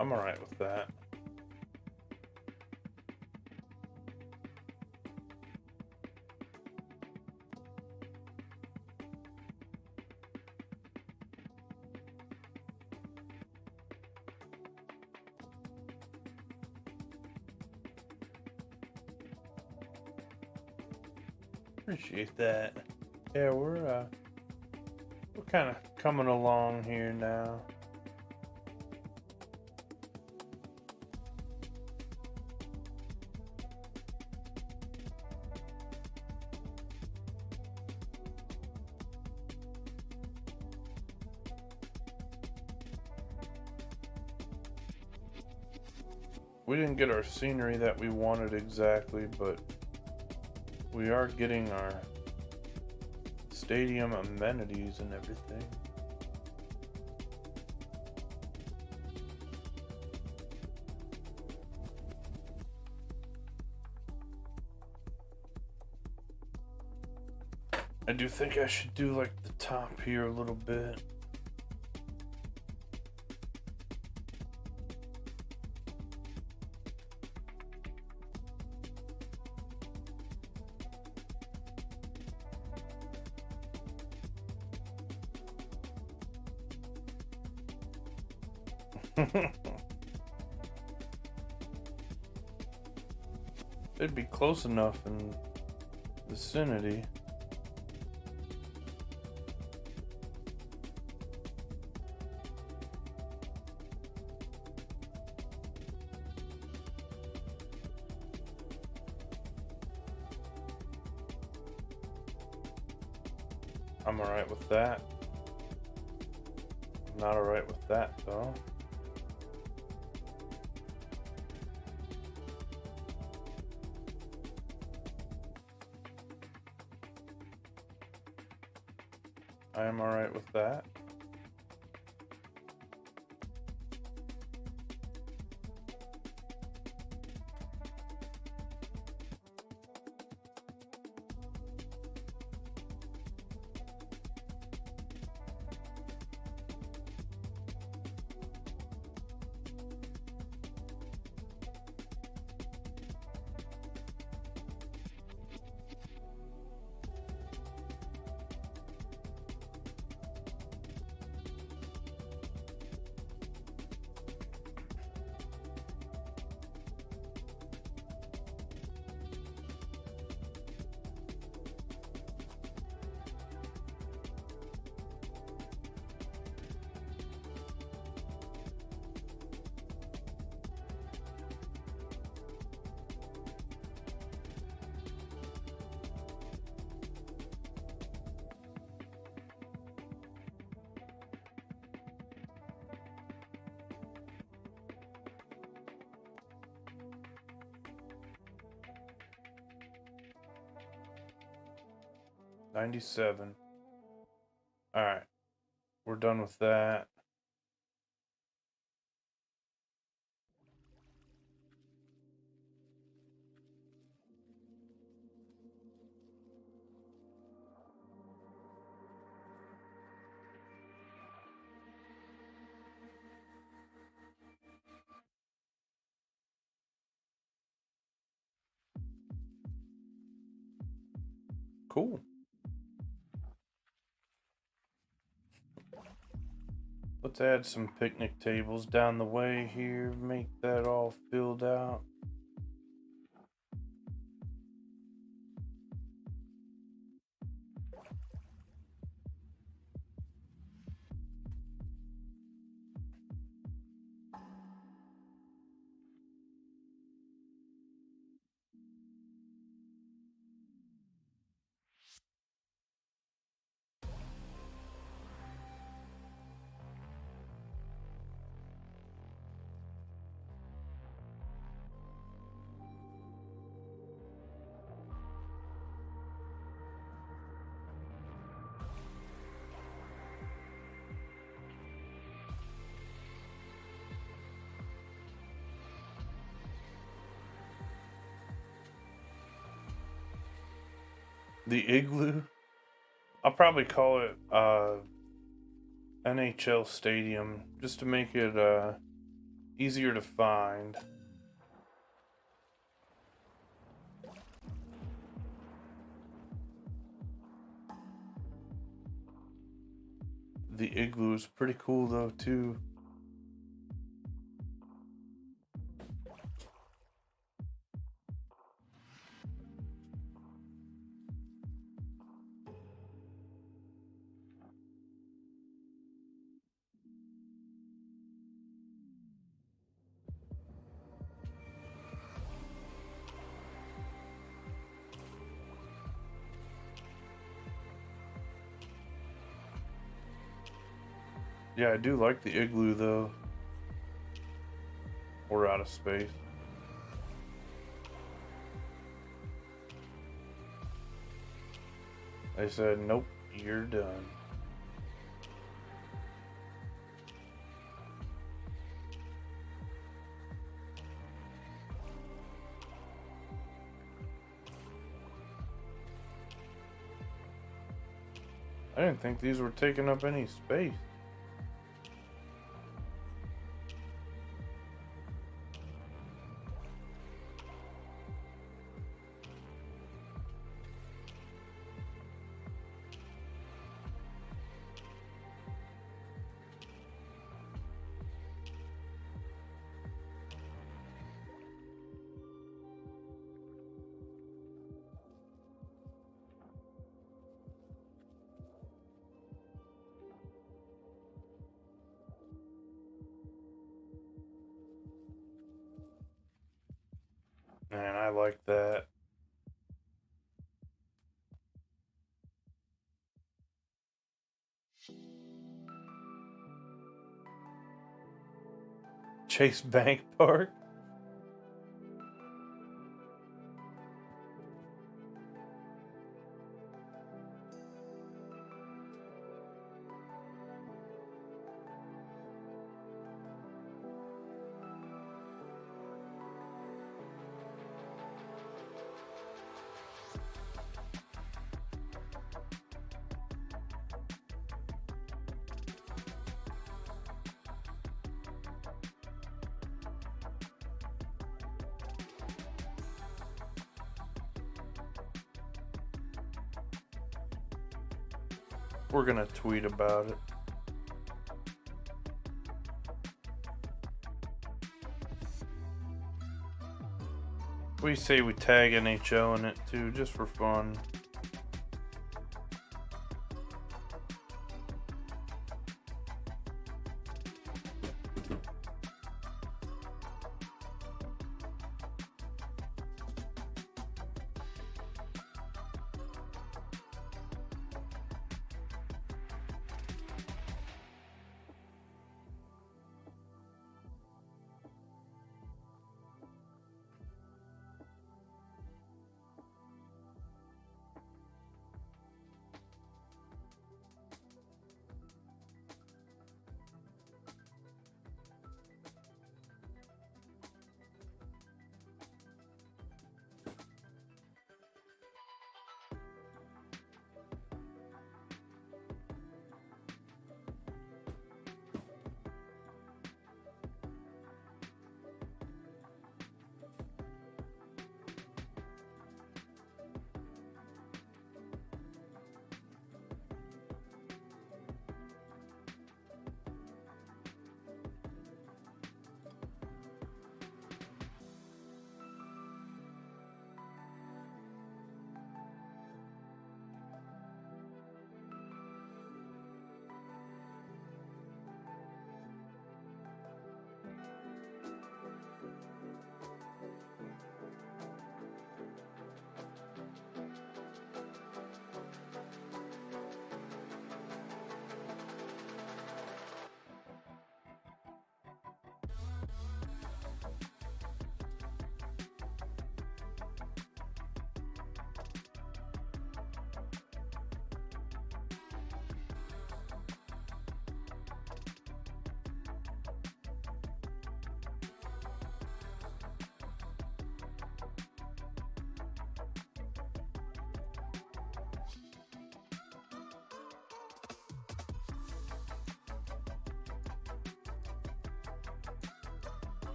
I'm alright with that. Appreciate that. Yeah, we're kind of coming along here now. We didn't get our scenery that we wanted exactly, but we are getting our stadium amenities and everything. I do think I should do like the top here a little bit. They'd be close enough in vicinity. I'm alright with that. I'm not alright with that, though. I am alright with that. $97. Alright. We're done with that. Cool. Let's add some picnic tables down the way here. Make that all filled out. The igloo. I'll probably call it NHL Stadium just to make it easier to find. The igloo is pretty cool though too. Yeah, I do like the igloo though. We're out of space. They said, nope, you're done. I didn't think these were taking up any space. Man, I like that. Chase Bank Park. We're gonna tweet about it. We say we tag NHL in it too, just for fun.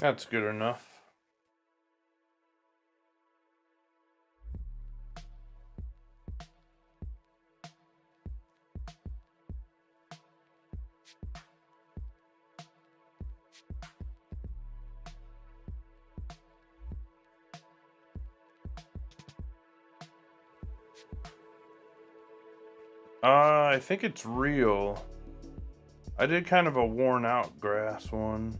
That's good enough. I think it's real. I did kind of a worn out grass one.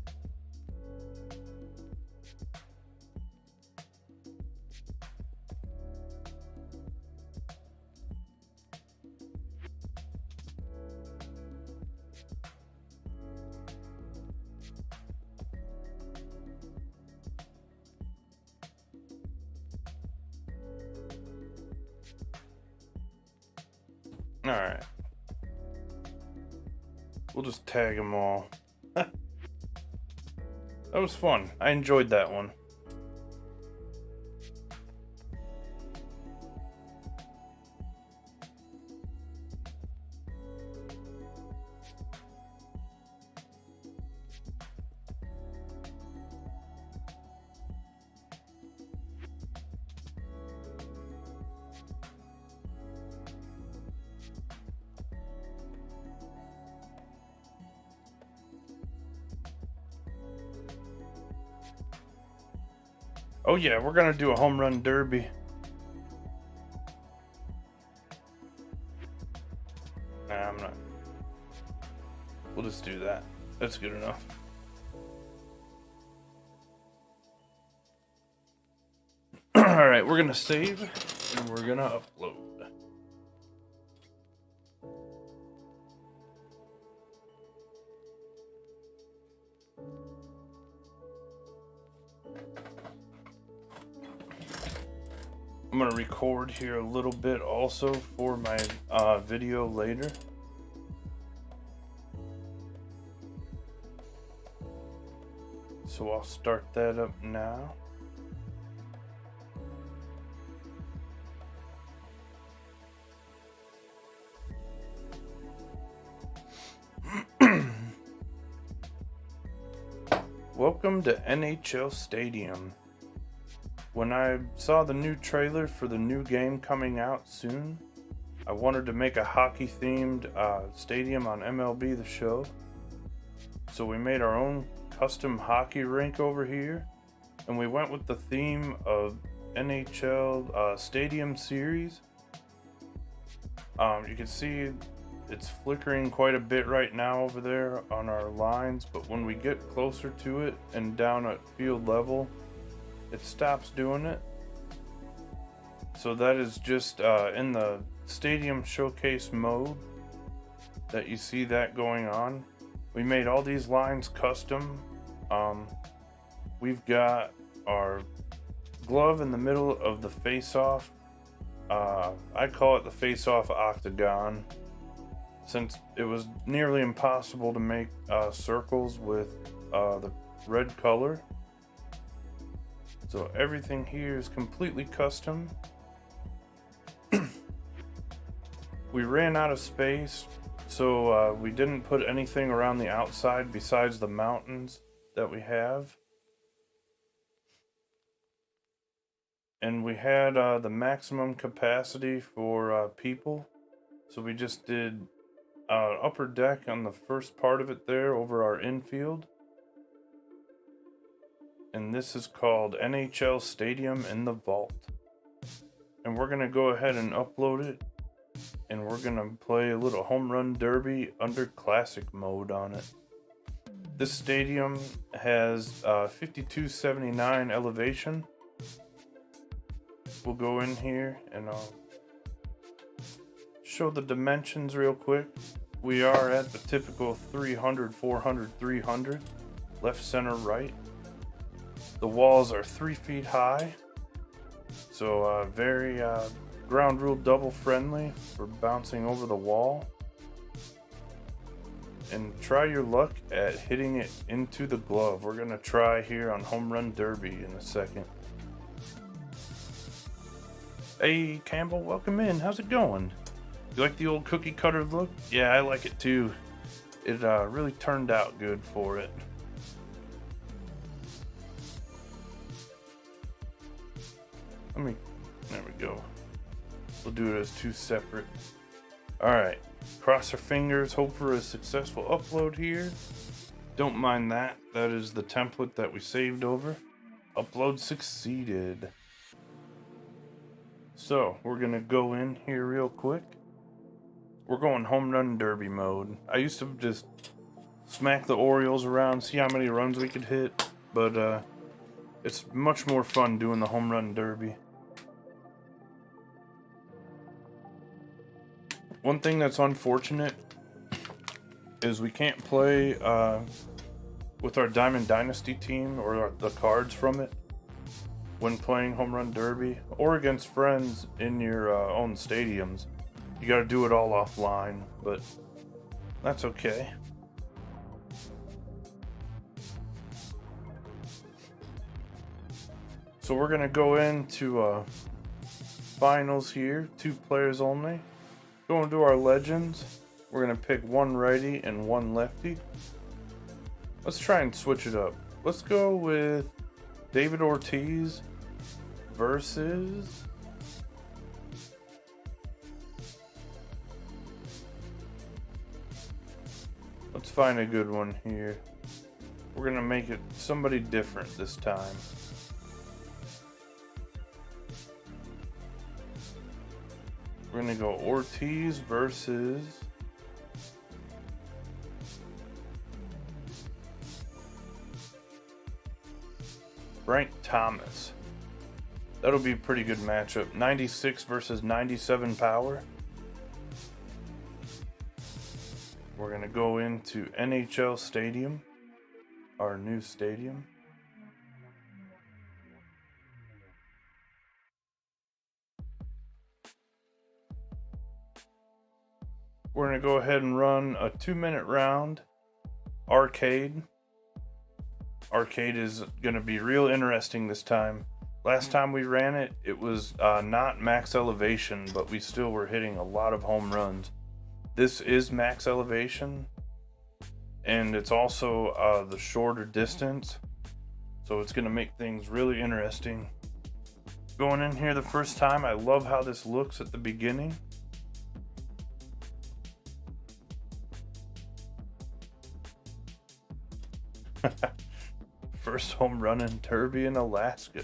Alright. We'll just tag them all. That was fun. I enjoyed that one. Oh yeah, we're gonna do a home run derby. We'll just do that. That's good enough. Alright, we're gonna save and we're gonna upload. I'm gonna record here a little bit also for my video later. So I'll start that up now. Welcome to NHL Stadium. When I saw the new trailer for the new game coming out soon, I wanted to make a hockey themed stadium on MLB The Show. So we made our own custom hockey rink over here, and we went with the theme of NHL Stadium Series. You can see it's flickering quite a bit right now over there on our lines, but when we get closer to it and down at field level, it stops doing it. So that is just in the stadium showcase mode that you see that going on. We made all these lines custom. We've got our glove in the middle of the face-off. I call it the face-off octagon, since it was nearly impossible to make circles with the red color. So everything here is completely custom. We ran out of space, so we didn't put anything around the outside besides the mountains that we have. And we had the maximum capacity for people, so we just did upper deck on the first part of it there over our infield. And this is called NHL Stadium in the Vault. And we're gonna go ahead and upload it, and we're gonna play a little home run derby under classic mode on it. This stadium has 5279 elevation. We'll go in here and I'll show the dimensions real quick. We are at the typical 300, 400, 300, left, center, right. The walls are 3 feet high, so very ground rule double friendly for bouncing over the wall. And try your luck at hitting it into the glove. We're gonna try here on Home Run Derby in a second. Hey Campbell, welcome in. How's it going? You like the old cookie cutter look? Yeah, I like it too. It really turned out good for it. There we go. We'll do it as 2 separate. Alright, cross our fingers, hope for a successful upload here. Don't mind that. That is the template that we saved over. Upload succeeded. So, we're gonna go in here real quick. We're going home run derby mode. I used to just smack the Orioles around, see how many runs we could hit, but it's much more fun doing the home run derby. One thing that's unfortunate is we can't play with our Diamond Dynasty team or the cards from it when playing home run derby or against friends in your own stadiums. You gotta do it all offline, but that's okay. So we're gonna go into finals here, 2 players only. Going to our legends, we're gonna pick 1 righty and 1 lefty. Let's try and switch it up. Let's go with David Ortiz versus let's find a good one here. We're gonna make it somebody different this time. We're gonna go Ortiz versus Frank Thomas. That'll be a pretty good matchup. 96 versus 97 power. We're going to go into NHL Stadium, our new stadium. We're going to go ahead and run a 2-minute round. Arcade. Arcade is going to be real interesting this time. Last time we ran it, it was not max elevation, but we still were hitting a lot of home runs. This is max elevation, and it's also the shorter distance, so it's going to make things really interesting. Going in here the first time, I love how this looks at the beginning. First home run in Turby in Alaska.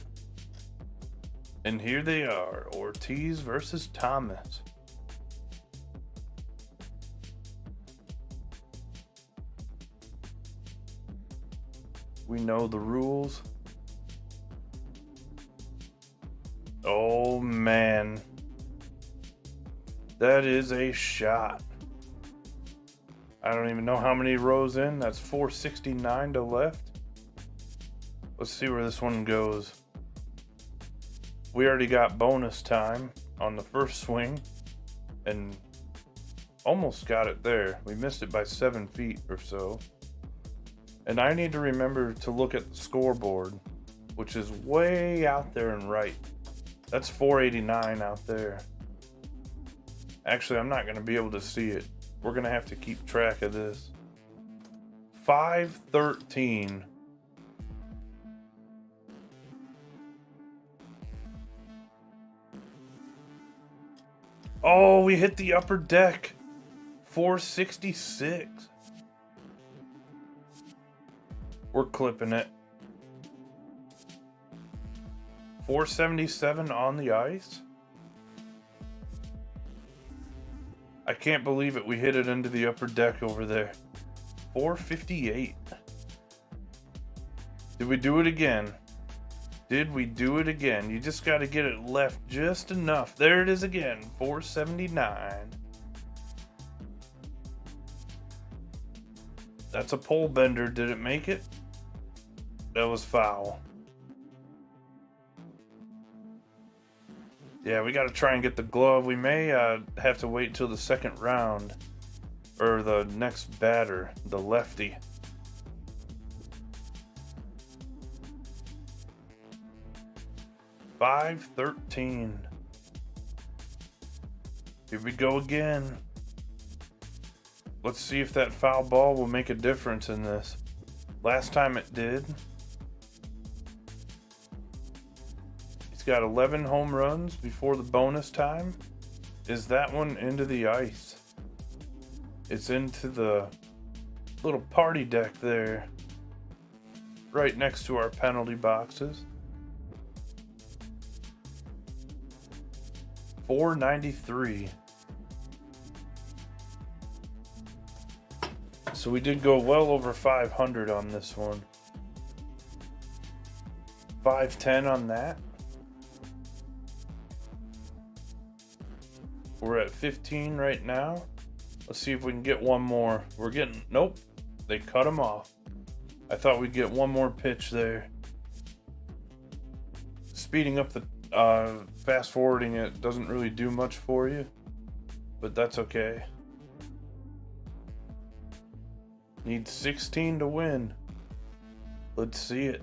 And here they are, Ortiz versus Thomas. We know the rules. Oh man. That is a shot. I don't even know how many rows in. That's 469 to left. Let's see where this one goes. We already got bonus time on the first swing and almost got it there. We missed it by 7 feet or so. And I need to remember to look at the scoreboard, which is way out there and right. That's 489 out there. Actually, I'm not going to be able to see it. We're going to have to keep track of this. 513. Oh, we hit the upper deck. 466. We're clipping it. 477 on the ice. I can't believe it. We hit it into the upper deck over there. 458. Did we do it again? Did we do it again? You just got to get it left just enough. There it is again. 479. That's a pole bender. Did it make it? That was foul. Yeah, we got to try and get the glove. We may have to wait till the second round. Or the next batter, the lefty. $513. Here we go again. Let's see if that foul ball will make a difference in this. Last time it did. He's got 11 home runs before the bonus time. Is that one into the ice? It's into the little party deck there. Right next to our penalty boxes. 493. So we did go well over 500 on this one. 510 on that. We're at 15 right now. Let's see if we can get one more. We're getting, nope, they cut him off. I thought we'd get one more pitch there. Speeding up the fast forwarding it doesn't really do much for you, but that's okay. Need 16 to win. Let's see it.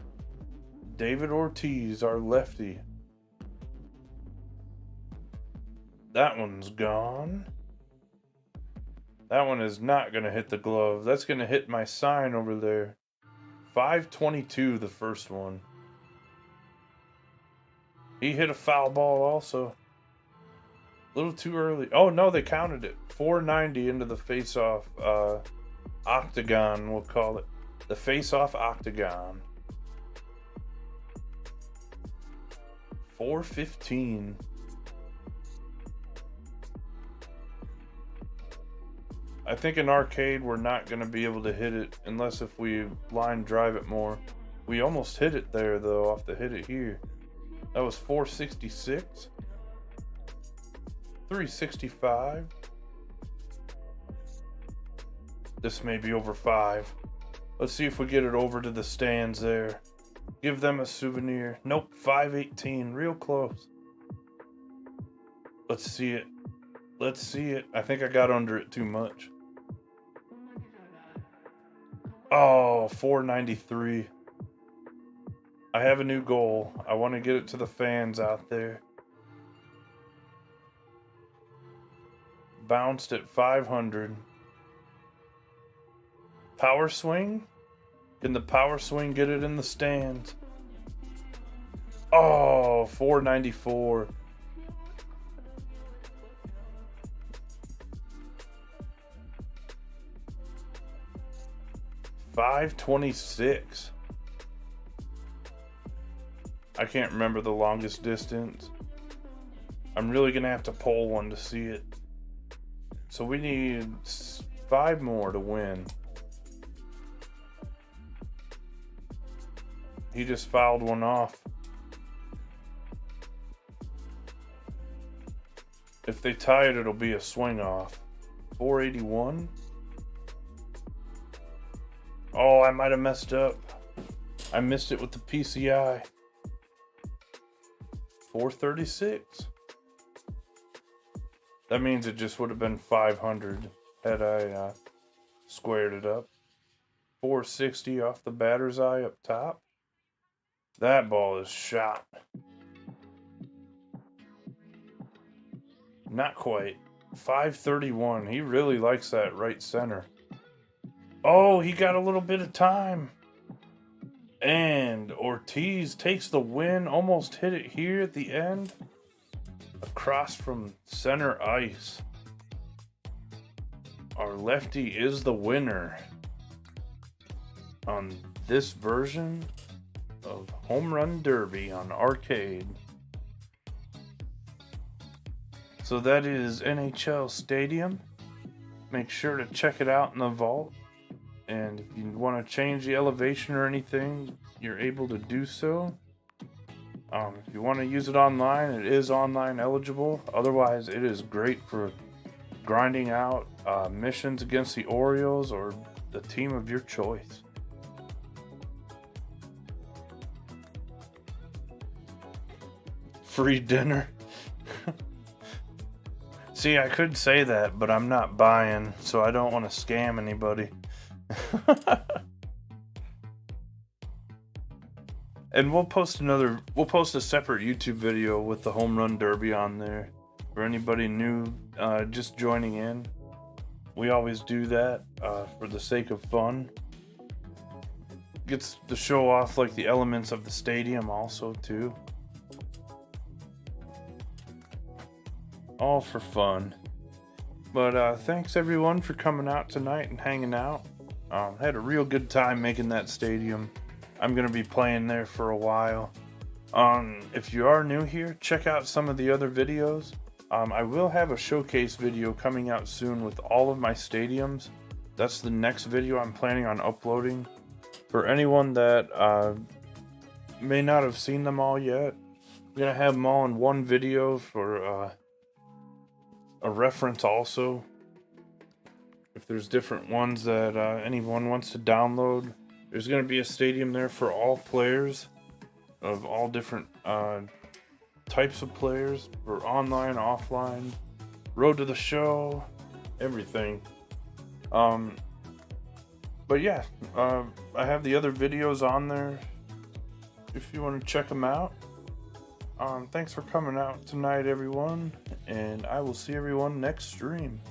David Ortiz, our lefty. That one's gone. That one is not going to hit the glove. That's going to hit my sign over there. 522, the first one. He hit a foul ball also. A little too early. Oh, no, they counted it. 490 into the face-off octagon, we'll call it. The face-off octagon. 415. I think in arcade we're not going to be able to hit it unless if we line drive it more. We almost hit it there though, off the hit it here. That was 466. 365. This may be over 5. Let's see if we get it over to the stands there. Give them a souvenir. Nope, 518. Real close. Let's see it. Let's see it. I think I got under it too much. Oh, 493. I have a new goal. I want to get it to the fans out there. Bounced at 500. Power swing? Can the power swing get it in the stands? Oh, 494. $526. I can't remember the longest distance. I'm really gonna have to pull one to see it. So we need 5 more to win. He just fouled one off. If they tie it, it'll be a swing off. 481. Oh, I might have messed up. I missed it with the PCI. 436. That means it just would have been 500 had I squared it up. 460 off the batter's eye up top. That ball is shot. Not quite. 531. He really likes that right center. Oh, he got a little bit of time. And Ortiz takes the win. Almost hit it here at the end. Across from center ice. Our lefty is the winner on this version of Home Run Derby on arcade. So that is NHL Stadium. Make sure to check it out in the vault. And if you want to change the elevation or anything, you're able to do so. If you want to use it online, it is online eligible. Otherwise, it is great for grinding out missions against the Orioles or the team of your choice. Free dinner. See, I could say that, but I'm not buying, so I don't want to scam anybody. And we'll post a separate YouTube video with the Home Run Derby on there for anybody new just joining in. We always do that for the sake of fun. Gets to show off like the elements of the stadium also too. All for fun. But thanks everyone for coming out tonight and hanging out. Had a real good time making that stadium. I'm going to be playing there for a while. If you are new here, check out some of the other videos. I will have a showcase video coming out soon with all of my stadiums. That's the next video I'm planning on uploading. For anyone that may not have seen them all yet, I'm going to have them all in one video for a reference also. If there's different ones that anyone wants to download, there's going to be a stadium there for all players of all different types of players, for online, offline, road to the show, everything. But yeah, I have the other videos on there if you want to check them out. Thanks for coming out tonight, everyone, and I will see everyone next stream.